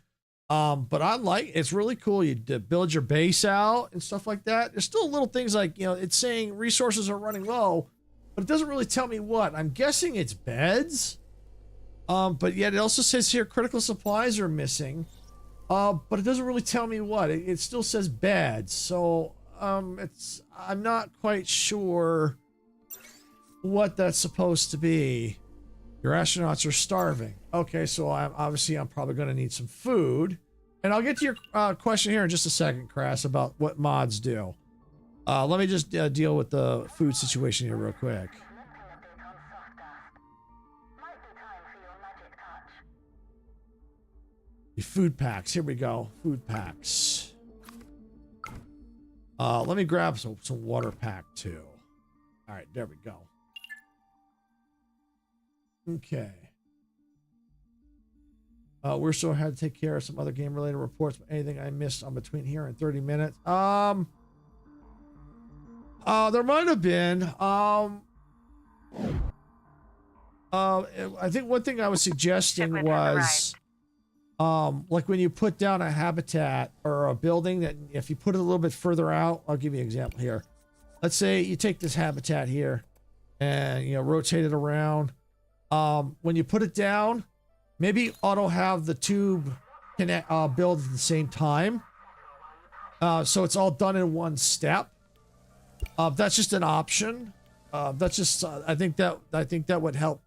But it's really cool. You build your base out and stuff like that. There's still little things like, it's saying resources are running low, but it doesn't really tell me what. I'm guessing it's beds. But yet it also says here critical supplies are missing. But it doesn't really tell me what. It still says beds. So I'm not quite sure what that's supposed to be. Your astronauts are starving. Okay, so I'm probably going to need some food. And I'll get to your question here in just a second, Crass, about what mods do. Let me just deal with the food situation here real quick. The food packs. Here we go. Food packs. Let me grab some water pack too. All right, there we go. Okay. We're still had to take care of some other game related reports. Anything I missed on between here and 30 minutes? There might have been. I think one thing I was suggesting was, like when you put down a habitat or a building, that if you put it a little bit further out, I'll give you an example here. Let's say you take this habitat here and, you know, rotate it around. When you put it down, maybe auto have the tube connect, build at the same time. So it's all done in one step. That's just an option. That's just, I think that would help.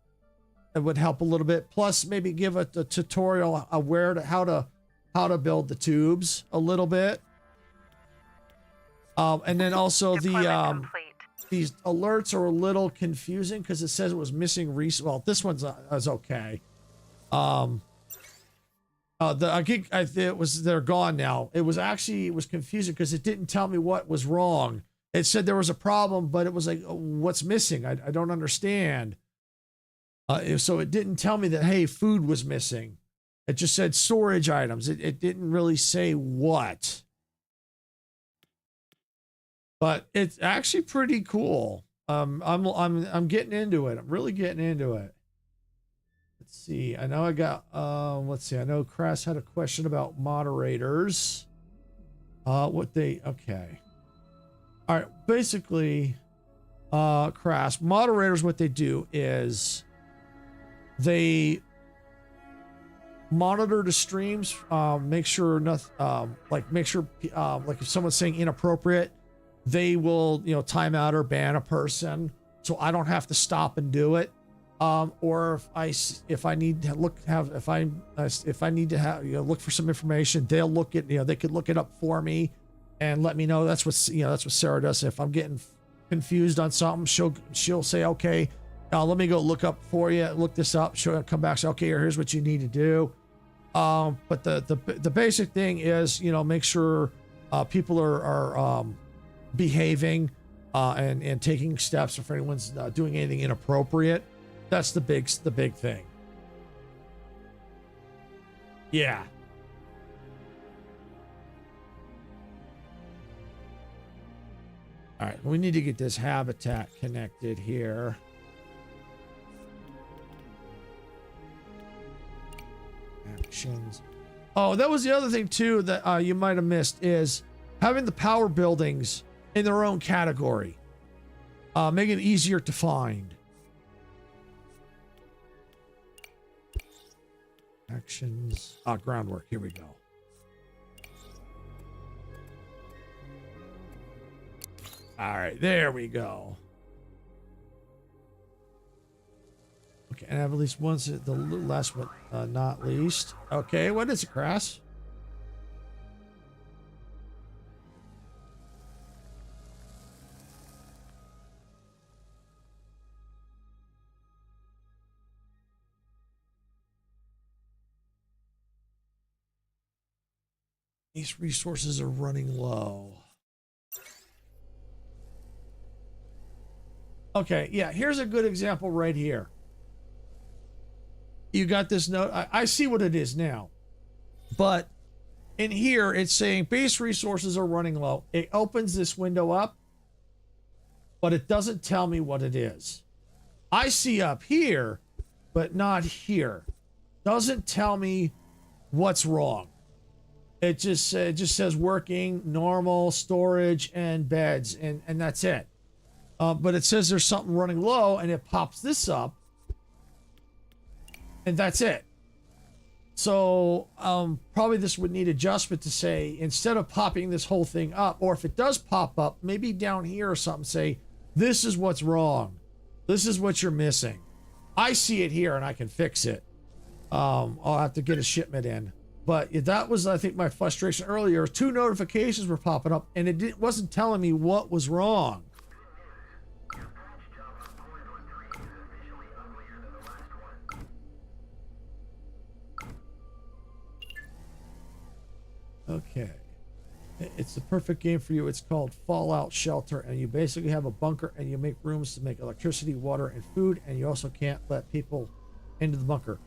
It would help a little bit. Plus, maybe give a tutorial how to build the tubes a little bit. And then also these alerts are a little confusing because it says it was missing well, this one's is okay. They're gone now. It was confusing because it didn't tell me what was wrong. It said there was a problem, but it was like, what's missing? I don't understand. So it didn't tell me that, hey, food was missing. It just said storage items. It didn't really say what. But it's actually pretty cool. I'm getting into it. I'm really getting into it. Let's see. I know I got let's see. I know Crass had a question about moderators. Okay. All right, basically Crass moderators, what they do is they monitor the streams, make sure nothing, make sure like if someone's saying inappropriate, they will, you know, time out or ban a person, so I don't have to stop and do it. Or if I need to look for some information, they'll look at, you know, they could look it up for me and let me know. That's what Sarah does. If I'm getting confused on something, she'll say, okay, let me go look up for you, look this up. She'll come back, say, okay, here's what you need to do. But the basic thing is, you know, make sure people are behaving and taking steps if anyone's doing anything inappropriate. That's the big thing. Yeah. All right, we need to get this habitat connected here. Actions. Oh, that was the other thing too that you might have missed, is having the power buildings in their own category. Make it easier to find. Actions. Groundwork. Here we go. All right, there we go. Okay, and I have at least one, the last one, not least. Okay, what is it, Crass? These resources are running low. Okay, yeah, here's a good example right here. You got this note. I see what it is now. But in here, it's saying base resources are running low. It opens this window up, but it doesn't tell me what it is. I see up here, but not here. Doesn't tell me what's wrong. It just says working, normal, storage, and beds, and that's it. But it says there's something running low, and it pops this up, and that's it. So probably this would need adjustment to say, instead of popping this whole thing up, or if it does pop up, maybe down here or something, say, this is what's wrong. This is what you're missing. I see it here, and I can fix it. I'll have to get a shipment in. But that was, I think, my frustration earlier. 2 notifications were popping up, and it wasn't telling me what was wrong. Okay. It's the perfect game for you. It's called Fallout Shelter, and you basically have a bunker and you make rooms to make electricity, water, and food, and you also can't let people into the bunker.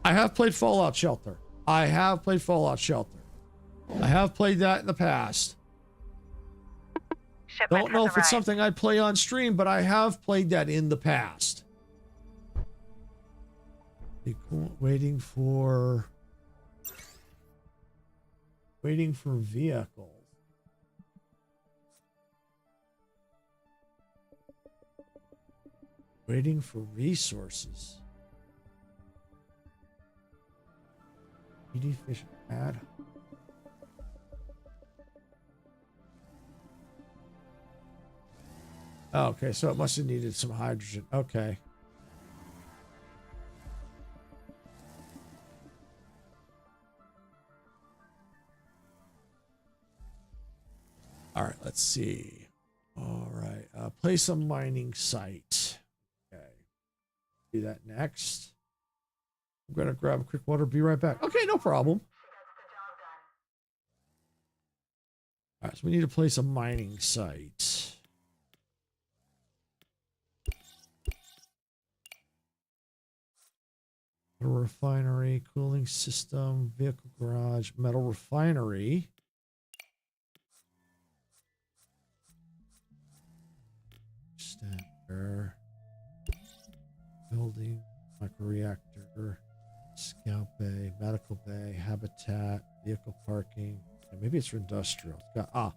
I have played Fallout Shelter. I have played Fallout Shelter. I have played that in the past. Shipment Don't know has if it's arrived. something I'd play on stream, but I have played that in the past. Waiting for vehicles. Waiting for resources. ED fish add. Oh, okay, so it must have needed some hydrogen. Okay. All right, let's see. All right, place a mining site. Okay. Do that next. I'm going to grab a quick water, be right back. Okay, no problem. All right, so we need to place a mining site. Metal refinery, cooling system, vehicle garage, metal refinery. Standard. Building, microreactor, scout bay, medical bay, habitat, vehicle parking. Yeah, maybe it's for industrial. It's got,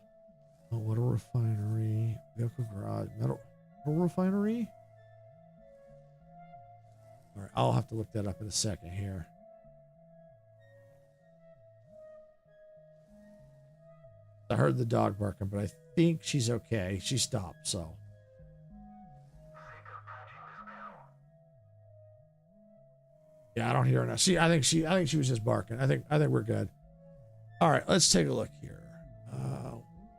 metal refinery, vehicle garage, metal refinery. All right, I'll have to look that up in a second here. I heard the dog barking, but I think she's okay. She stopped, so. Yeah, I don't hear her now. I think she was just barking. I think we're good. All right, let's take a look here.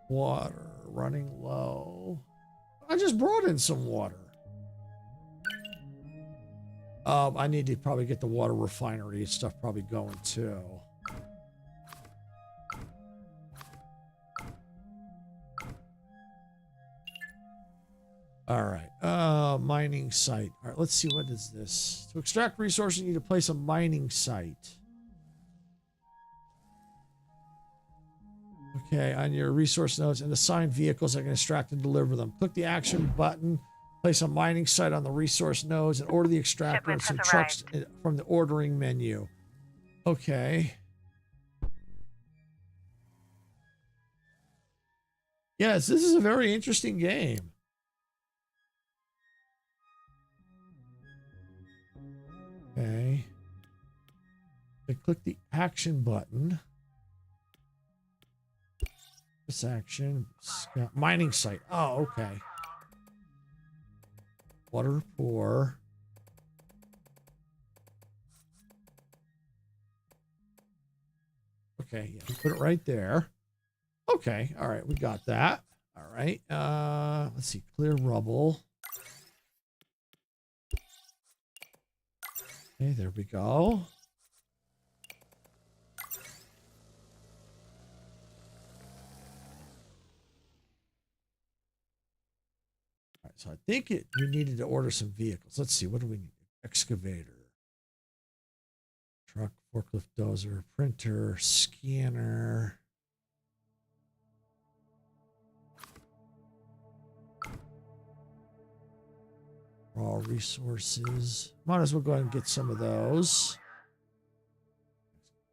Water running low. I just brought in some water. I need to probably get the water refinery stuff probably going too. All right, mining site. All right, let's see, what is this? To extract resources, you need to place a mining site. Okay, on your resource nodes, and assign vehicles that can extract and deliver them. Click the action button, place a mining site on the resource nodes, and order the extractor and some trucks from the ordering menu. Okay. Yes, this is a very interesting game. Okay. I click the action button. This action. Mining site. Oh, okay. Water pour. Okay, yeah, put it right there. Okay, all right, we got that. All right. Let's see. Clear rubble. Okay, there we go. All right, so I think we needed to order some vehicles. Let's see, what do we need? Excavator, truck, forklift, dozer, printer, scanner. Raw resources. Might as well go ahead and get some of those.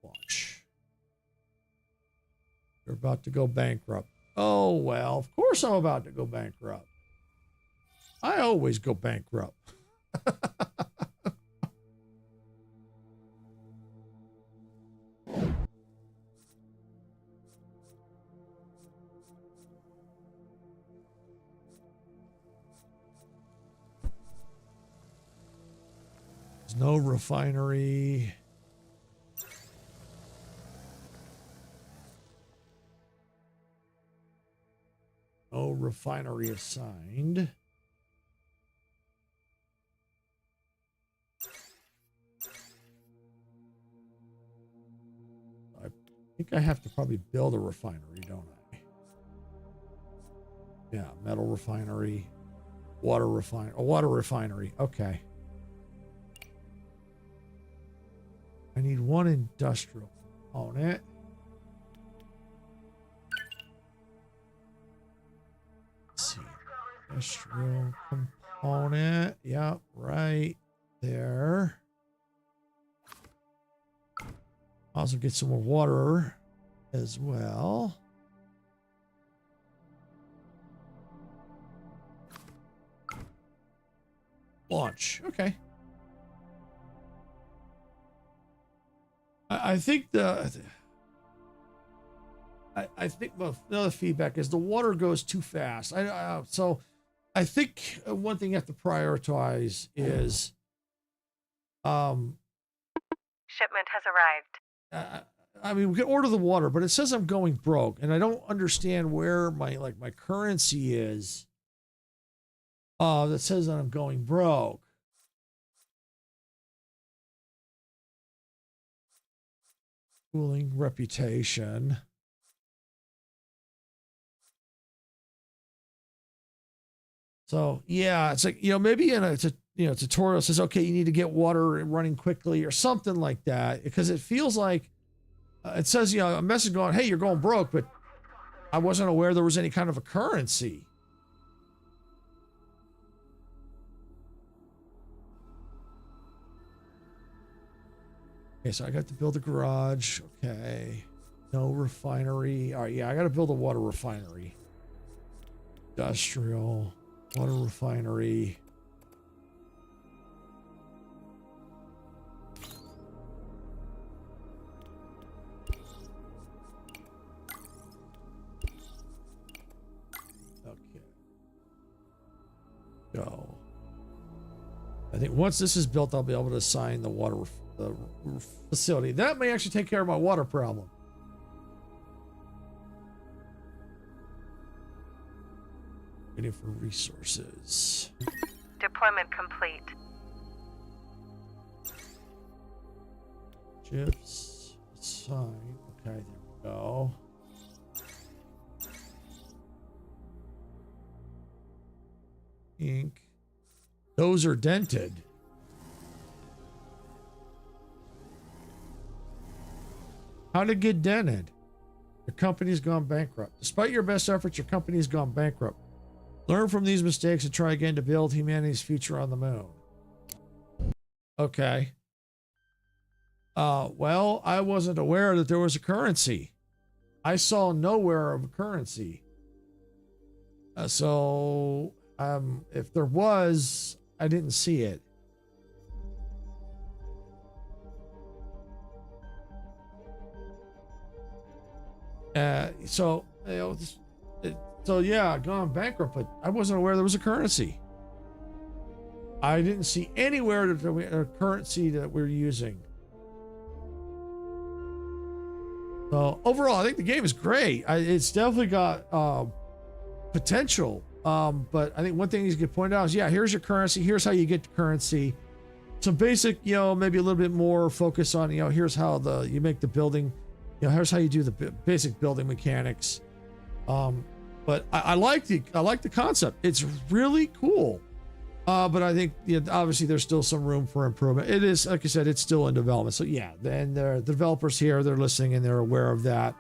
Watch. You're about to go bankrupt. Oh, well, of course I'm about to go bankrupt. I always go bankrupt. There's no refinery. No refinery assigned. I think I have to probably build a refinery, don't I? Yeah, metal refinery, water refinery. Okay. I need one industrial component. Let's see. Industrial component. Yep, right there. Also get some more water as well. Launch. Okay. I think I think another feedback is the water goes too fast. So I think one thing you have to prioritize is Shipment has arrived. I mean, we can order the water, but it says I'm going broke, and I don't understand where my currency is. That says that I'm going broke. Cooling reputation. So yeah, it's like, maybe in a tutorial says, okay, you need to get water running quickly or something like that, because it feels like it says, a message going, hey, you're going broke, but I wasn't aware there was any kind of a currency. Okay, so I got to build a garage. Okay. No refinery. All right, yeah, I got to build a water refinery. Industrial, water refinery. Okay. Go. I think once this is built, I'll be able to assign the water facility. That may actually take care of my water problem. Waiting for resources. Deployment complete. Chips. Assign. Okay, there we go. Ink. Those are dented. How did it get dented? Your company's gone bankrupt. Despite your best efforts, your company's gone bankrupt. Learn from these mistakes and try again to build humanity's future on the moon. Okay. Well, I wasn't aware that there was a currency. I saw nowhere of a currency. So if there was, I didn't see it. So yeah, gone bankrupt, but I wasn't aware there was a currency. I didn't see anywhere that there was a currency that we're using. So overall, I think the game is great. It's definitely got potential. But I think one thing needs to get pointed out is, yeah, here's your currency. Here's how you get the currency. Some basic, maybe a little bit more focus on, here's how you make the building. Here's how you do the basic building mechanics. But I like the concept. It's really cool. But I think obviously there's still some room for improvement. It is, like I said, it's still in development. So yeah, and the developers here, they're listening and they're aware of that.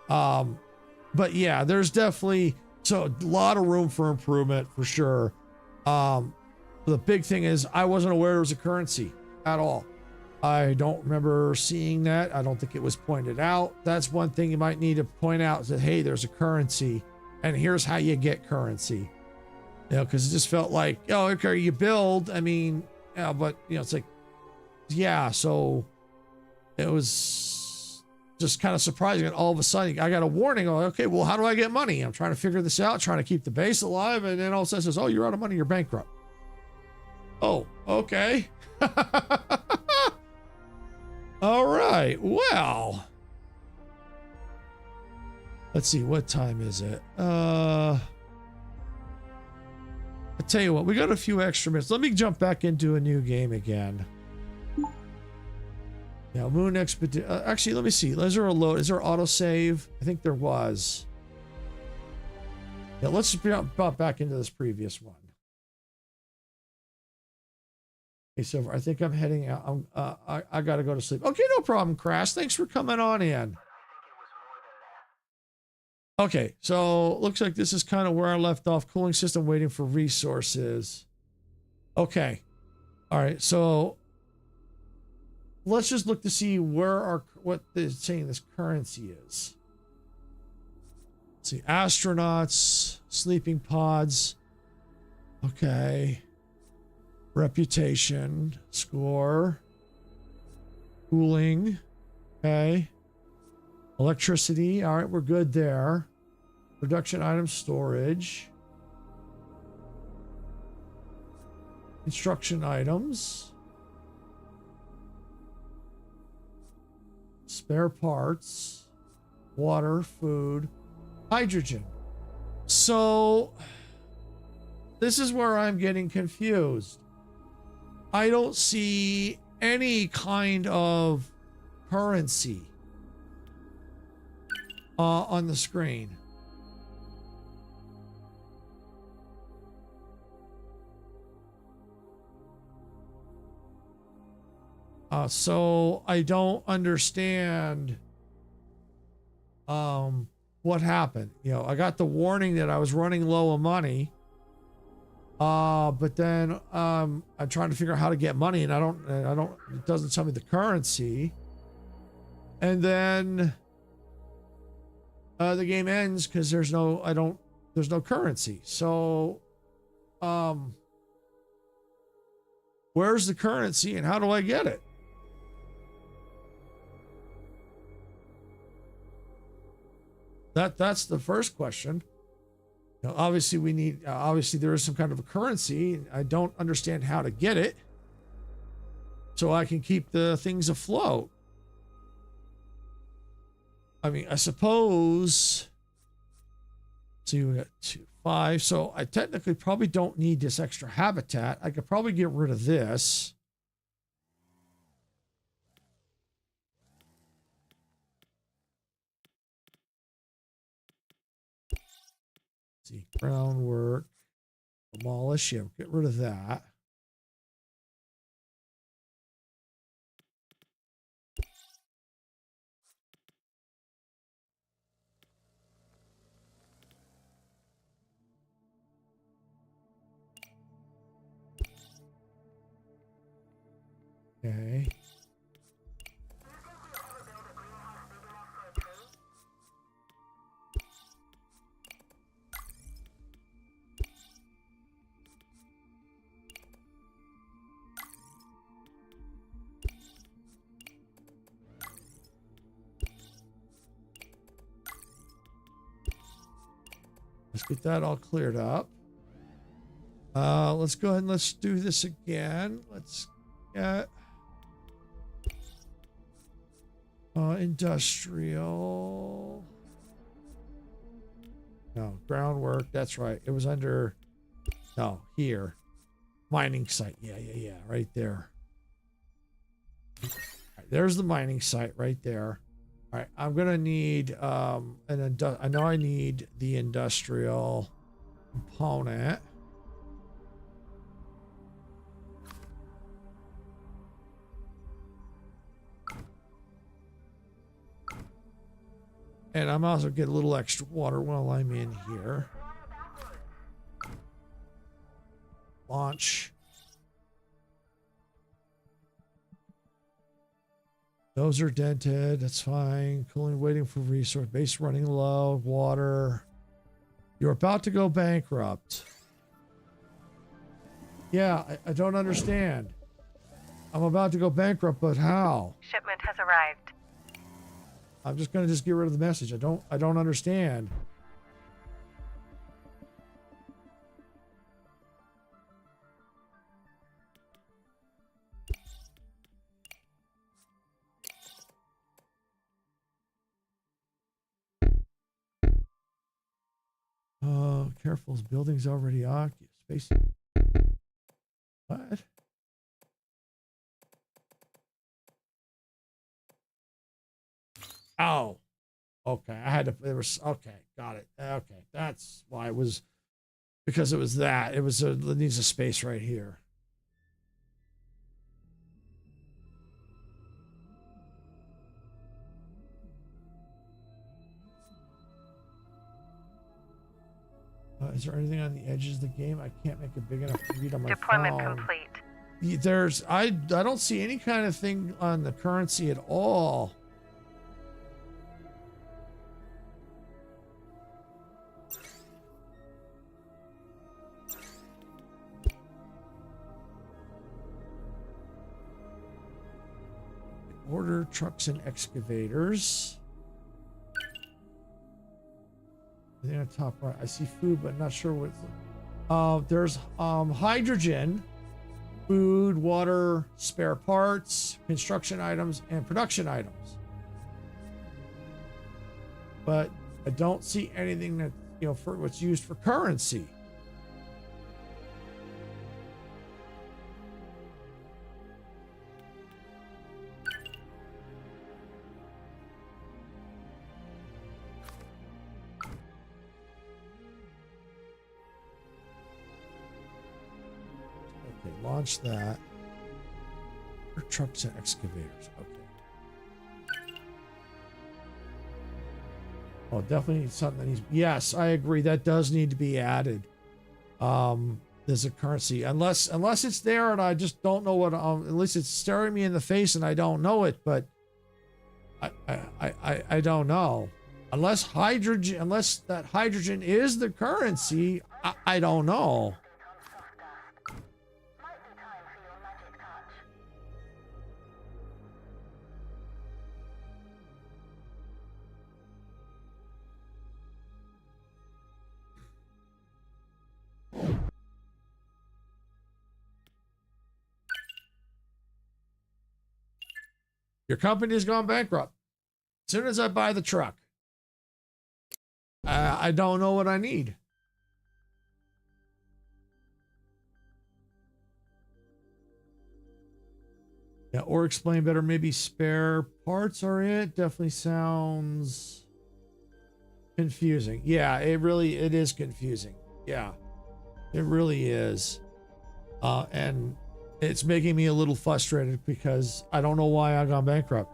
But yeah, there's definitely a lot of room for improvement for sure. The big thing is I wasn't aware there was a currency at all. I don't remember seeing that. I don't think it was pointed out. That's one thing you might need to point out, that, hey, there's a currency and here's how you get currency. Because it just felt like, oh, okay, you build. I mean, yeah, but it's like, yeah. So it was just kind of surprising. And all of a sudden, I got a warning. Oh, okay, well, how do I get money? I'm trying to figure this out, trying to keep the base alive, and then all of a sudden it says, oh, you're out of money, you're bankrupt. Oh, okay. All right. Well, let's see. What time is it? I tell you what, we got a few extra minutes. Let me jump back into a new game again. Yeah, moon expedition. Actually, let me see. Is there a load? Is there autosave? I think there was. Yeah, let's pop back into this previous one. Okay, so I think I'm heading out. I got to go to sleep. Okay, no problem, Crash. Thanks for coming on in. Okay, so looks like this is kind of where I left off. Cooling system waiting for resources. Okay. All right, so let's just look to see where what they're saying this currency is. Let's see, astronauts, sleeping pods. Okay. Reputation, score, cooling. Okay. Electricity. All right, we're good there. Production item storage. Construction items. Spare parts. Water, food, hydrogen. So this is where I'm getting confused. I don't see any kind of currency on the screen. So I don't understand what happened. You know, I got the warning that I was running low on money. But then I'm trying to figure out how to get money, and I don't it doesn't tell me the currency. And then the game ends because there's no currency. So where's the currency and how do I get it? That's the first question. Now, obviously we need, obviously there is some kind of a currency. I don't understand how to get it so I can keep the things afloat. I mean, I suppose, see, we got 2, 5. So I technically probably don't need this extra habitat. I could probably get rid of this. See, groundwork, demolish, yeah, get rid of that. Okay. Let's get that all cleared up. Let's go ahead and let's do this again. Let's get industrial. No, groundwork. That's right. It was under, no, here. Mining site. Yeah. Right there. All right, there's the mining site right there. All right, I'm gonna need I know I need the industrial component. And I'm also get a little extra water while I'm in here. Launch. Those are dented. That's fine. Cooling, waiting for resource. Base running low. Water. You're about to go bankrupt. Yeah, I don't understand. I'm about to go bankrupt, but how? Shipment has arrived. I'm just gonna get rid of the message. I don't understand. Oh, careful, this building's already occupied. Space. What? Oh, okay. I had to, there was, okay, got it. Okay. That's why it was, because it was that. It was, it needs a space right here. Is there anything on the edges of the game I can't make it big enough to read on my Deployment phone? complete. There's, I don't see any kind of thing on the currency at all. Order trucks and excavators. I think on the top right, I see food, but not sure what. There's hydrogen, food, water, spare parts, construction items, and production items. But I don't see anything that, you know, for what's used for currency. Launch that. Or trucks and excavators. Okay. Oh, definitely need something that needs. Yes, I agree. That does need to be added. There's a currency, unless it's there and I just don't know what. At least it's staring me in the face and I don't know it. But I don't know. Unless that hydrogen is the currency, I don't know. Your company has gone bankrupt. As soon as I buy the truck, I don't know what I need. Yeah, or explain better. Maybe spare parts are it. Definitely sounds confusing. Yeah, it is confusing. Yeah, it really is. And it's making me a little frustrated because I don't know why I got bankrupt.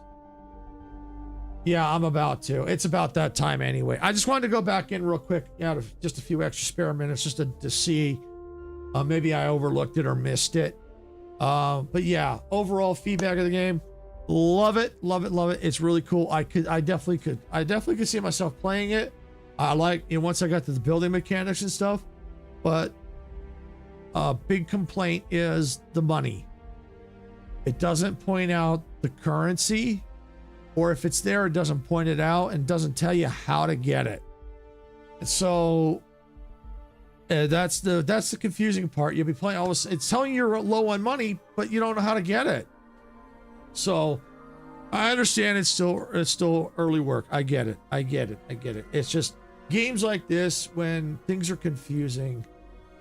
Yeah, I'm about to. It's about that time anyway. I just wanted to go back in real quick, just a few extra spare minutes just to see. Maybe I overlooked it or missed it. But yeah, overall feedback of the game, love it. It's really cool. I definitely could see myself playing it. I like, once I got to the building mechanics and stuff, but big complaint is the money. It doesn't point out the currency, or if it's there, it doesn't point it out and doesn't tell you how to get it. And so that's the confusing part. You'll be playing all this. It's telling you you're low on money, but you don't know how to get it. So I understand it's still early work. I get it. It's just games like this, when things are confusing,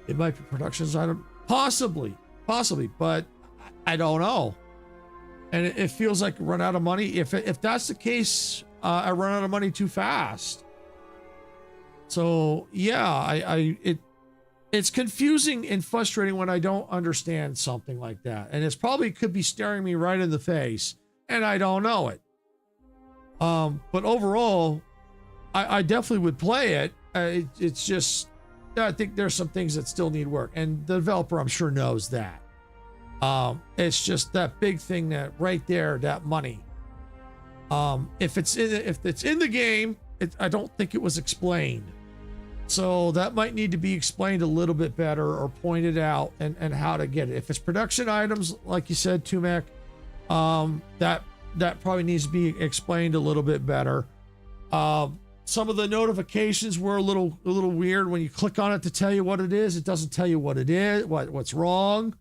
it might be production design, possibly, but I don't know. And it feels like run out of money. If that's the case, I run out of money too fast. So yeah, it's confusing and frustrating when I don't understand something like that. And it's probably could be staring me right in the face and I don't know it. But overall, I definitely would play it. It's just, I think there's some things that still need work, and the developer, I'm sure, knows that. It's just that big thing that right there, that money. If it's in the game, I don't think it was explained. So that might need to be explained a little bit better or pointed out and how to get it. If it's production items, like you said, Tumac, that probably needs to be explained a little bit better. Some of the notifications were a little weird. When you click on it to tell you what it is, it doesn't tell you what it is, what's wrong.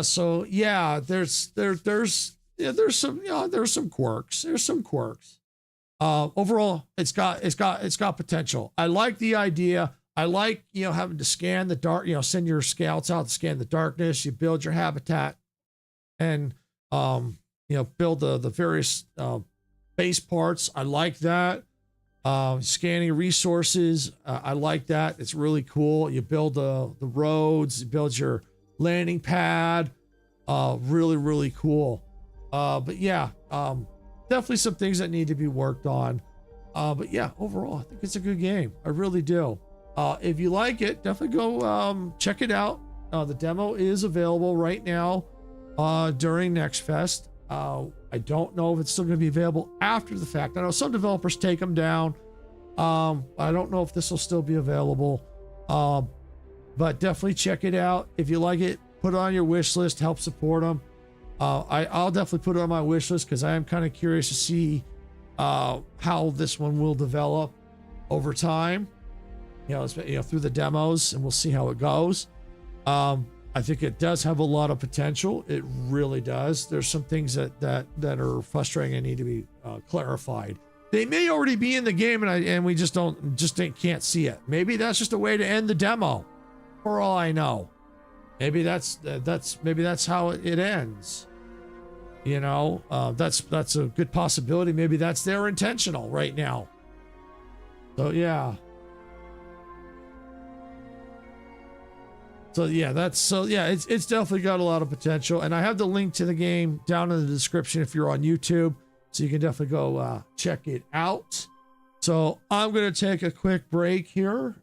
So yeah, there's some quirks. Overall, it's got potential. I like the idea. I like, having to scan the dark, send your scouts out to scan the darkness. You build your habitat and, build the various base parts. I like that. Scanning resources. I like that. It's really cool. You build the roads, you build your landing pad. Really, really cool. But yeah, definitely some things that need to be worked on. But yeah, overall, I think it's a good game. I really do. If you like it, definitely go check it out. The demo is available right now during Next Fest. I don't know if it's still going to be available after the fact. I know some developers take them down. I don't know if this will still be available. But definitely check it out. If you like it, put it on your wish list, help support them. I'll definitely put it on my wish list because I am kind of curious to see how this one will develop over time. Through the demos, and we'll see how it goes. I think it does have a lot of potential. It really does. There's some things that are frustrating and need to be clarified. They may already be in the game, and we just can't see it. Maybe that's just a way to end the demo, for all I know. Maybe that's how it ends. That's a good possibility. Maybe that's their intentional right now. So yeah. It's definitely got a lot of potential, and I have the link to the game down in the description if you're on YouTube, so you can definitely go check it out. So I'm gonna take a quick break here,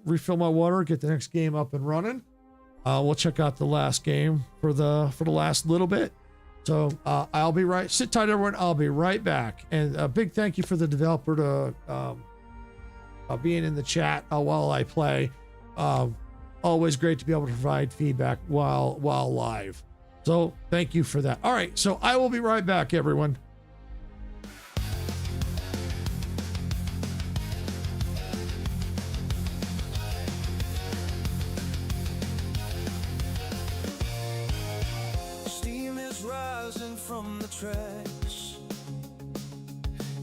refill my water, get the next game up and running. We'll check out the last game for the last little bit. So I'll be right. Sit tight, everyone. I'll be right back. And a big thank you for the developer to being in the chat while I play. Always great to be able to provide feedback while live. So thank you for that. All right, so I will be right back, everyone. Steam is rising from the tracks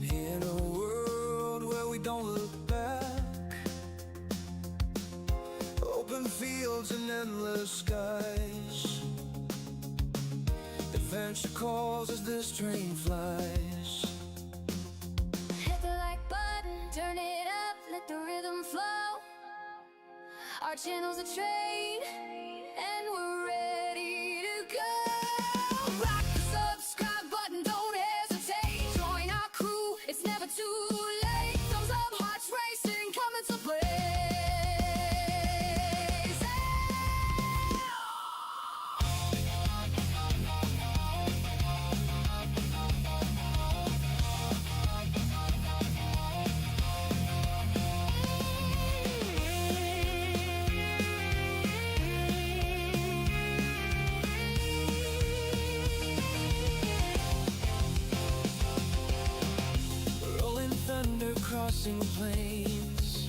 in a world where we don't look back. Open fields and endless skies. Adventure calls as this train flies. Hit the like button, turn it up, let the rhythm flow. Our channel's a train, and we're ready to go. Rock the subscribe button, don't hesitate. Join our crew, it's never too late. Thumbs up, hearts racing, coming to play. Crossing plains,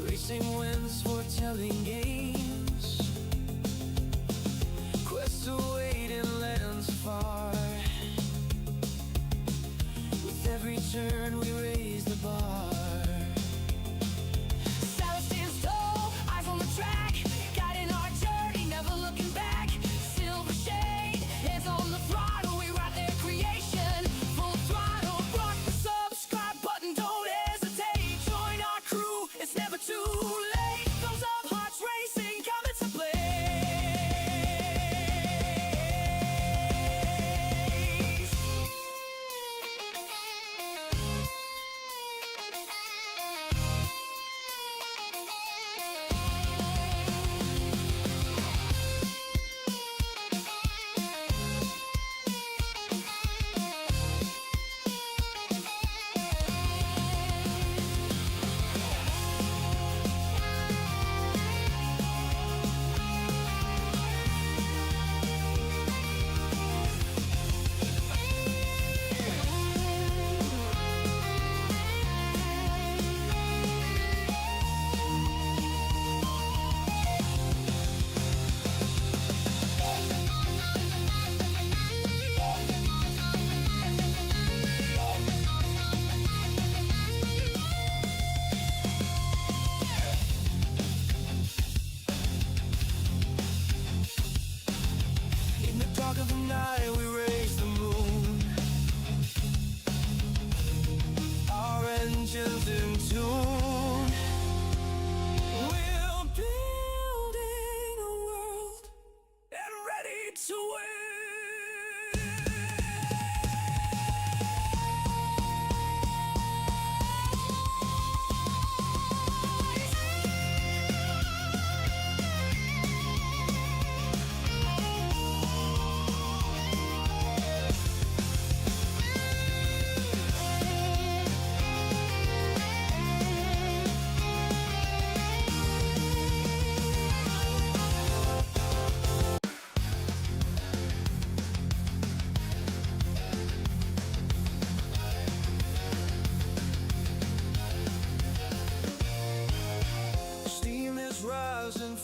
racing winds, foretelling games, quests await in lands far. With every turn we raise the bar. Silence stands tall, eyes on the track, guiding our journey, never looking back. Silver shade, hands on the throttle, we ride their creation. Full throttle, rock the subscribe button, don't hesitate. Join our crew, it's never too late. Thumbs up, hearts racing.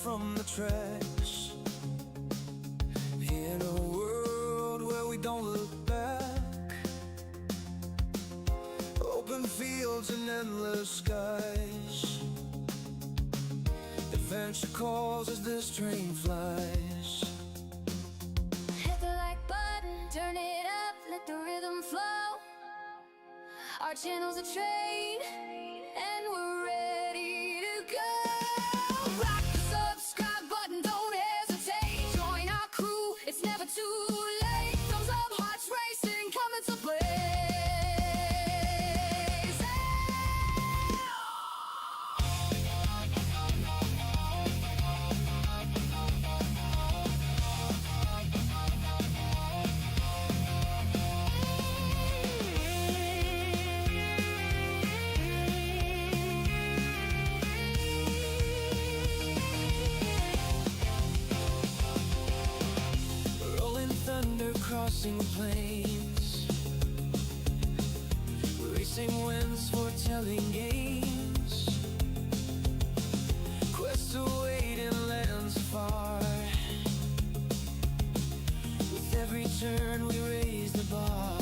from the trash. In a world where we don't look back, open fields and endless skies. Adventure calls as this train flies. Hit the like button, turn it up, let the rhythm flow. Our channel's a train, and we're ready to go. Rock the subscribe button, don't hesitate. Join our crew, it's never too late. Thumbs up, hearts racing, coming to play. Rolling thunder crossing plains, racing winds foretelling games. Quests await in lands far. With every turn we raise the bar.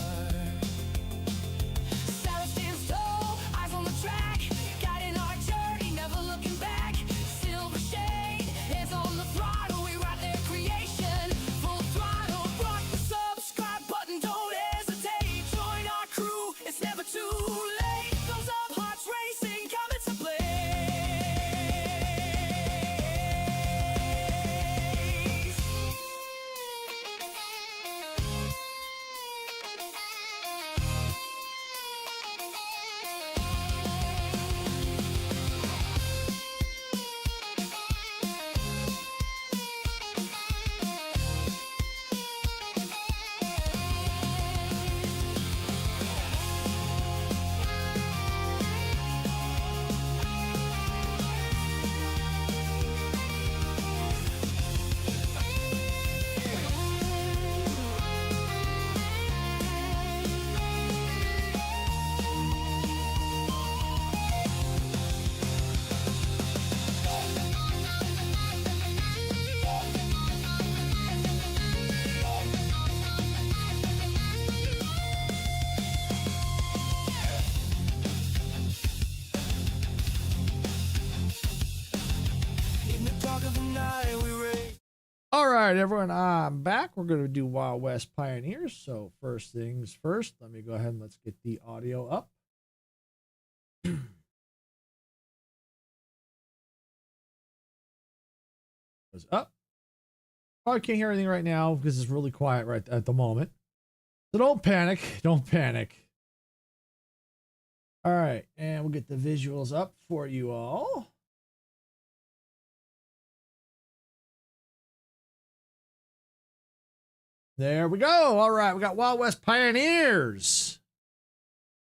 Silence stands tall, eyes on the track, guiding our journey, never looking back. Silver shade, hands on the throttle, we ride their creation. Full throttle, rock the subscribe button, don't hesitate. Join our crew, it's never too late. Thumbs up, hearts racing, coming to play. In the dark of the night we race. All right, everyone, I'm back. We're going to do Wild West Pioneers. So first things first, let me go ahead and let's get the audio up. Goes up. Probably can't hear anything right now because it's really quiet right at the moment. So don't panic. Don't panic. All right, and we'll get the visuals up for you all. There we go. All right, we got Wild West Pioneers.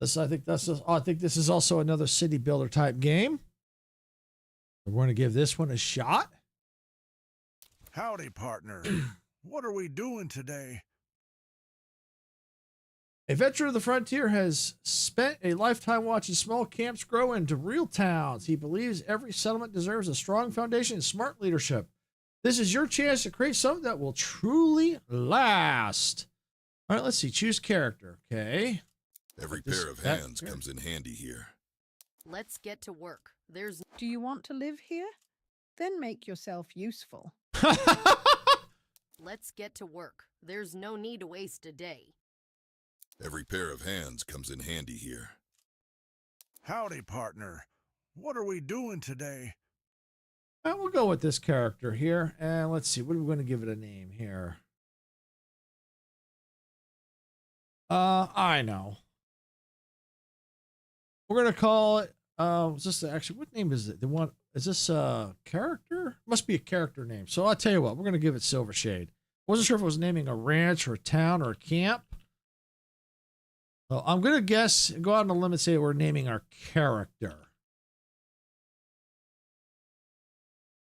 I think this is also another city builder type game. We're going to give this one a shot. Howdy, partner. What are we doing today? A veteran of the frontier has spent a lifetime watching small camps grow into real towns. He believes every settlement deserves a strong foundation and smart leadership. This is your chance to create something that will truly last. All right, let's see. Choose character. Okay. Every pair of hands comes in handy here. Let's get to work. There's. Do you want to live here? Then make yourself useful. Let's get to work. There's no need to waste a day. Every pair of hands comes in handy here. Howdy, partner. What are we doing today? And we'll go with this character here. And let's see. What are we going to give it a name here? I know. We're going to call it, is this actually, what name is it? Is this a character? Must be a character name. So I'll tell you what, we're going to give it Silver Shade. Wasn't sure if it was naming a ranch or a town or a camp. So I'm going to guess, go out on a limb and say we're naming our character.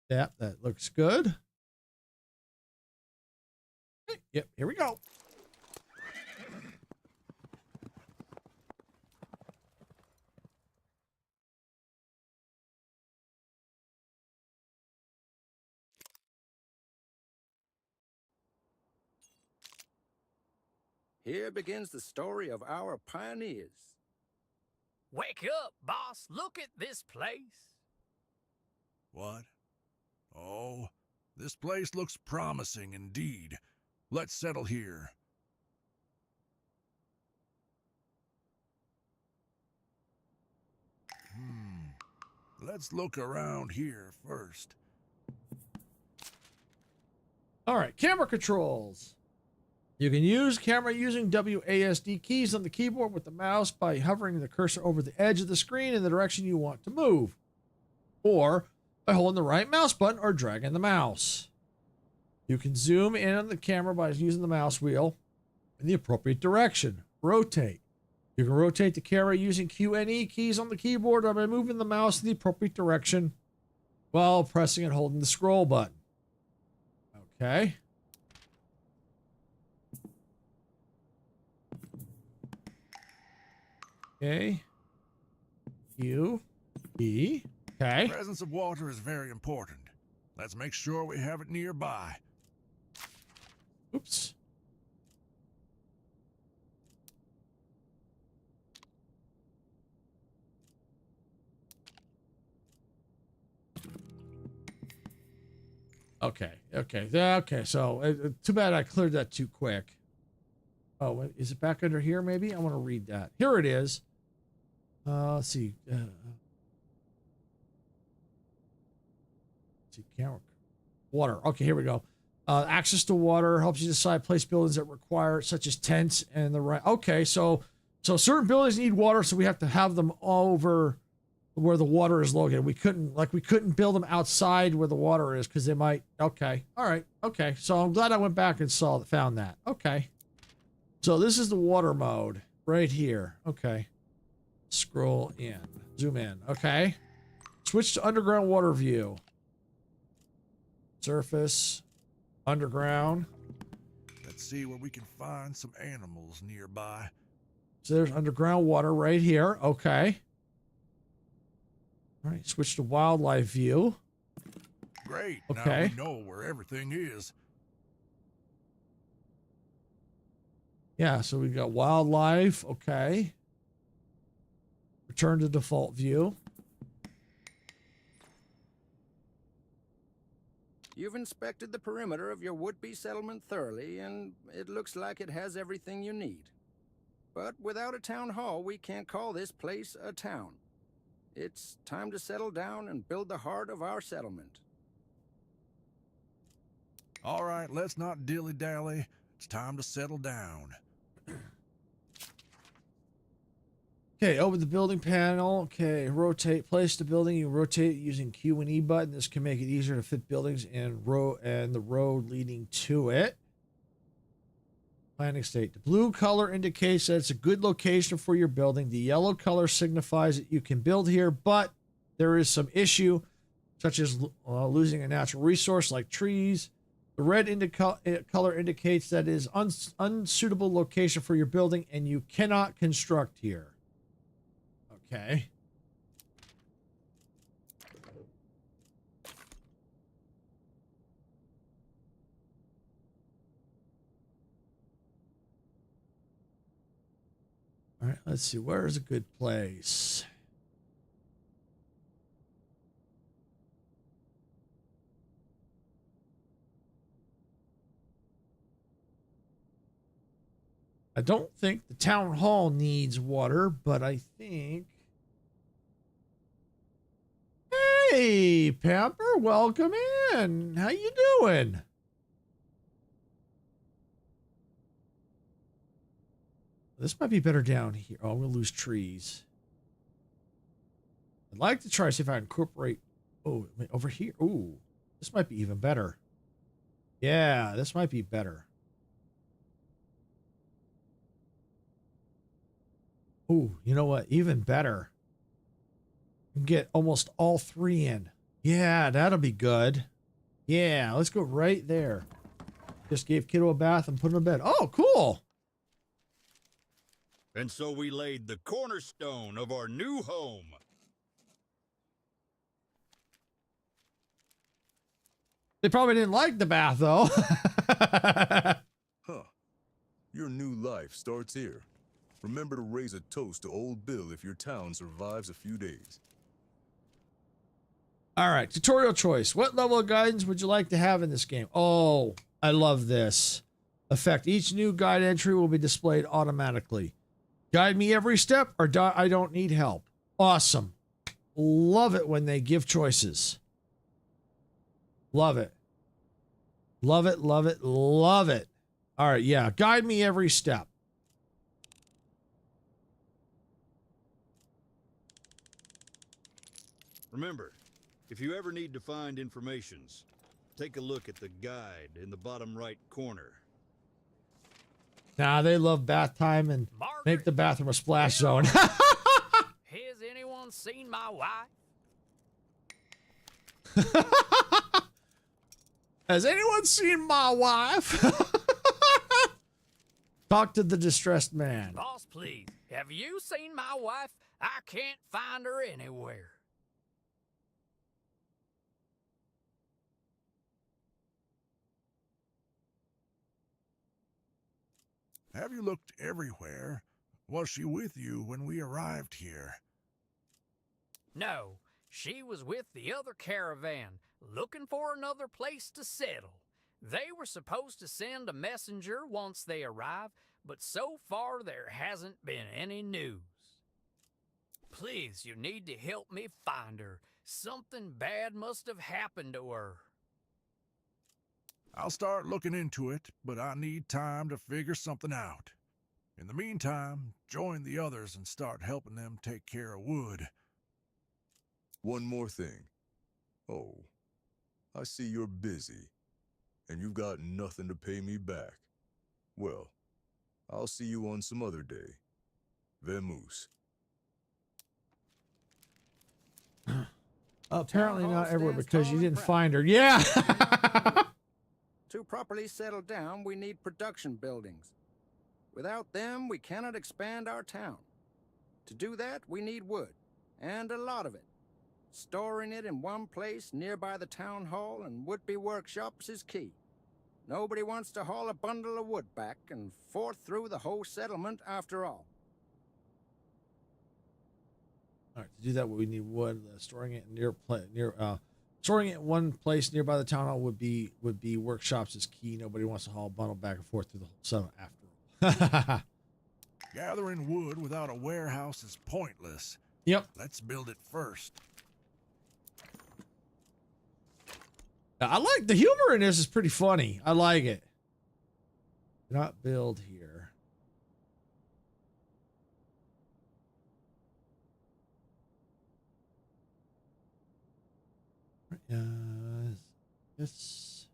Yep, that looks good. Yep, here we go. Here begins the story of our pioneers. Wake up, boss. Look at this place. What? Oh, this place looks promising indeed. Let's settle here. Let's look around here first. All right, camera controls. You can use camera using WASD keys on the keyboard with the mouse by hovering the cursor over the edge of the screen in the direction you want to move, or by holding the right mouse button or dragging the mouse. You can zoom in on the camera by using the mouse wheel in the appropriate direction. Rotate. You can rotate the camera using Q and E keys on the keyboard or by moving the mouse in the appropriate direction while pressing and holding the scroll button. Okay. Okay. Q, E. Okay. The presence of water is very important. Let's make sure we have it nearby. Oops. Okay. So, too bad I cleared that too quick. Oh, is it back under here maybe? I want to read that. Here it is. Let's see. Let's see, camera. Water. Okay, here we go. Access to water helps you decide place buildings that require, such as tents and the right. Okay, so certain buildings need water, so we have to have them all over where the water is located. We couldn't build them outside where the water is because they might. Okay, all right, okay. So I'm glad I went back and found that. Okay, so this is the water mode right here. Okay, scroll in, zoom in. Okay, switch to underground water view. Surface, underground. Let's see where we can find some animals nearby. So there's underground water right here. Okay. All right, switch to wildlife view. Great. Okay. Now we know where everything is. Yeah, so we got wildlife. Okay. Return to default view. You've inspected the perimeter of your would-be settlement thoroughly, and it looks like it has everything you need. But without a town hall, we can't call this place a town. It's time to settle down and build the heart of our settlement. All right, let's not dilly-dally. It's time to settle down. Okay, open the building panel. Okay, rotate. Place the building. You rotate it using Q and E button. This can make it easier to fit buildings and the road leading to it. Planning state. The blue color indicates that it's a good location for your building. The yellow color signifies that you can build here, but there is some issue, such as losing a natural resource like trees. The red color indicates that it is unsuitable location for your building and you cannot construct here. Okay. All right, let's see. Where is a good place? I don't think the town hall needs water, but I think... Hey, Pepper, welcome in. How you doing? This might be better down here. Oh, we'll lose trees. I'd like to try to see if I can incorporate... Oh, over here. Ooh, this might be even better. Yeah, this might be better. Ooh, you know what? Even better. Get almost all three in. Yeah, that'll be good. Yeah, let's go right there. Just gave Kiddo a bath and put him in bed. Oh, cool. And so we laid the cornerstone of our new home. They probably didn't like the bath, though. Huh. Your new life life starts here. Remember to raise a toast to Old Bill if your town survives a few days. All right, tutorial choice. What level of guidance would you like to have in this game? Oh, I love this. Effect. Each new guide entry will be displayed automatically. Guide me every step or I don't need help. Awesome. Love it when they give choices. Love it. Love it, love it, love it. All right, yeah. Guide me every step. Remember, if you ever need to find informations, take a look at the guide in the bottom right corner. Nah, they love bath time and make the bathroom a splash zone. Has anyone seen my wife? Has anyone seen my wife? Talk to the distressed man. Boss, please. Have you seen my wife? I can't find her anywhere. Have you looked everywhere? Was she with you when we arrived here? No, she was with the other caravan, looking for another place to settle. They were supposed to send a messenger once they arrive, but so far there hasn't been any news. Please, you need to help me find her. Something bad must have happened to her. I'll start looking into it, but I need time to figure something out. In the meantime, join the others and start helping them take care of wood. One more thing. Oh, I see you're busy, and you've got nothing to pay me back. Well, I'll see you on some other day. Vamoose. Apparently not everywhere because you didn't find her. Yeah. To properly settle down, we need production buildings. Without them, we cannot expand our town. To do that, we need wood, and a lot of it. Storing it in one place nearby the town hall and would-be workshops is key. Nobody wants to haul a bundle of wood back and forth through the whole settlement after all. All right, to do that, we need wood. Storing it storing it in one place nearby the town hall would be workshops is key. Nobody wants to haul a bundle back and forth through the whole settlement after all. Gathering wood without a warehouse is pointless. Yep. Let's build it first. I like the humor in this is pretty funny. I like it. Not build here. This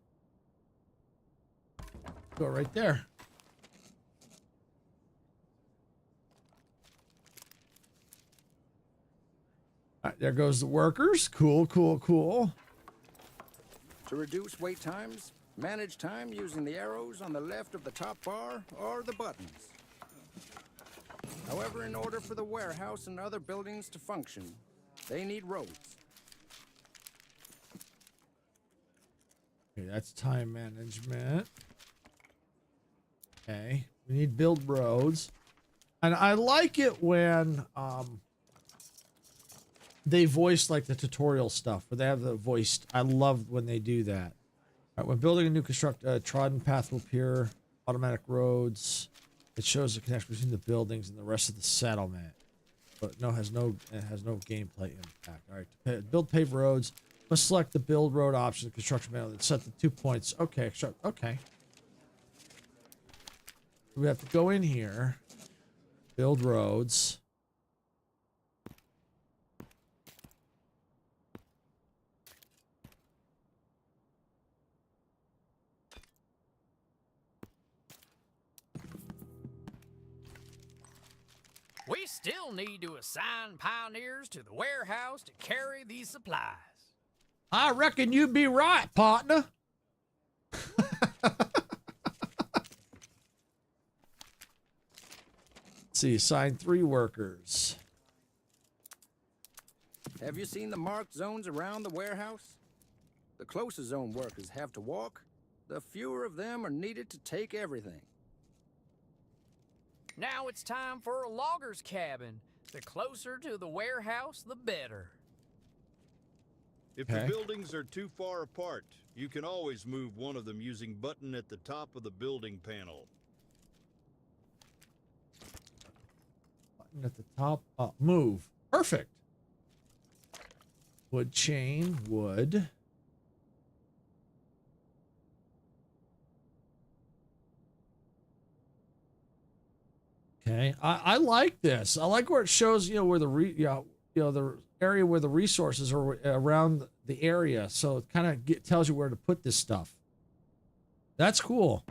go right there. All right, there goes the workers. Cool, cool, cool. To reduce wait times, manage time using the arrows on the left of the top bar or the buttons. However, in order for the warehouse and other buildings to function, they need roads. Okay, that's time management. Okay, we need build roads. And I like it when they voice like the tutorial stuff, where they have the voiced. I love when they do that. All right, when building a new trodden path will appear, automatic roads. It shows the connection between the buildings and the rest of the settlement. But it has no gameplay impact. All right, to build paved roads, must select the build road option, the construction manual, and set the 2 points. Okay, okay. We have to go in here, build roads. We still need to assign pioneers to the warehouse to carry these supplies. I reckon you'd be right, partner. Let's see, assign 3 workers. Have you seen the marked zones around the warehouse? The closer zone workers have to walk. The fewer of them are needed to take everything. Now it's time for a logger's cabin. The closer to the warehouse, the better. If the buildings are too far apart, you can always move one of them using button at the top of the building panel. Button at the top. Move. Perfect. Wood chain, wood. Okay, I like this. I like where it shows, you know, where the the area where the resources are around the area, so it kind of tells you where to put this stuff. That's cool.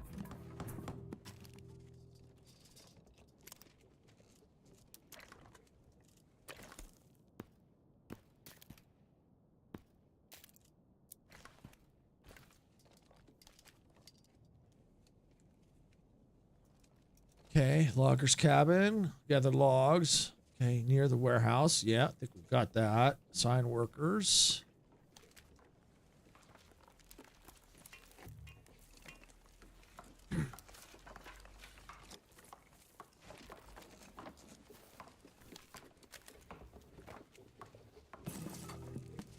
Okay, logger's cabin. Gather logs. Okay, near the warehouse. Yeah, I think we've got that. Assign workers.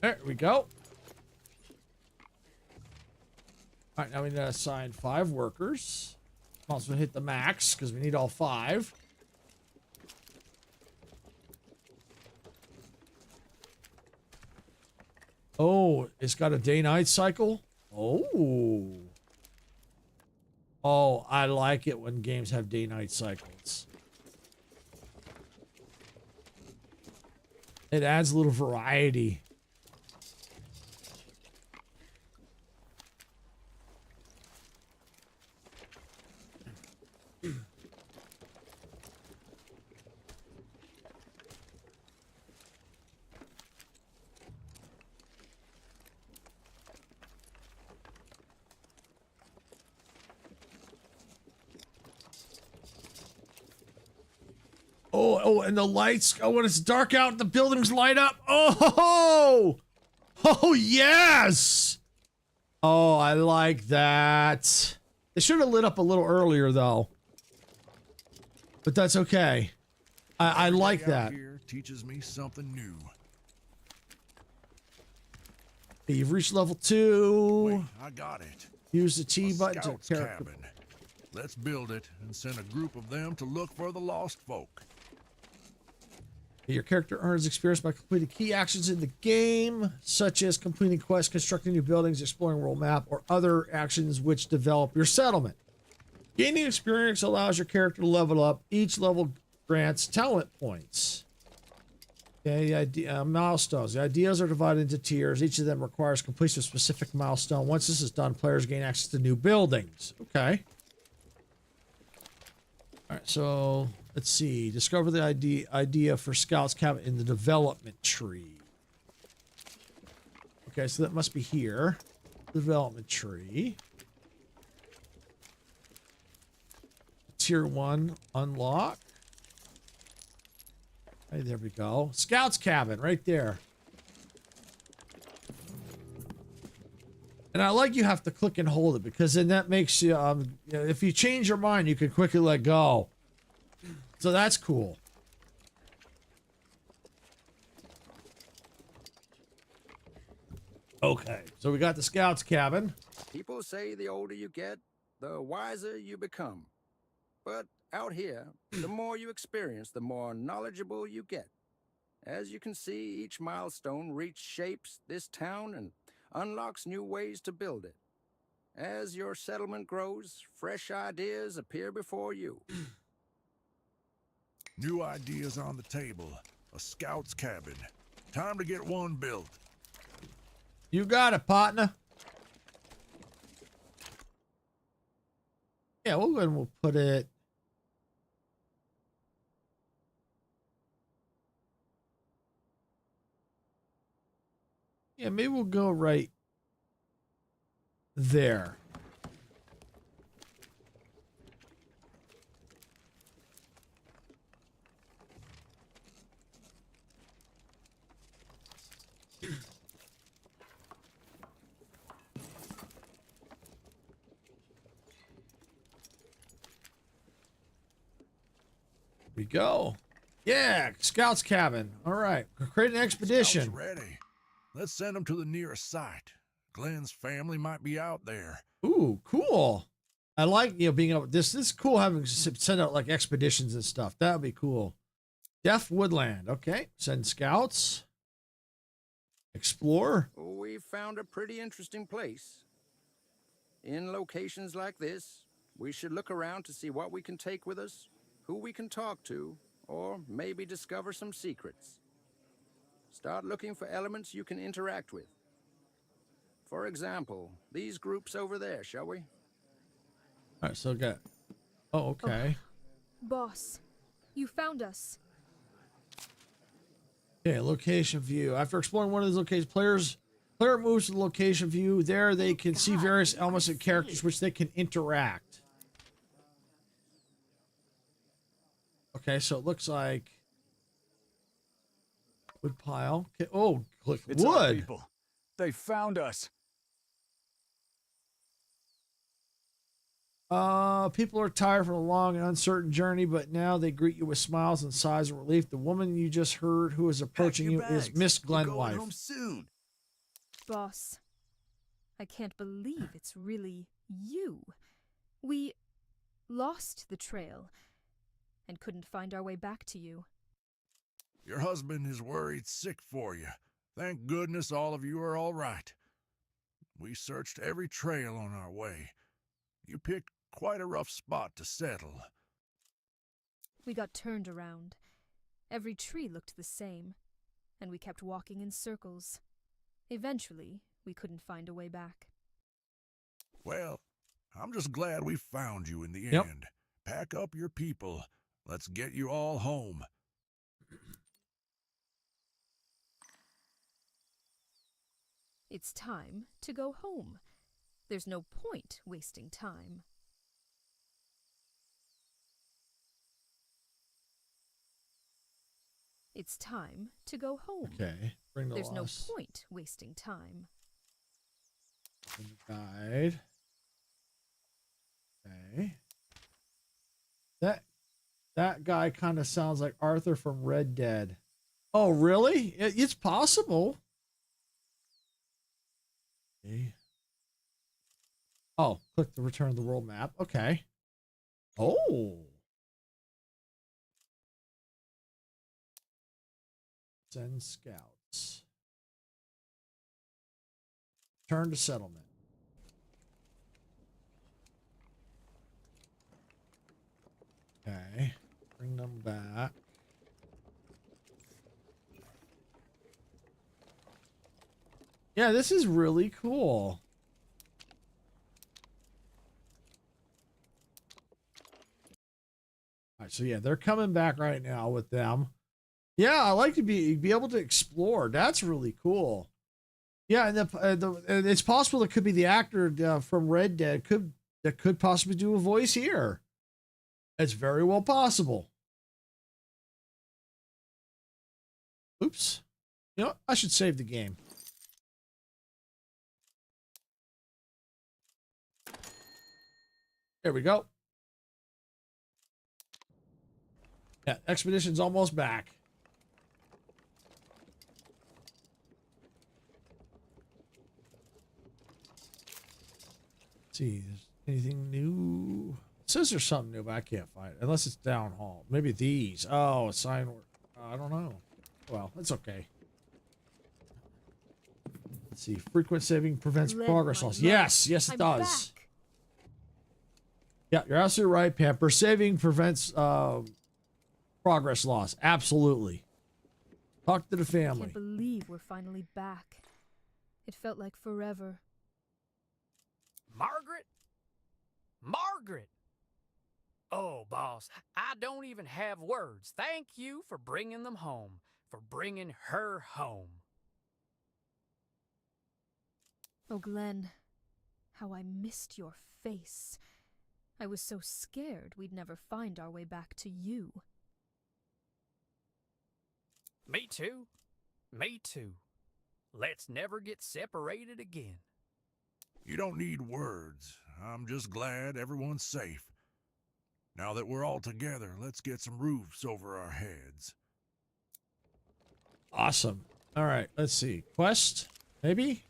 There we go. All right, now we need to assign 5 workers. Also hit the max because we need all 5. Oh, it's got a day-night cycle. Oh. Oh, I like it when games have day-night cycles. It adds a little variety. Oh, and the lights. Oh, when it's dark out, the buildings light up. Oh, oh, yes. Oh, I like that. They should have lit up a little earlier, though. But that's okay. I like that. Here teaches me something new. You've reached level 2. Wait, I got it. Use the T button to Scout's cabin. Let's build it and send a group of them to look for the lost folk. Your character earns experience by completing key actions in the game, such as completing quests, constructing new buildings, exploring world map, or other actions which develop your settlement. Gaining experience allows your character to level up. Each level grants talent points. Okay, milestones. The ideas are divided into tiers. Each of them requires completion of a specific milestone. Once this is done, players gain access to new buildings. Okay. All right, so let's see. Discover the idea for Scout's cabin in the development tree. Okay, so that must be here. Development tree. Tier 1 unlock. Hey, there we go. Scout's cabin right there. And I like you have to click and hold it because then that makes you, if you change your mind, you can quickly let go. So that's cool. Okay, so we got the Scout's cabin. People say the older you get, the wiser you become. But out here, the more you experience, the more knowledgeable you get. As you can see, each milestone reshapes this town and unlocks new ways to build it. As your settlement grows, fresh ideas appear before you. New ideas on the table. A Scout's cabin. Time to get one built. You got it, partner. Yeah, we'll go ahead and we'll put it. Yeah, maybe we'll go right there. We go. Yeah, Scout's cabin. All right, create an expedition. Scouts ready. Let's send them to the nearest site. Glenn's family might be out there. Ooh, cool. I like, being able, this is cool having send out like expeditions and stuff. That would be cool. Deaf Woodland. Okay, send scouts. Explore. We found a pretty interesting place. In locations like this, we should look around to see what we can take with us, who we can talk to, or maybe discover some secrets. Start looking for elements you can interact with. For example, these groups over there, shall we? All right, so got. Oh, okay. Boss, you found us. Okay, location view. After exploring one of these locations, player moves to the location view. There, they can see various elements and characters which they can interact. Okay, so it looks like wood pile. Okay. Oh, click It's our wood. people. They found us. People are tired from a long and uncertain journey, but now they greet you with smiles and sighs of relief. The woman you just heard who is approaching you is Miss Glenwife. Home soon. Boss, I can't believe it's really you. We lost the trail and couldn't find our way back to you. Your husband is worried sick for you. Thank goodness all of you are all right. We searched every trail on our way. You picked quite a rough spot to settle. We got turned around. Every tree looked the same, and we kept walking in circles. Eventually, we couldn't find a way back. Well, I'm just glad we found you in the Yep. end. Pack up your people. Let's get you all home. It's time to go home. There's no point wasting time. It's time to go home. Okay, bring the There's no loss. point wasting time. In the guide. Okay. That guy kind of sounds like Arthur from Red Dead. Oh, really? It's possible. Okay. Oh, click the return to the world map. Okay. Oh. Send scouts. Turn to settlement. Okay. Bring them back. Yeah, this is really cool. All right, so yeah, they're coming back right now with them. Yeah, I like to be able to explore. That's really cool. Yeah, and it's possible it could be the actor from Red Dead that could possibly do a voice here. It's very well possible. Oops. You know what? I should save the game. There we go. Yeah, expedition's almost back. Let's see, there's anything new? It says there's something new, but I can't find it. Unless it's down hall. Maybe these. Oh, sign work. I don't know. Well, it's okay. Let's see. Frequent saving prevents progress loss. Yes, yes, it does. Back. Yeah, you're absolutely right, Pamper. Saving prevents progress loss. Absolutely. Talk to the I family. can't believe we're finally back. It felt like forever. Margaret? Margaret! Oh, boss, I don't even have words. Thank you for bringing them home, for bringing her home. Oh, Glenn, how I missed your face. I was so scared we'd never find our way back to you. Me too. Me too. Let's never get separated again. You don't need words. I'm just glad everyone's safe. Now that we're all together, let's get some roofs over our heads. Awesome. All right, let's see. Quest, maybe?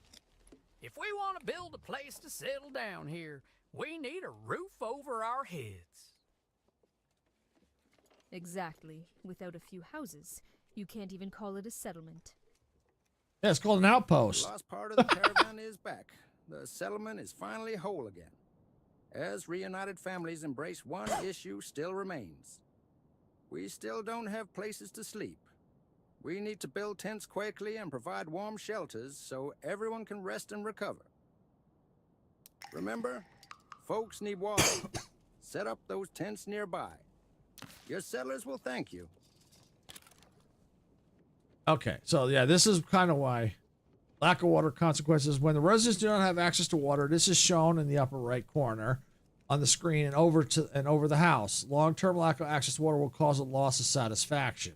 If we want to build a place to settle down here, we need a roof over our heads. Exactly. Without a few houses, you can't even call it a settlement. Yeah, it's called an outpost. The last part of the caravan is back. The settlement is finally whole again. As reunited families embrace, one issue still remains. We still don't have places to sleep. We need to build tents quickly and provide warm shelters so everyone can rest and recover. Remember, folks need water. Set up those tents nearby. Your settlers will thank you. Okay, so yeah, this is kind of why. Lack of water consequences. When the residents do not have access to water, this is shown in the upper right corner on the screen and over the house. Long-term lack of access to water will cause a loss of satisfaction.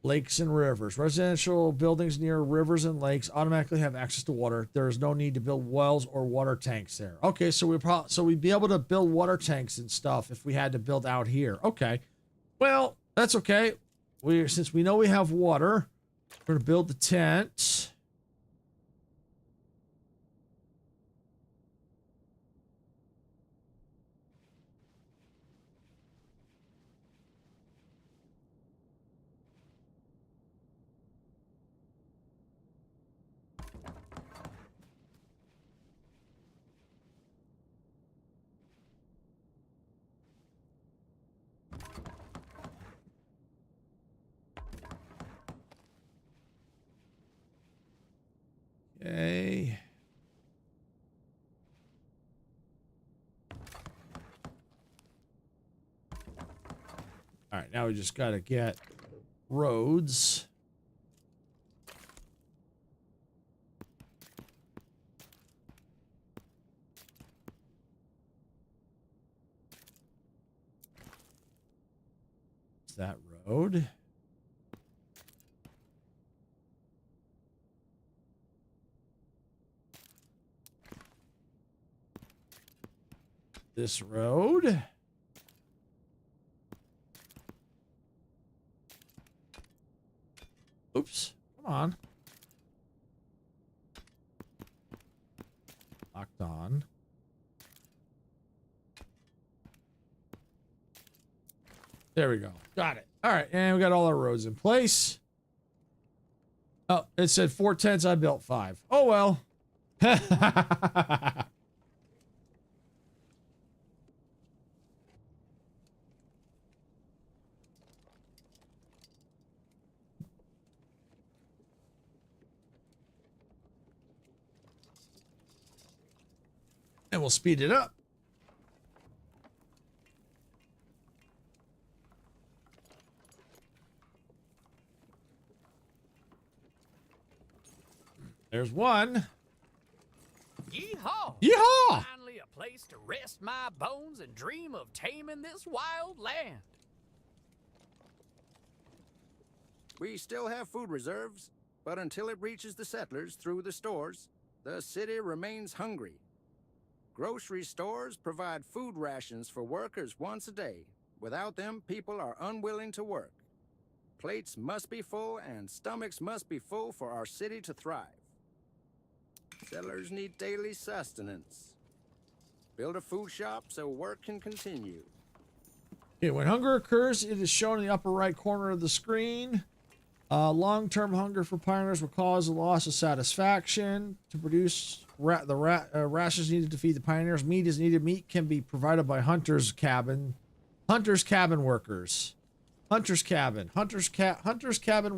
Lakes and rivers. Residential buildings near rivers and lakes automatically have access to water. There is no need to build wells or water tanks there. Okay, so we'd be able to build water tanks and stuff if we had to build out here. Okay, well, that's okay. Since we know we have water, we're gonna build the tent. Okay. All right, now we just got to get roads. Is that road? This road. Oops. Come on. Locked on. There we go. Got it. All right. And we got all our roads in place. Oh, it said 4 tents. I built 5. Oh, well. And we'll speed it up. There's one. Yeehaw! Yeehaw! Finally a place to rest my bones and dream of taming this wild land. We still have food reserves, but until it reaches the settlers through the stores, the city remains hungry. Grocery stores provide food rations for workers once a day. Without them, people are unwilling to work. Plates must be full and stomachs must be full for our city to thrive. Settlers need daily sustenance. Build a food shop so work can continue. Okay, when hunger occurs, it is shown in the upper right corner of the screen. Long-term hunger for pioneers will cause a loss of satisfaction. To produce rations needed to feed the pioneers, meat is needed. Meat can be provided by Hunter's cabin workers. Hunter's cabin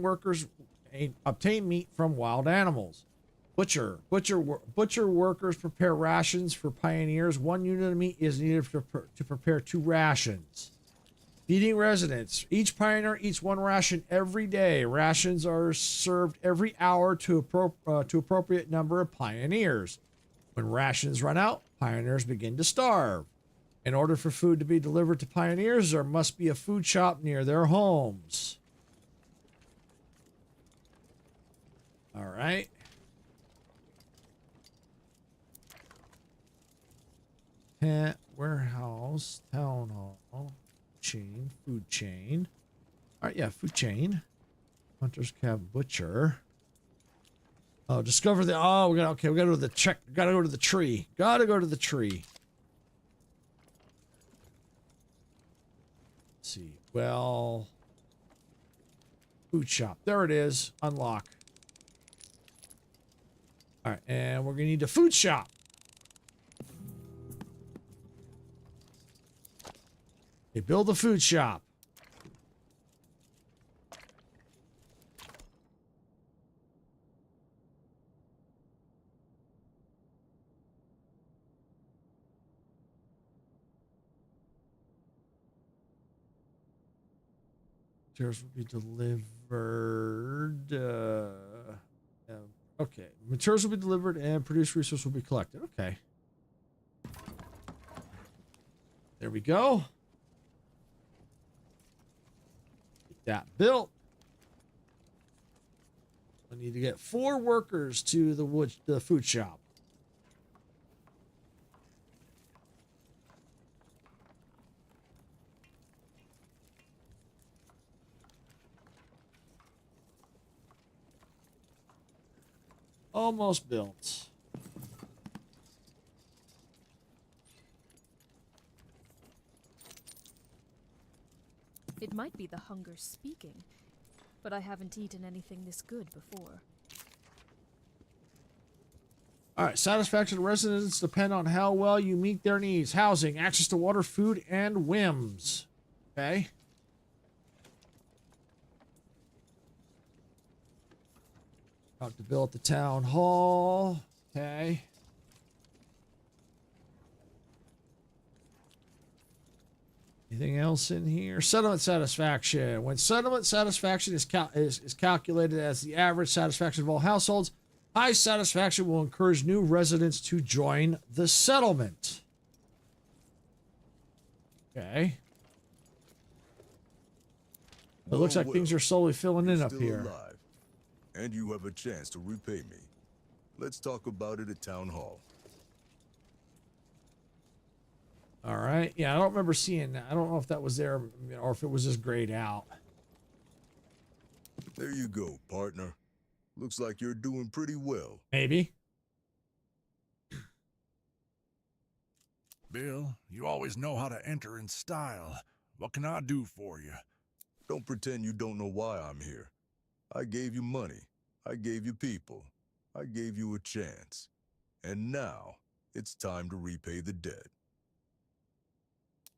workers obtain meat from wild animals. Butcher workers prepare rations for pioneers. 1 unit of meat is needed to prepare 2 rations. Feeding residents. Each pioneer eats 1 ration every day. Rations are served every hour to appropriate number of pioneers. When rations run out, pioneers begin to starve. In order for food to be delivered to pioneers, there must be a food shop near their homes. All right. Tent, warehouse, town hall. chain, food chain. All right, yeah, food chain. Hunter's cab, butcher. Oh, discover the. Oh, we gotta go to the check. Gotta go to the tree. Gotta go to the tree. Let's see. Well, food shop. There it is. Unlock. All right, and we're gonna need a food shop. Okay, build a food shop. Materials will be delivered. Yeah, okay. Materials will be delivered and produced resources will be collected. Okay. There we go. Get that built. I need to get 4 workers to the food shop. Almost built. It might be the hunger speaking, but I haven't eaten anything this good before. All right, satisfaction of residents depend on how well you meet their needs. Housing, access to water, food, and whims. Okay. Talk to Bill at the town hall. Okay. Anything else in here? Settlement satisfaction. When settlement satisfaction is calculated as the average satisfaction of all households, high satisfaction will encourage new residents to join the settlement. Okay. It looks like things are slowly filling in up here. Alive, and you have a chance to repay me. Let's talk about it at Town Hall. All right. Yeah, I don't remember seeing that. I don't know if that was there or if it was just grayed out. There you go, partner. Looks like you're doing pretty well. Maybe. Bill, you always know how to enter in style. What can I do for you? Don't pretend you don't know why I'm here. I gave you money. I gave you people. I gave you a chance. And now, it's time to repay the debt.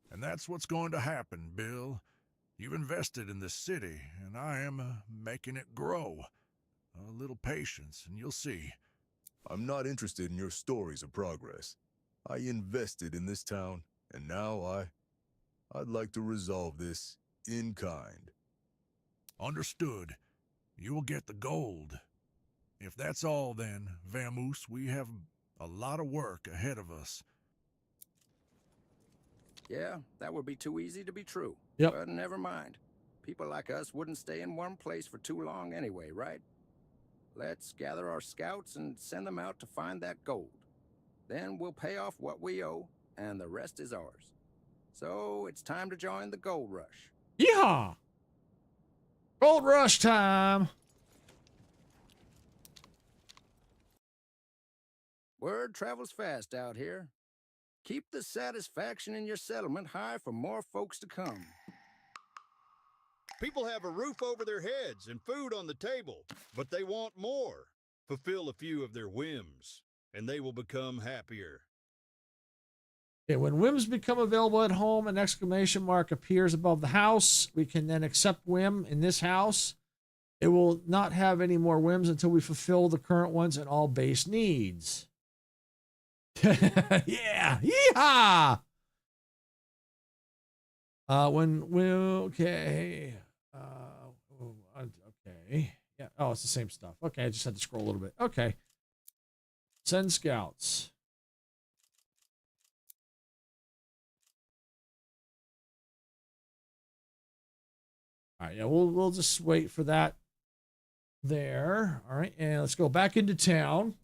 And that's what's going to happen, Bill. You've invested in this city, and I am making it grow. A little patience, and you'll see. I'm not interested in your stories of progress. I invested in this town, and now I'd like to resolve this in kind. Understood. You will get the gold. If that's all, then, Vamoose, we have a lot of work ahead of us. Yeah, that would be too easy to be true. Yep. But never mind. People like us wouldn't stay in one place for too long anyway, right? Let's gather our scouts and send them out to find that gold. Then we'll pay off what we owe, and the rest is ours. So it's time to join the gold rush. Yeehaw! Gold rush time! Word travels fast out here. Keep the satisfaction in your settlement high for more folks to come. People have a roof over their heads and food on the table, but they want more. Fulfill a few of their whims, and they will become happier. Okay, when whims become available at home, an exclamation mark appears above the house. We can then accept whim in this house. It will not have any more whims until we fulfill the current ones and all base needs. Yeah, yeehaw! Okay. Okay. Yeah. Oh, it's the same stuff. Okay, I just had to scroll a little bit. Okay. Send scouts. All right. Yeah, we'll just wait for that there. All right, and let's go back into town.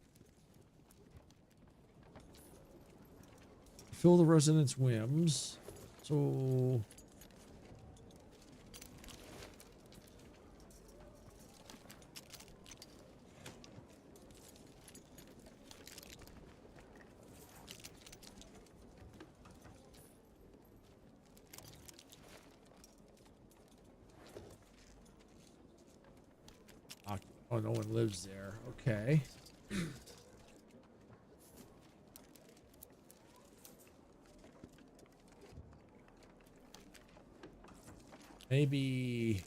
Fill the residents' whims. So Oh, no one lives there. Okay. Maybe...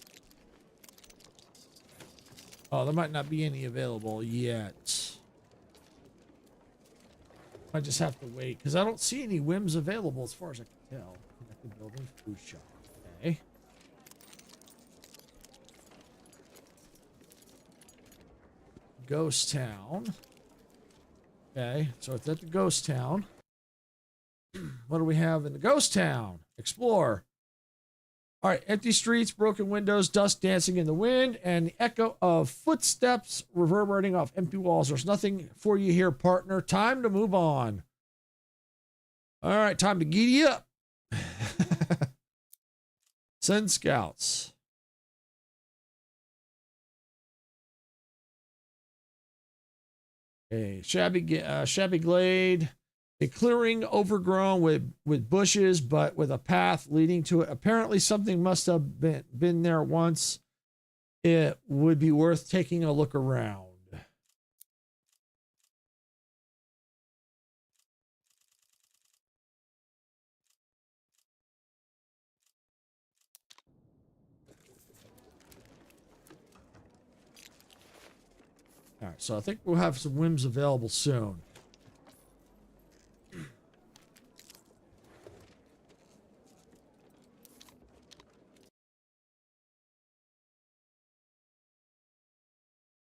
Oh, there might not be any available yet. I just have to wait, because I don't see any whims available as far as I can tell. Connected building, food shop. Okay. Ghost town. Okay, so it's at the ghost town. What do we have in the ghost town? Explore. All right, empty streets, broken windows, dust dancing in the wind, and the echo of footsteps reverberating off empty walls. There's nothing for you here, partner. Time to move on. All right, time to giddy up. Send scouts. A shabby glade, a clearing overgrown with bushes, but with a path leading to it. Apparently, something must have been there once. It would be worth taking a look around. All right, so I think we'll have some whims available soon.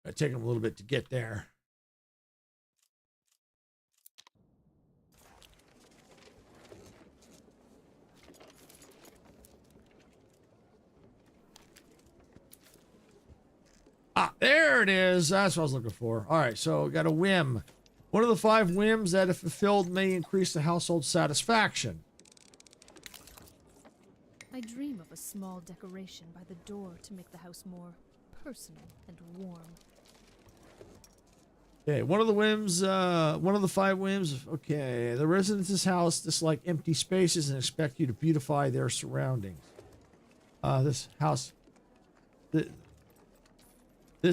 It'll take them a little bit to get there. Ah, there it is. That's what I was looking for. All right, so we got a whim. One of the 5 whims that, if fulfilled, may increase the household satisfaction. I dream of a small decoration by the door to make the house more personal and warm. Okay, one of the whims, one of the 5 whims. Okay, the residents' house dislike empty spaces and expect you to beautify their surroundings. This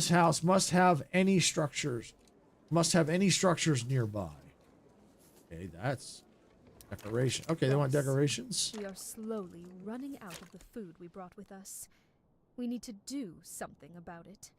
house must have any structures nearby. Okay, that's decoration. Okay, they want decorations. We are slowly running out of the food we brought with us. We need to do something about it.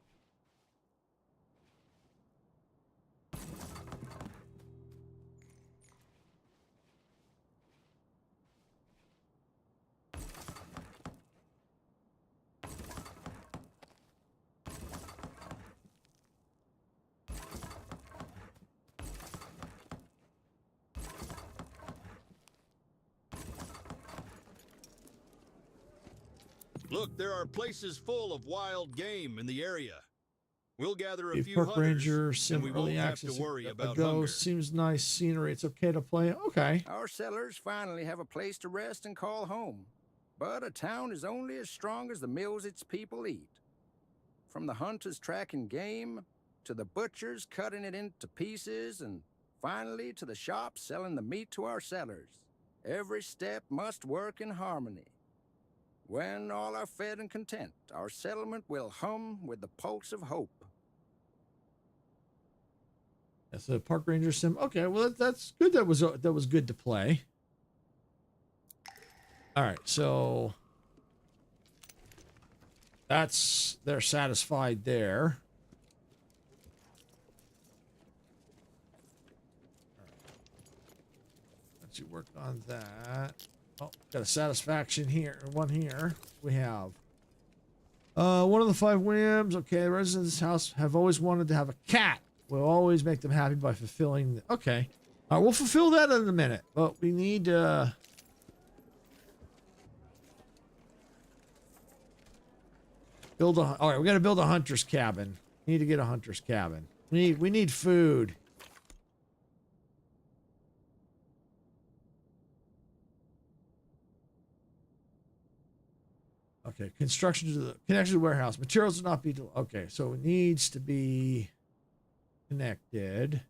Look, there are places full of wild game in the area. We'll gather a few Park hunters, Ranger, and sim we early won't have access. to worry A about go hunger. seems nice scenery. It's okay to play. Okay. Our settlers finally have a place to rest and call home. But a town is only as strong as the meals its people eat. From the hunters tracking game, to the butchers cutting it into pieces, and finally to the shops selling the meat to our settlers. Every step must work in harmony. When all are fed and content, our settlement will hum with the pulse of hope. That's a park ranger sim. Okay, well that's good. That was good to play. All right, so they're satisfied there. All right. Let's work on that. Oh, got a satisfaction here. One here. We have one of the 5 whims. Okay, the residents of this house have always wanted to have a cat. We'll always make them happy by fulfilling. Okay, all right, we'll fulfill that in a minute. But we need build a. All right, we got to build a hunter's cabin. We need to get a hunter's cabin. We need food. Okay, construction to the connection to the warehouse. Materials will not be. Okay, so it needs to be connected.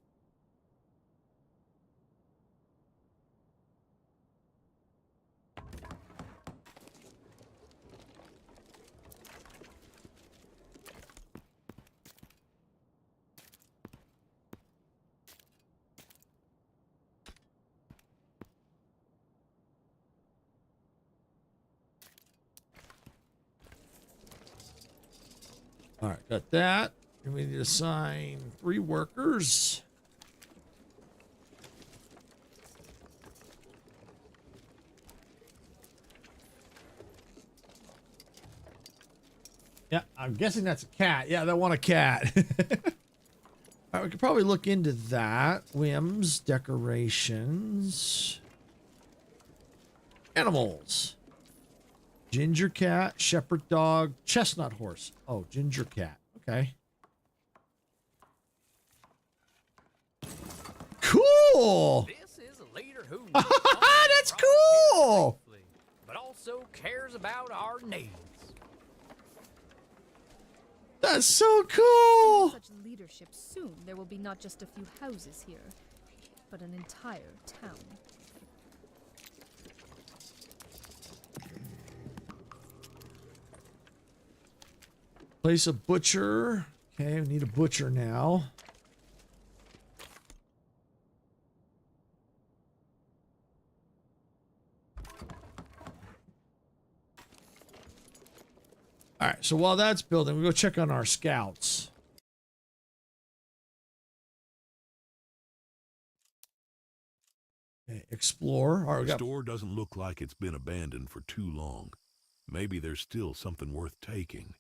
All right, got that. And we need to assign 3 workers. Yeah, I'm guessing that's a cat. Yeah, they want a cat. All right, we could probably look into that. Whims, decorations, animals. Ginger cat, shepherd dog, chestnut horse. Oh, ginger cat. Okay. Cool. This is a leader who that's cool. But also cares about our needs. That's so cool. Under such leadership, soon there will be not just a few houses here, but an entire town. Place a butcher. Okay, we need a butcher now. All right, so while that's building, we go check on our scouts. Okay, explore. All right, The store doesn't look like it's been abandoned for too long. Maybe there's still something worth taking.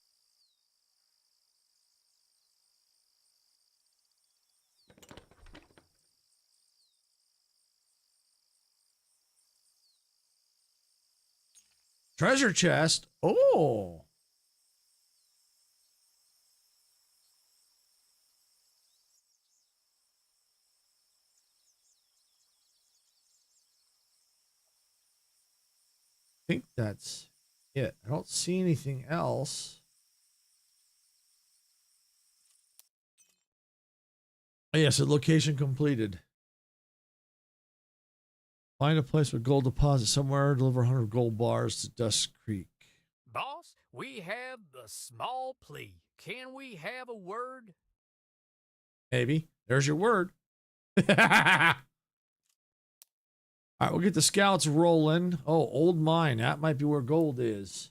Treasure chest. Oh. I think that's it. I don't see anything else. Oh, yes, a location completed. Find a place with gold deposit somewhere. Deliver 100 gold bars to Dust Creek. Boss, we have the small plea. Can we have a word? Maybe. There's your word. All right, we'll get the scouts rolling. Oh, old mine. That might be where gold is.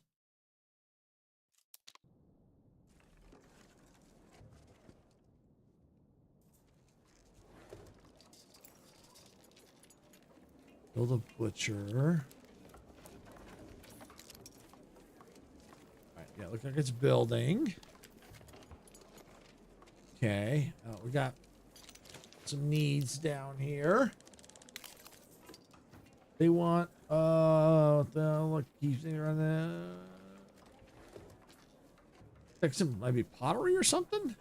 Build a butcher. All right, yeah, looks like it's building. Okay, we got some needs down here. They want look, keep there on the like some maybe pottery or something.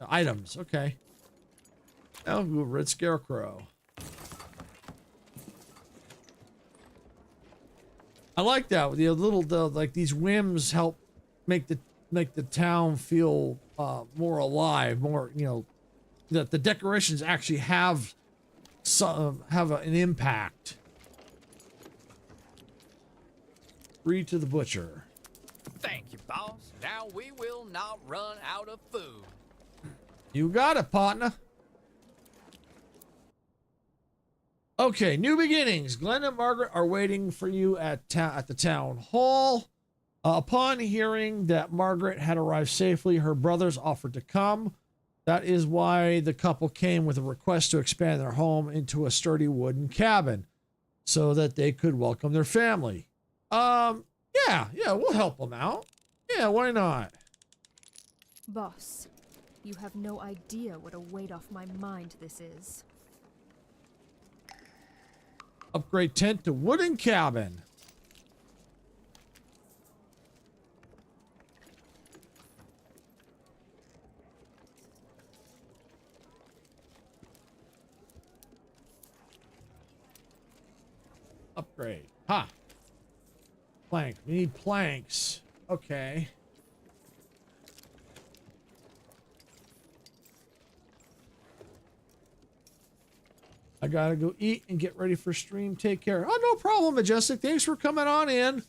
Items, okay. Oh, red scarecrow. I like that. The like these whims help make the town feel more alive, more, you know, that the decorations actually have an impact. Free to the butcher. Thank you, boss. Now we will not run out of food. You got it, partner. Okay, new beginnings. Glenn and Margaret are waiting for you at the town hall. Upon hearing that Margaret had arrived safely, her brothers offered to come. That is why the couple came with a request to expand their home into a sturdy wooden cabin so that they could welcome their family. Yeah, we'll help them out. Yeah, why not? Boss, you have no idea what a weight off my mind this is. Upgrade tent to wooden cabin. Upgrade. Ha! Plank. We need planks. Okay. I gotta go eat and get ready for stream. Take care. Oh, no problem, Majestic. Thanks for coming on in.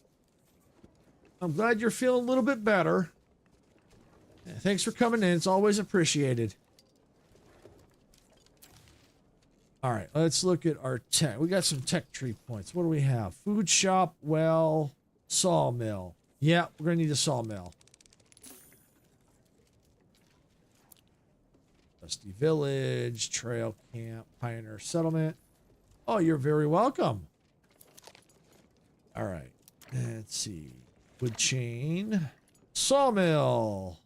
I'm glad you're feeling a little bit better. Yeah, thanks for coming in. It's always appreciated. All right, let's look at our tech. We got some tech tree points. What do we have? Food shop, well, sawmill. Yeah, we're gonna need a sawmill. Dusty Village, Trail Camp, Pioneer Settlement. Oh, you're very welcome. All right. Let's see. Wood chain. Sawmill.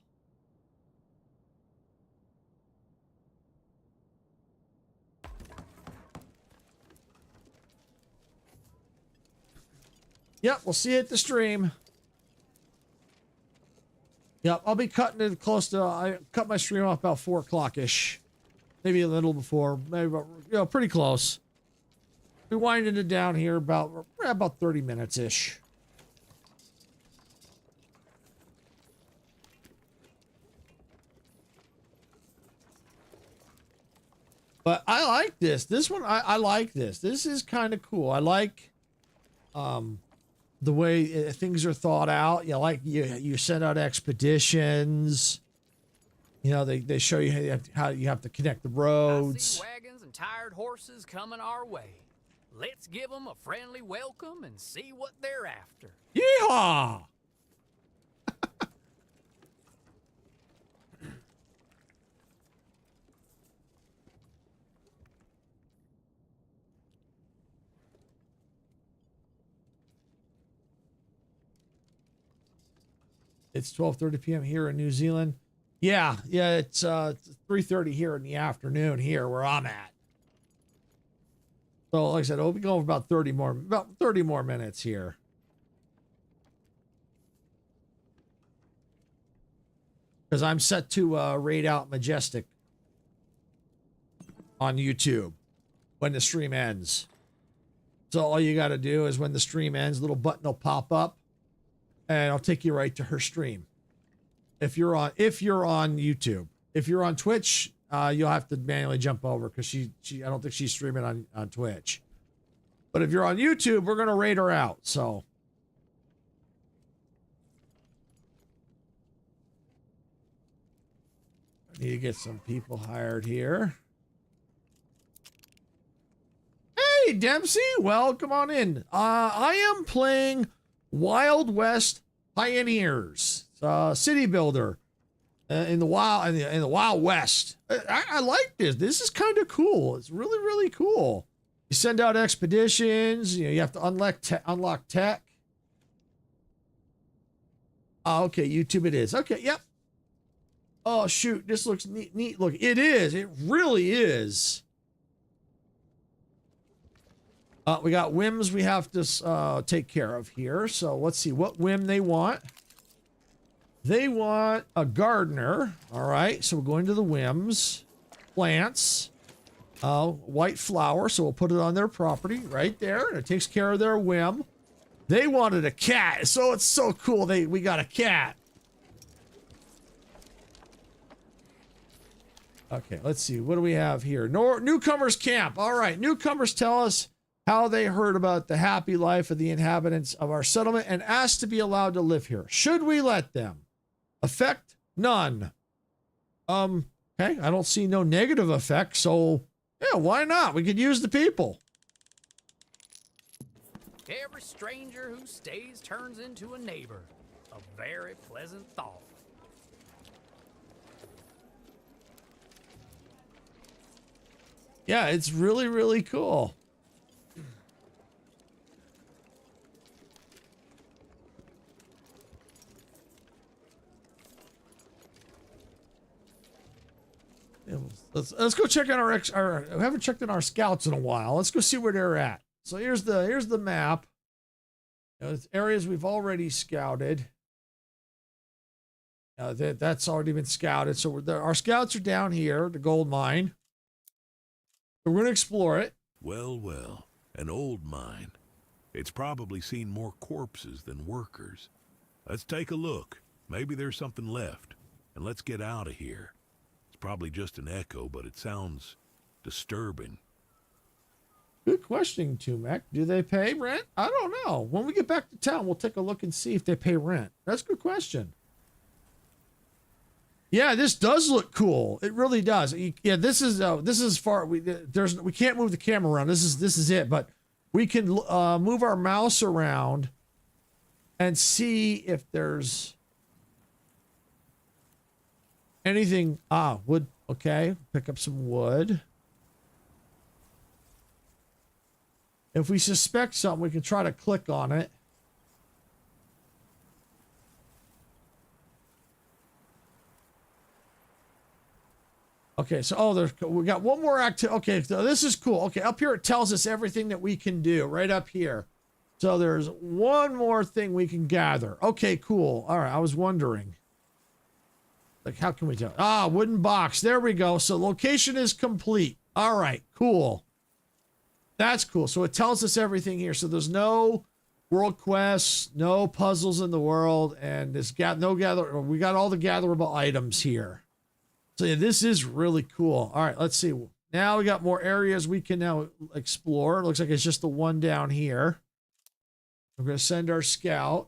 Yep, we'll see you at the stream. Yep, I'll be cutting it close to, I cut my stream off about 4 o'clock-ish. Maybe a little before, maybe about, pretty close. We're winding it down here about 30 minutes-ish. But I like this. This one, I like this. This is kind of cool. I like the way things are thought out. You like you send out expeditions. You know, they show you how you have to connect the roads. I see wagons and tired horses coming our way. Let's give them a friendly welcome and see what they're after. Yeehaw! It's 12:30 p.m. here in New Zealand. Yeah, it's 3:30 here in the afternoon here where I'm at. So like I said, we'll be going for about 30 more minutes here. Because I'm set to raid out Majestic on YouTube when the stream ends. So all you got to do is when the stream ends, a little button will pop up. And I'll take you right to her stream. If you're on YouTube, if you're on Twitch, you'll have to manually jump over because I don't think she's streaming on Twitch. But if you're on YouTube, we're gonna raid her out. So I need to get some people hired here. Hey Dempsey, welcome on in. I am playing Wild West Pioneers, city builder in the Wild West. I like this. This is kind of cool. It's really, really cool. You send out expeditions. You have to unlock tech. Oh, okay, YouTube it is. Okay, yep. Oh shoot, this looks neat. Look, it is. It really is. We got whims we have to take care of here. So let's see what whim they want. They want a gardener. All right. So we're going to the whims. Plants. White flower. So we'll put it on their property right there. And it takes care of their whim. They wanted a cat. So it's so cool. We got a cat. Okay. Let's see. What do we have here? Newcomers camp. All right. Newcomers tell us how they heard about the happy life of the inhabitants of our settlement and asked to be allowed to live here. Should we let them? Effect? None. Okay, I don't see no negative effect, so yeah, why not? We could use the people. Every stranger who stays turns into a neighbor. A very pleasant thought. Yeah, it's really, really cool. Let's go check on our we haven't checked on our scouts in a while. Let's go see where they're at. So here's the map. It's areas we've already scouted. That's already been scouted. So our scouts are down here, the gold mine. We're going to explore it. Well, an old mine. It's probably seen more corpses than workers. Let's take a look. Maybe there's something left. And let's get out of here. It's probably just an echo, but it sounds disturbing. Good question, Tumek. Do they pay rent? I don't know. When we get back to town, we'll take a look and see if they pay rent. That's a good question. Yeah, this does look cool. It really does. Yeah, this is far. We can't move the camera around. This is it. But we can move our mouse around and see if there's anything. Wood Okay, pick up some wood. If we suspect something, we can try to click on it. Okay, so we got one more activity. Okay, so this is cool. Okay, up here it tells us everything that we can do right up here. So there's one more thing we can gather. Okay, cool. All right, I was wondering. Like, how can we tell? Ah, wooden box. There we go. So location is complete. All right, cool. That's cool. So it tells us everything here. So there's no world quests, no puzzles in the world, and we got all the gatherable items here. So yeah, this is really cool. All right, let's see. Now we got more areas we can now explore. It looks like it's just the one down here. We're going to send our scout.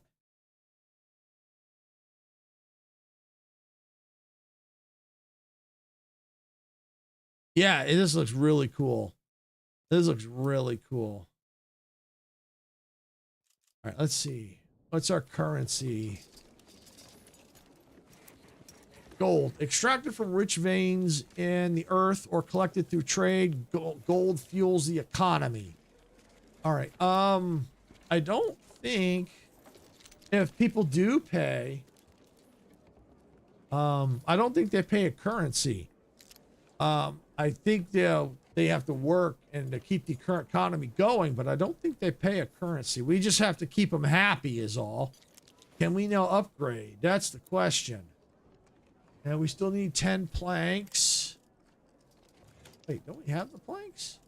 Yeah, this looks really cool. This looks really cool. All right, let's see. What's our currency? Gold. Extracted from rich veins in the earth or collected through trade. Gold fuels the economy. All right. I don't think if people do pay, I don't think they pay a currency. I think they have to work and to keep the current economy going, but I don't think they pay a currency. We just have to keep them happy is all. Can we now upgrade? That's the question. And we still need 10 planks. Wait, don't we have the planks?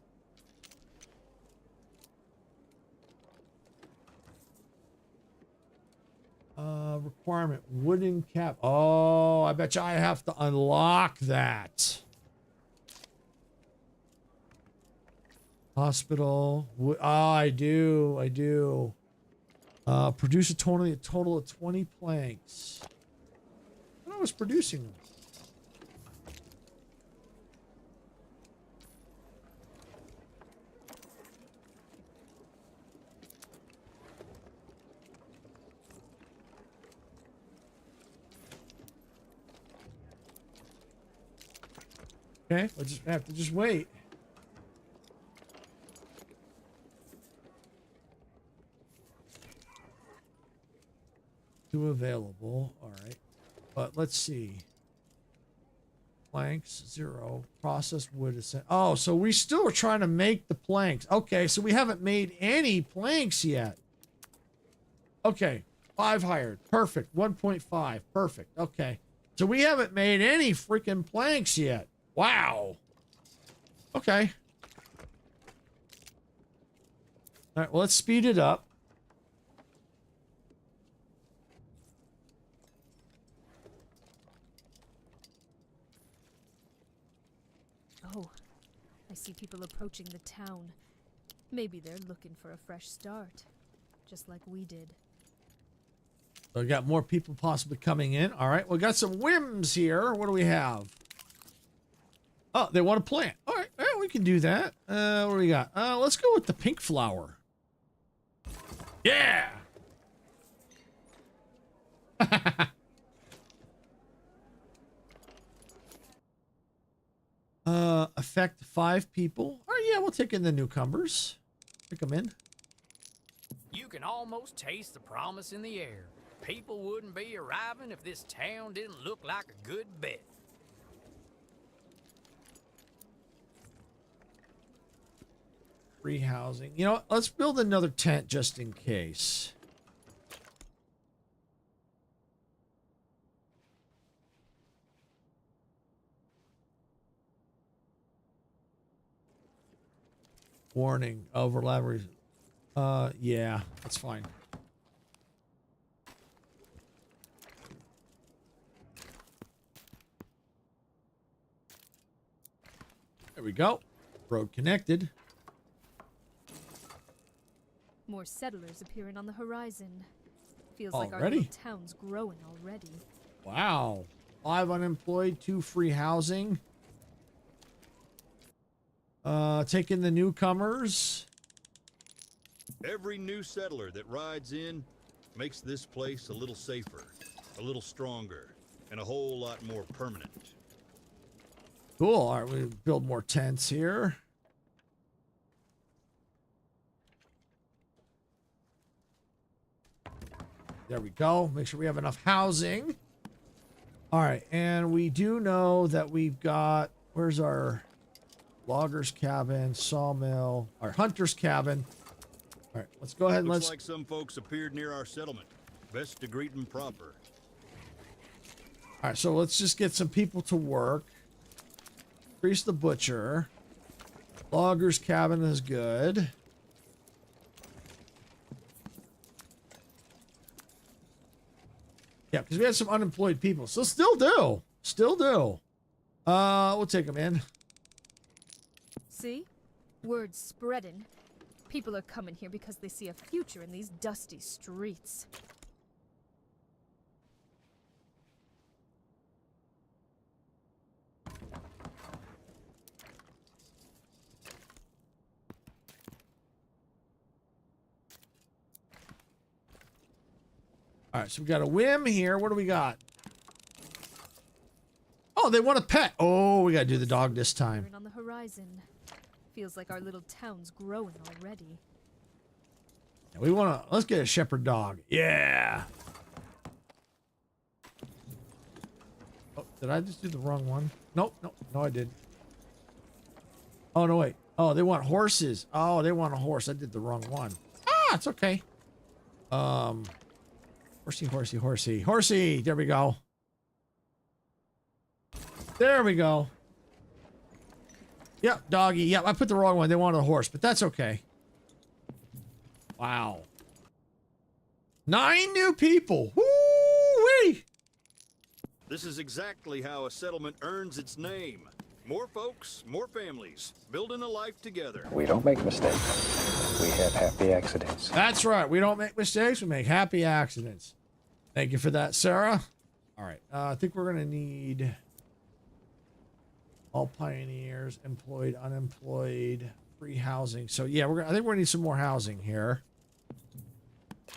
Requirement, wooden cap. Oh, I bet you I have to unlock that. Hospital. Oh, I do. Produce a total of 20 planks. I was producing them. Okay, we'll just have to just wait. Two available. All right. But let's see. Planks, 0. Processed wood is sent. Oh, so we still are trying to make the planks. Okay, so we haven't made any planks yet. Okay, 5 hired. Perfect. 1.5. Perfect. Okay. So we haven't made any freaking planks yet. Wow. Okay. All right, well, let's speed it up. Oh, I see people approaching the town. Maybe they're looking for a fresh start, just like we did. So we got more people possibly coming in. All right, we got some whims here. What do we have? Oh, they want to plant. All right, we can do that. What do we got? Let's go with the pink flower. Yeah. Affect 5 people. All right, yeah, we'll take in the newcomers. Pick them in. You can almost taste the promise in the air. People wouldn't be arriving if this town didn't look like a good bet. Free housing. You know what? Let's build another tent just in case. Warning, overlap. Yeah, that's fine. There we go. Road connected. More settlers appearing on the horizon. Feels Already? like our little town's growing already. Wow. 5 unemployed, 2 free housing. Take in the newcomers. Every new settler that rides in makes this place a little safer, a little stronger, and a whole lot more permanent. Cool. All right, we build more tents here. There we go. Make sure we have enough housing. All right, and we do know that we've got, where's our logger's cabin, sawmill, our hunter's cabin. All right, let's go ahead and Looks like some folks appeared near our settlement. Best to greet them proper. All right, so let's just get some people to work. Increase the butcher. Logger's cabin is good. Yeah, because we had some unemployed people. So still do. Still do. We'll take them in. See? Word's spreading. People are coming here because they see a future in these dusty streets. All right, so we got a whim here. What do we got? Oh, they want a pet. Oh, we got to do the dog this time. On the horizon. Feels like our little town's growing already. We want to, let's get a shepherd dog. Yeah. Oh, did I just do the wrong one? Nope, nope, no, I didn't. Oh, no, wait. Oh, they want horses. Oh, they want a horse. I did the wrong one. Ah, it's okay. Horsey, horsey, horsey, horsey. There we go. There we go. Yep, doggy. Yep, I put the wrong one. They wanted a horse, but that's okay. Wow. 9 new people. Woo-wee! This is exactly how a settlement earns its name. More folks, more families, building a life together. We don't make mistakes. We have happy accidents. That's right. We don't make mistakes. We make happy accidents. Thank you for that, Sarah. All right. I think we're going to need all pioneers, employed, unemployed, free housing. So, yeah, I think we're going to need some more housing here.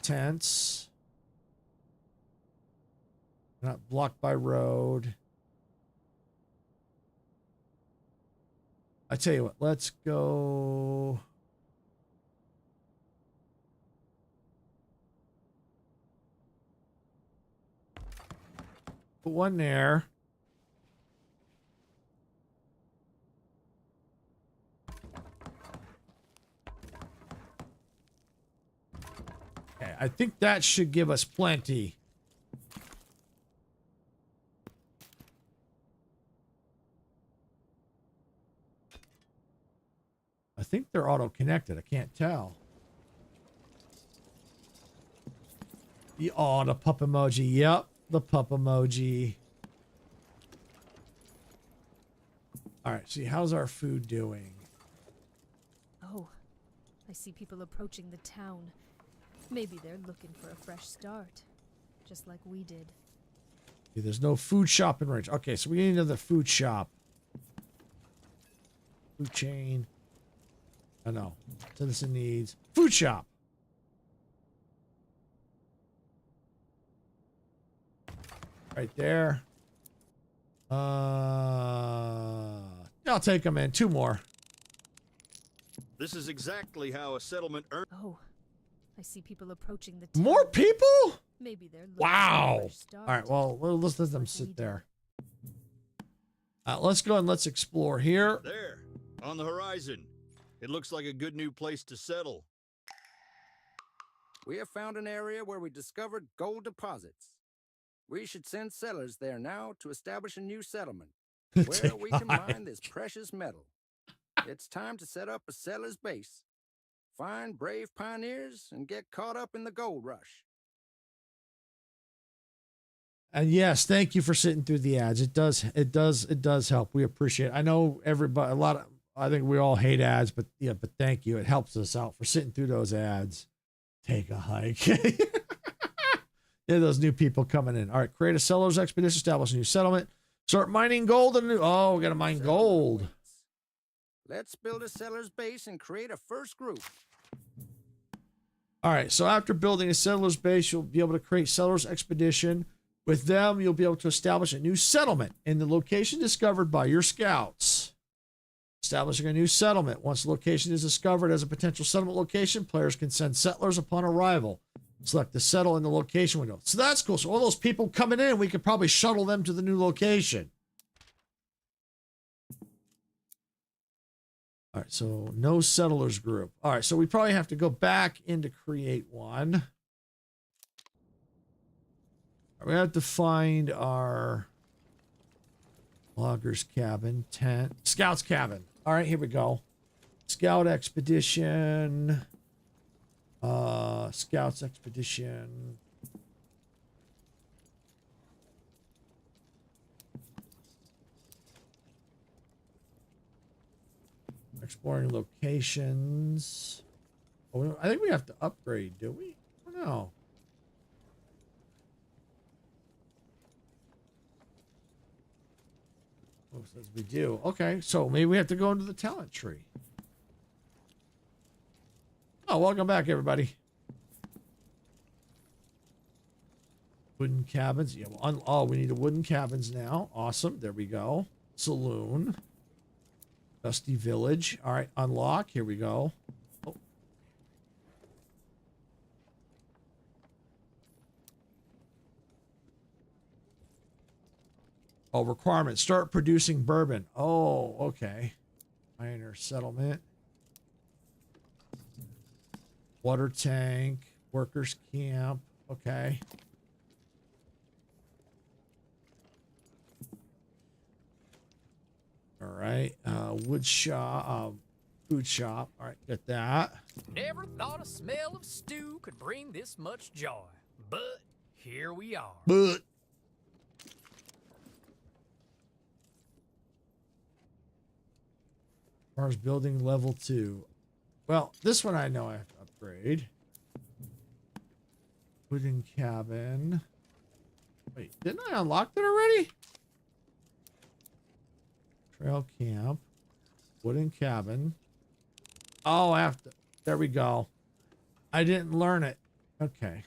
Tents. Not blocked by road. I tell you what, let's go. Put one there. Okay, I think that should give us plenty. I think they're auto-connected. I can't tell. Oh, the pup emoji. Yep, the pup emoji. All right, see, how's our food doing? Oh, I see people approaching the town. Maybe they're looking for a fresh start, just like we did. See, there's no food shop in range. Okay, so we need another food shop. Food chain. I know. Citizen needs food shop. Right there. I'll take them in. 2 more. This is exactly how a settlement earns. Oh, I see people approaching the town. More people? Maybe they're looking Wow. for a fresh start. All right, well, let's let them sit there. Let's go and let's explore here. There, on the horizon. It looks like a good new place to settle. We have found an area where we discovered gold deposits. We should send settlers there now to establish a new settlement where we can mine this precious metal. It's time to set up a settler's base, find brave pioneers, and get caught up in the gold rush. And yes, thank you for sitting through the ads. It does help. We appreciate it. I know everybody, I think we all hate ads, but yeah, but thank you. It helps us out for sitting through those ads. Take a hike. Yeah, those new people coming in. All right, create a seller's expedition, establish a new settlement, start mining gold. We got to mine gold. Let's build a seller's base and create a first group. All right, so after building a settler's base, you'll be able to create seller's expedition. With them, you'll be able to establish a new settlement in the location discovered by your scouts. Establishing a new settlement. Once a location is discovered as a potential settlement location, players can send settlers upon arrival. Select the settle in the location window. So that's cool. So all those people coming in, we could probably shuttle them to the new location. All right, so no settlers group. All right, so we probably have to go back in to create one. We have to find our logger's cabin, tent, scout's cabin. All right, here we go. Scout expedition. Scouts expedition. Exploring locations. Oh, I think we have to upgrade, do we? I don't know. Oh, it says we do. Okay, so maybe we have to go into the talent tree. Oh, welcome back, everybody. Wooden cabins. Yeah, well, oh, we need a wooden cabins now. Awesome. There we go. Saloon. Dusty Village. All right, unlock. Here we go. Oh. Oh, requirement. Start producing bourbon. Oh, okay. Pioneer settlement. Water tank. Workers camp. Okay. All right. Wood shop. Food shop. All right, get that. Never thought a smell of stew could bring this much joy, but here we are. But Mars building level 2. Well, this one I know I have to upgrade. Wooden cabin. Wait, didn't I unlock that already? Trail camp. Wooden cabin. Oh, I have to. There we go. I didn't learn it. Okay.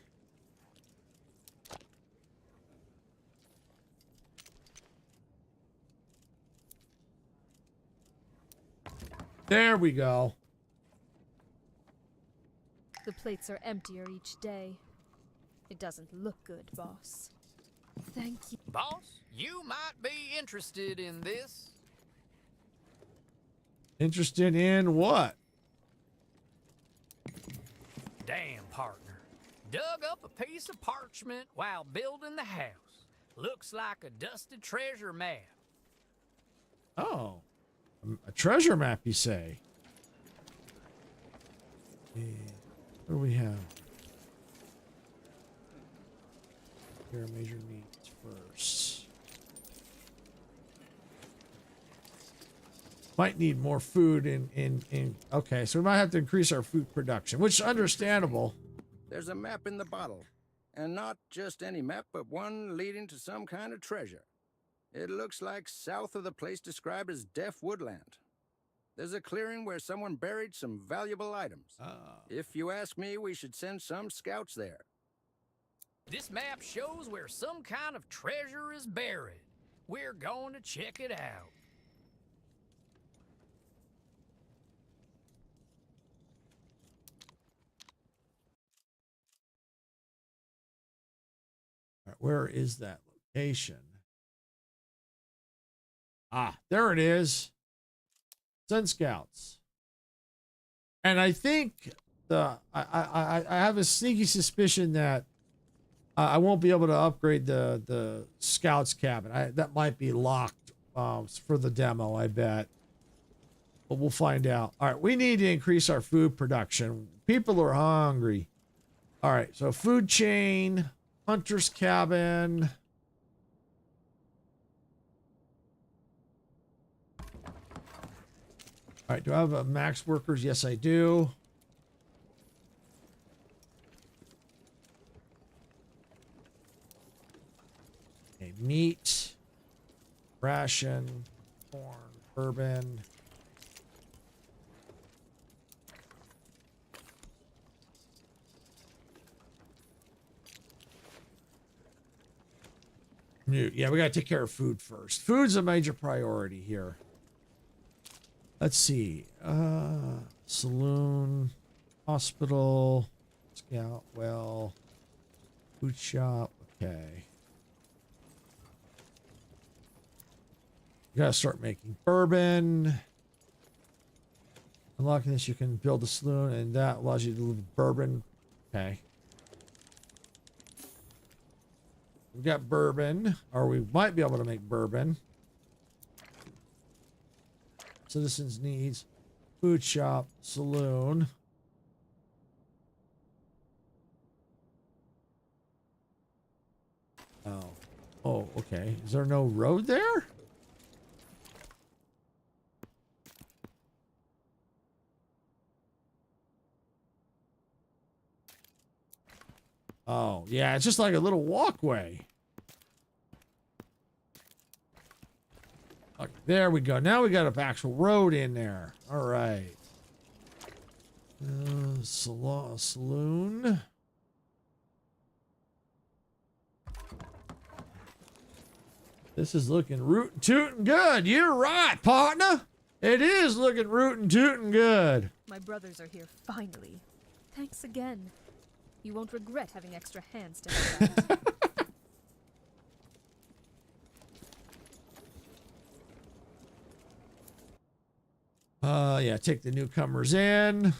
There we go. The plates are emptier each day. It doesn't look good, boss. Thank you. Boss, you might be interested in this. Interested in what? Damn, partner. Dug up a piece of parchment while building the house. Looks like a dusted treasure map. Oh. A treasure map, you say? Yeah. What do we have? Here are major needs first. Might need more food in okay, so we might have to increase our food production, which is understandable. There's a map in the bottle. And not just any map, but one leading to some kind of treasure. It looks like south of the place described as Deaf Woodland. There's a clearing where someone buried some valuable items. If you ask me, we should send some scouts there. This map shows where some kind of treasure is buried. We're going to check it out. All right, where is that location? Ah, there it is. Send scouts. And I think I have a sneaky suspicion that I won't be able to upgrade the scouts cabin. That might be locked for the demo, I bet. But we'll find out. All right, we need to increase our food production. People are hungry. All right, so food chain, hunter's cabin. All right, do I have a max workers? Yes, I do. Okay, meat, ration, corn, bourbon. Yeah, we got to take care of food first. Food's a major priority here. Let's see. Saloon, hospital, scout, well, food shop. Okay. You gotta start making bourbon. Unlocking this, you can build a saloon, and that allows you to live bourbon. Okay. We've got bourbon, or we might be able to make bourbon. Citizens needs, food shop, saloon. Oh. Oh, okay. Is there no road there? Oh, yeah, it's just like a little walkway. Okay, there we go. Now we got an actual road in there. All right. Saloon. This is looking rootin' tootin' good. You're right, partner. It is looking rootin' tootin' good. My brothers are here finally. Thanks again. You won't regret having extra hands to help out. Yeah, take the newcomers in.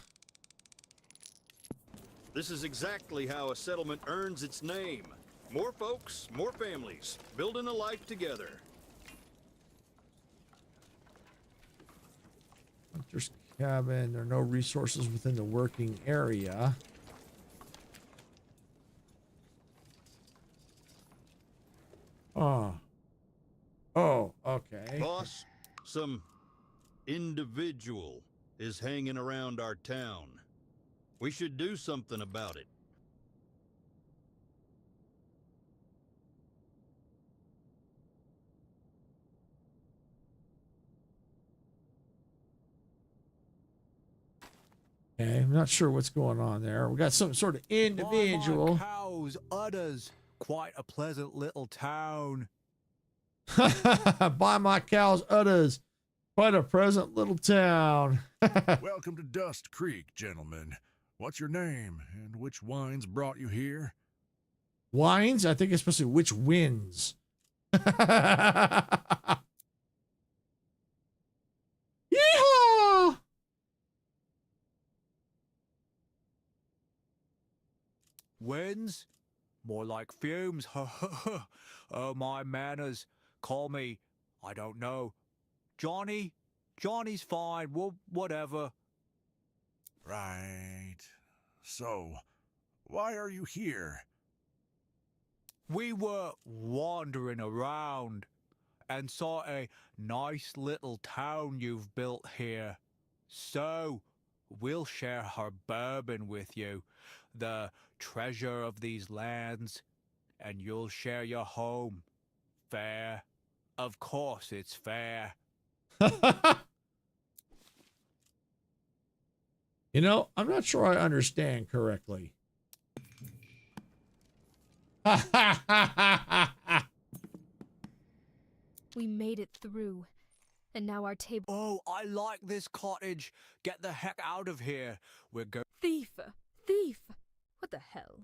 This is exactly how a settlement earns its name. More folks, more families, building a life together. Hunter's cabin. There are no resources within the working area. Oh. Oh, okay. Boss, some individual is hanging around our town. We should do something about it. Okay, I'm not sure what's going on there. We got some sort of individual. By my cows, udders. Quite a pleasant little town. By my cows, udders. Quite a pleasant little town. Welcome to Dust Creek, gentlemen. What's your name, and which wines brought you here? Wines? I think it's supposed to be which wins. Yeehaw! Wins? More like fumes. Oh, my manners. Call me, I don't know. Johnny? Johnny's fine. Well, whatever. Right. So, why are you here? We were wandering around and saw a nice little town you've built here. So, we'll share her bourbon with you, the treasure of these lands, and you'll share your home. Fair. Of course it's fair. You know, I'm not sure I understand correctly. We made it through. And now our table. Oh, I like this cottage. Get the heck out of here. We're going. Thief! Thief! What the hell?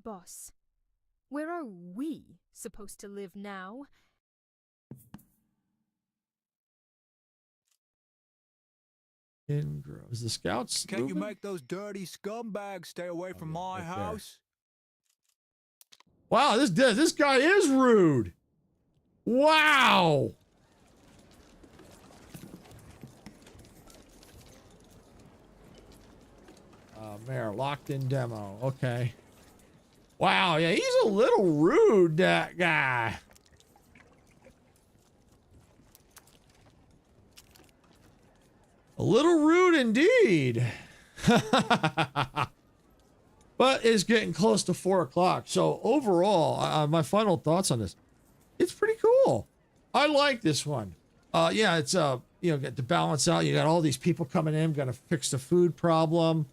Boss, where are we supposed to live now? Is the scouts Can't moving? you make those dirty scumbags stay away from my house? Wow, this guy is rude. Wow. Mayor, locked in demo. Okay. Wow, yeah, he's a little rude, that guy. A little rude indeed. But it's getting close to 4 o'clock. So overall, my final thoughts on this. It's pretty cool. I like this one. Yeah, it's, you know, get to balance out. You got all these people coming in, got to fix the food problem.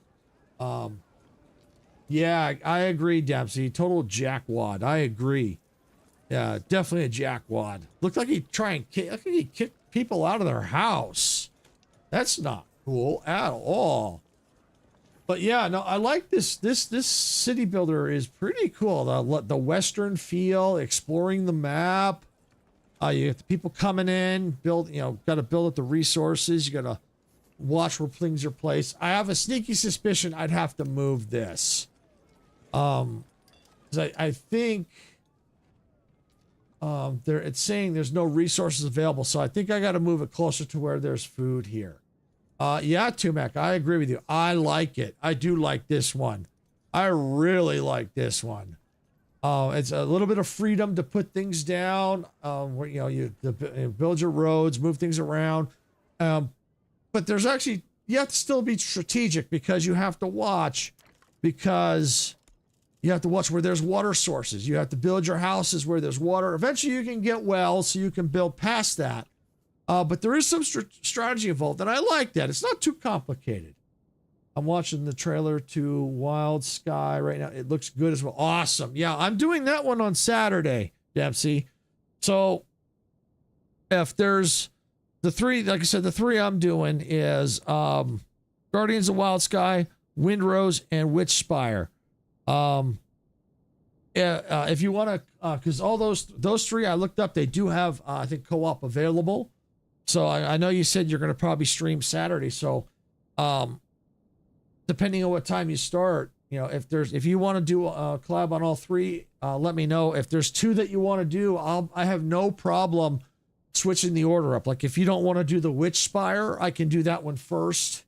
Yeah, I agree, Dempsey. Total jackwad. I agree. Yeah, definitely a jackwad. Looked like he'd try and kick people out of their house. That's not cool at all. But yeah, no, I like this. This city builder is pretty cool. The Western feel, exploring the map. You have the people coming in, build. You know, got to build up the resources. You got to watch where things are placed. I have a sneaky suspicion I'd have to move this. 'Cause I think it's saying there's no resources available, so I think I got to move it closer to where there's food here. Yeah, Tumac, I agree with you. I like it. I do like this one. I really like this one. It's a little bit of freedom to put things down. Where you build your roads, move things around. But there's actually, you have to still be strategic because you have to watch, where there's water sources. You have to build your houses where there's water. Eventually you can get wells so you can build past that. But there is some strategy involved, and I like that. It's not too complicated. I'm watching the trailer to Wild Sky right now. It looks good as well. Awesome. Yeah, I'm doing that one on Saturday, Dempsey. So if there's the three, like I said, the three I'm doing is Guardians of Wild Sky, Windrose, and Witchspire. If you want to, because all those three I looked up, they do have, I think, co-op available. So I know you said you're going to probably stream Saturday. So, depending on what time you start, if you want to do a collab on all three, let me know. If there's two that you want to do, I have no problem switching the order up. Like if you don't want to do the Witchspire, I can do that one first.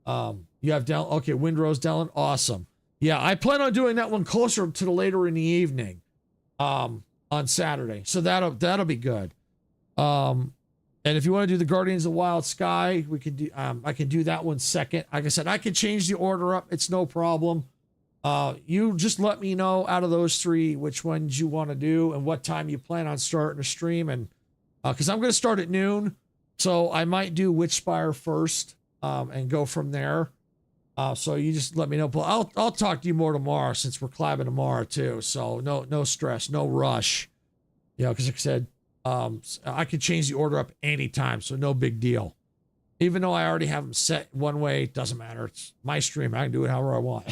You have down, okay, Windrose down, awesome. Yeah, I plan on doing that one closer to the later in the evening, on Saturday. So that'll be good. And if you want to do the Guardians of Wild Sky, we can do. I can do that one second. Like I said, I can change the order up. It's no problem. You just let me know out of those three which ones you want to do and what time you plan on starting a stream. And because I'm going to start at noon, so I might do Witchspire first and go from there. So you just let me know. But I'll talk to you more tomorrow since we're collabing tomorrow too. So no stress, no rush. Because like I said. I could change the order up anytime, so no big deal. Even though I already have them set one way, it doesn't matter. It's my stream. I can do it however I want.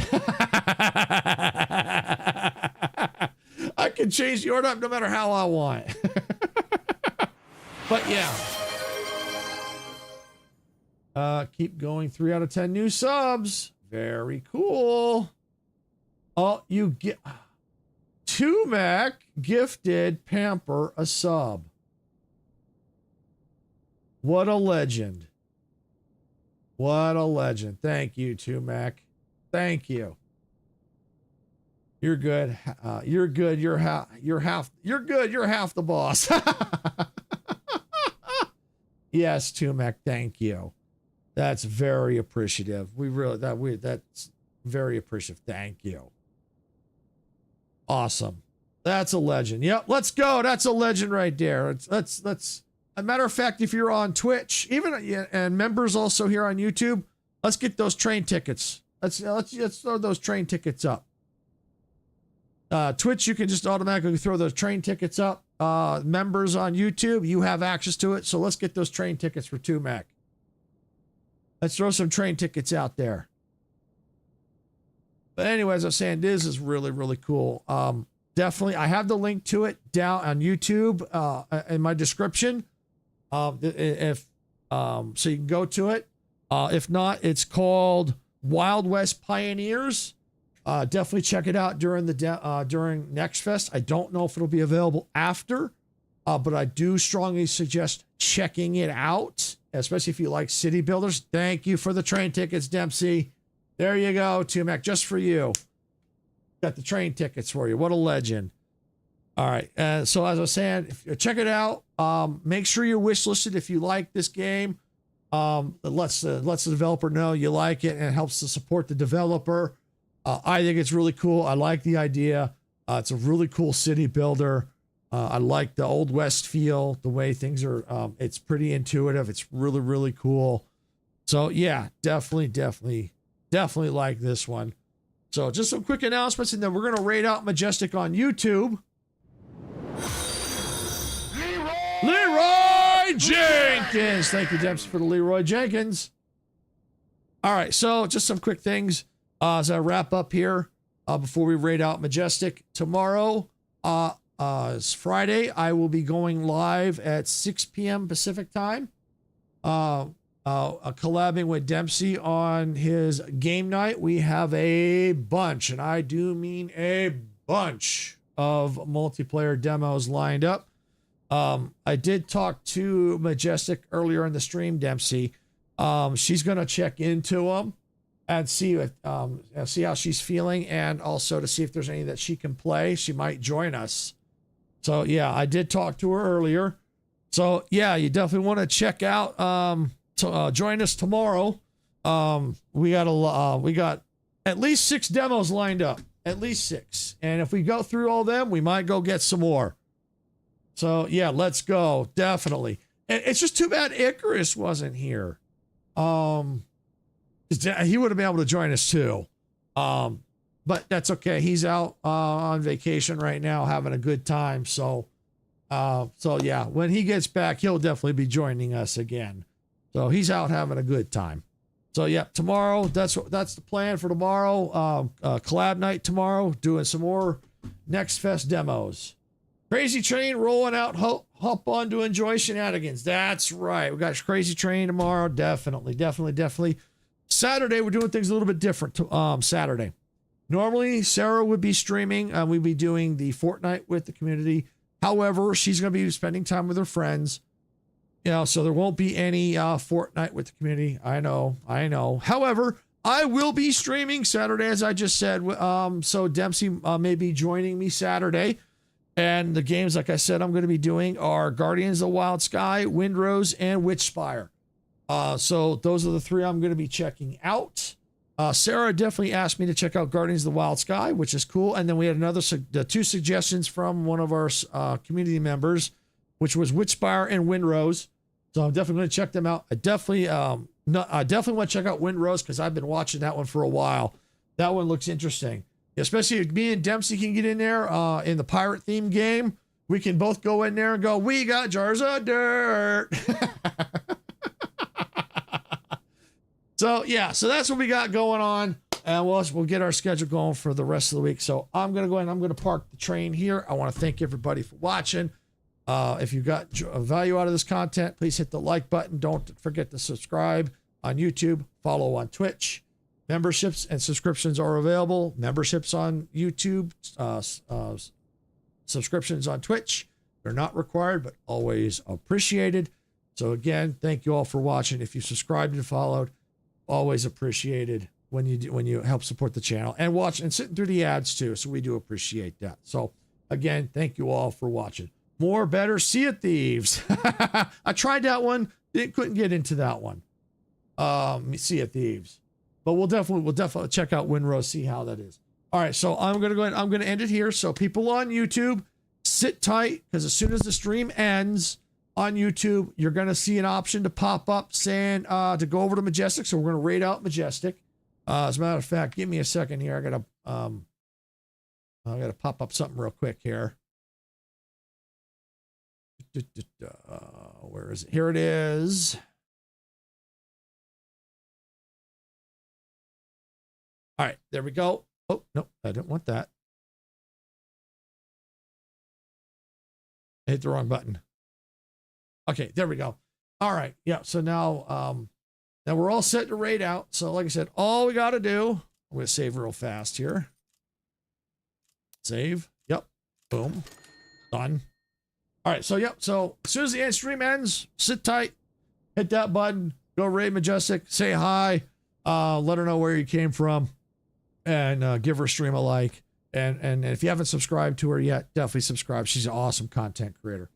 I can change the order up no matter how I want. But yeah. Keep going. 3 out of 10 new subs. Very cool. Oh, you get... Tumac gifted Pamper a sub. What a legend. What a legend. Thank you, Tumac. Thank you. You're good. You're good. You're half good. You're half the boss. Yes, Tumac, thank you. That's very appreciative. That's very appreciative. Thank you. Awesome. That's a legend. Yep, let's go. That's a legend right there. Let's a matter of fact, if you're on Twitch, even and members also here on YouTube, let's get those train tickets. Let's throw those train tickets up. Twitch, you can just automatically throw those train tickets up. Members on YouTube, you have access to it. So let's get those train tickets for Tumac. Let's throw some train tickets out there. But anyway, as I was saying, this is really, really cool. Definitely, I have the link to it down on YouTube in my description. So you can go to it. If not, it's called Wild West Pioneers. Definitely check it out during Next Fest. I don't know if it'll be available after, but I do strongly suggest checking it out, especially if you like city builders. Thank you for the train tickets, Dempsey. There you go, Tumac, just for you. Got the train tickets for you. What a legend. All right. So as I was saying, check it out. Make sure you wish listed if you like this game. It lets the developer know you like it and it helps to support the developer. I think it's really cool. I like the idea. It's a really cool city builder. I like the Old West feel, the way things are. It's pretty intuitive. It's really, really cool. So yeah, definitely like this one. So just some quick announcements, and then we're going to raid out Majestic on YouTube. Leroy Jenkins. Thank you, Dempsey, for the Leroy Jenkins. All right, so just some quick things as I wrap up here before we raid out Majestic. Tomorrow is Friday. I will be going live at 6 p.m. Pacific time, collabing with Dempsey on his game night. We have a bunch, and I do mean a bunch of multiplayer demos lined up. I did talk to Majestic earlier in the stream, Dempsey. She's going to check into them and see how she's feeling, and also to see if there's any that she can play. She might join us. So yeah, I did talk to her earlier. So yeah, you definitely want to check out, join us tomorrow. We got at least 6 demos lined up, at least 6. And if we go through all them, we might go get some more. So yeah, let's go. Definitely. And it's just too bad Icarus wasn't here. He would have been able to join us too. But that's okay. He's out on vacation right now, having a good time. So yeah, when he gets back, he'll definitely be joining us again. So he's out having a good time. So yeah, tomorrow, that's the plan for tomorrow. Collab night tomorrow, doing some more Next Fest demos. Crazy Train rolling out, hop on to enjoy shenanigans. That's right. We got Crazy Train tomorrow. Definitely. Saturday, we're doing things a little bit different. Saturday. Normally, Sarah would be streaming. We'd be doing the Fortnite with the community. However, she's going to be spending time with her friends. So there won't be any Fortnite with the community. I know. However, I will be streaming Saturday, as I just said. So Dempsey may be joining me Saturday. And the games, like I said, I'm going to be doing are Guardians of the Wild Sky, Windrose, and Witchspire. So those are the 3 I'm going to be checking out. Sarah definitely asked me to check out Guardians of the Wild Sky, which is cool. And then we had another 2 suggestions from one of our community members, which was Witchspire and Windrose. So I'm definitely going to check them out. I definitely want to check out Windrose because I've been watching that one for a while. That one looks interesting. Especially if me and Dempsey can get in there in the pirate theme game. We can both go in there and go, we got jars of dirt. So yeah, so that's what we got going on. And we'll get our schedule going for the rest of the week. So I'm going to go ahead and I'm going to park the train here. I want to thank everybody for watching. If you got value out of this content, please hit the like button. Don't forget to subscribe on YouTube, follow on Twitch. Memberships and subscriptions are available. Memberships on YouTube, subscriptions on Twitch. They're not required, but always appreciated. So again, thank you all for watching. If you subscribed and followed, always appreciated when you help support the channel and watch and sitting through the ads too. So we do appreciate that. So again, thank you all for watching. More, better, Sea of Thieves. I tried that one. Couldn't get into that one. Sea of Thieves. But we'll definitely check out Windrose, see how that is. All right, so I'm gonna go ahead. I'm gonna end it here. So people on YouTube, sit tight because as soon as the stream ends on YouTube, you're gonna see an option to pop up saying to go over to Majestic. So we're gonna raid out Majestic. As a matter of fact, give me a second here. I gotta pop up something real quick here. Where is it? Here it is. All right, there we go. Oh, no, I didn't want that. I hit the wrong button. Okay, there we go. All right, yeah, so now we're all set to raid out. So like I said, all we got to do, I'm going to save real fast here. Save. Yep. Boom. Done. All right, so yep, so as soon as the end stream ends, sit tight, hit that button, go raid Majestic, say hi, let her know where you came from. And give her stream a like. And if you haven't subscribed to her yet, definitely subscribe. She's an awesome content creator.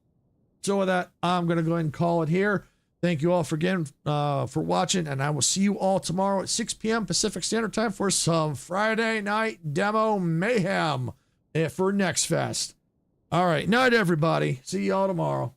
So with that, I'm going to go ahead and call it here. Thank you all for watching. And I will see you all tomorrow at 6 p.m. Pacific Standard Time for some Friday night demo mayhem for Next Fest. All right. Night, everybody. See you all tomorrow.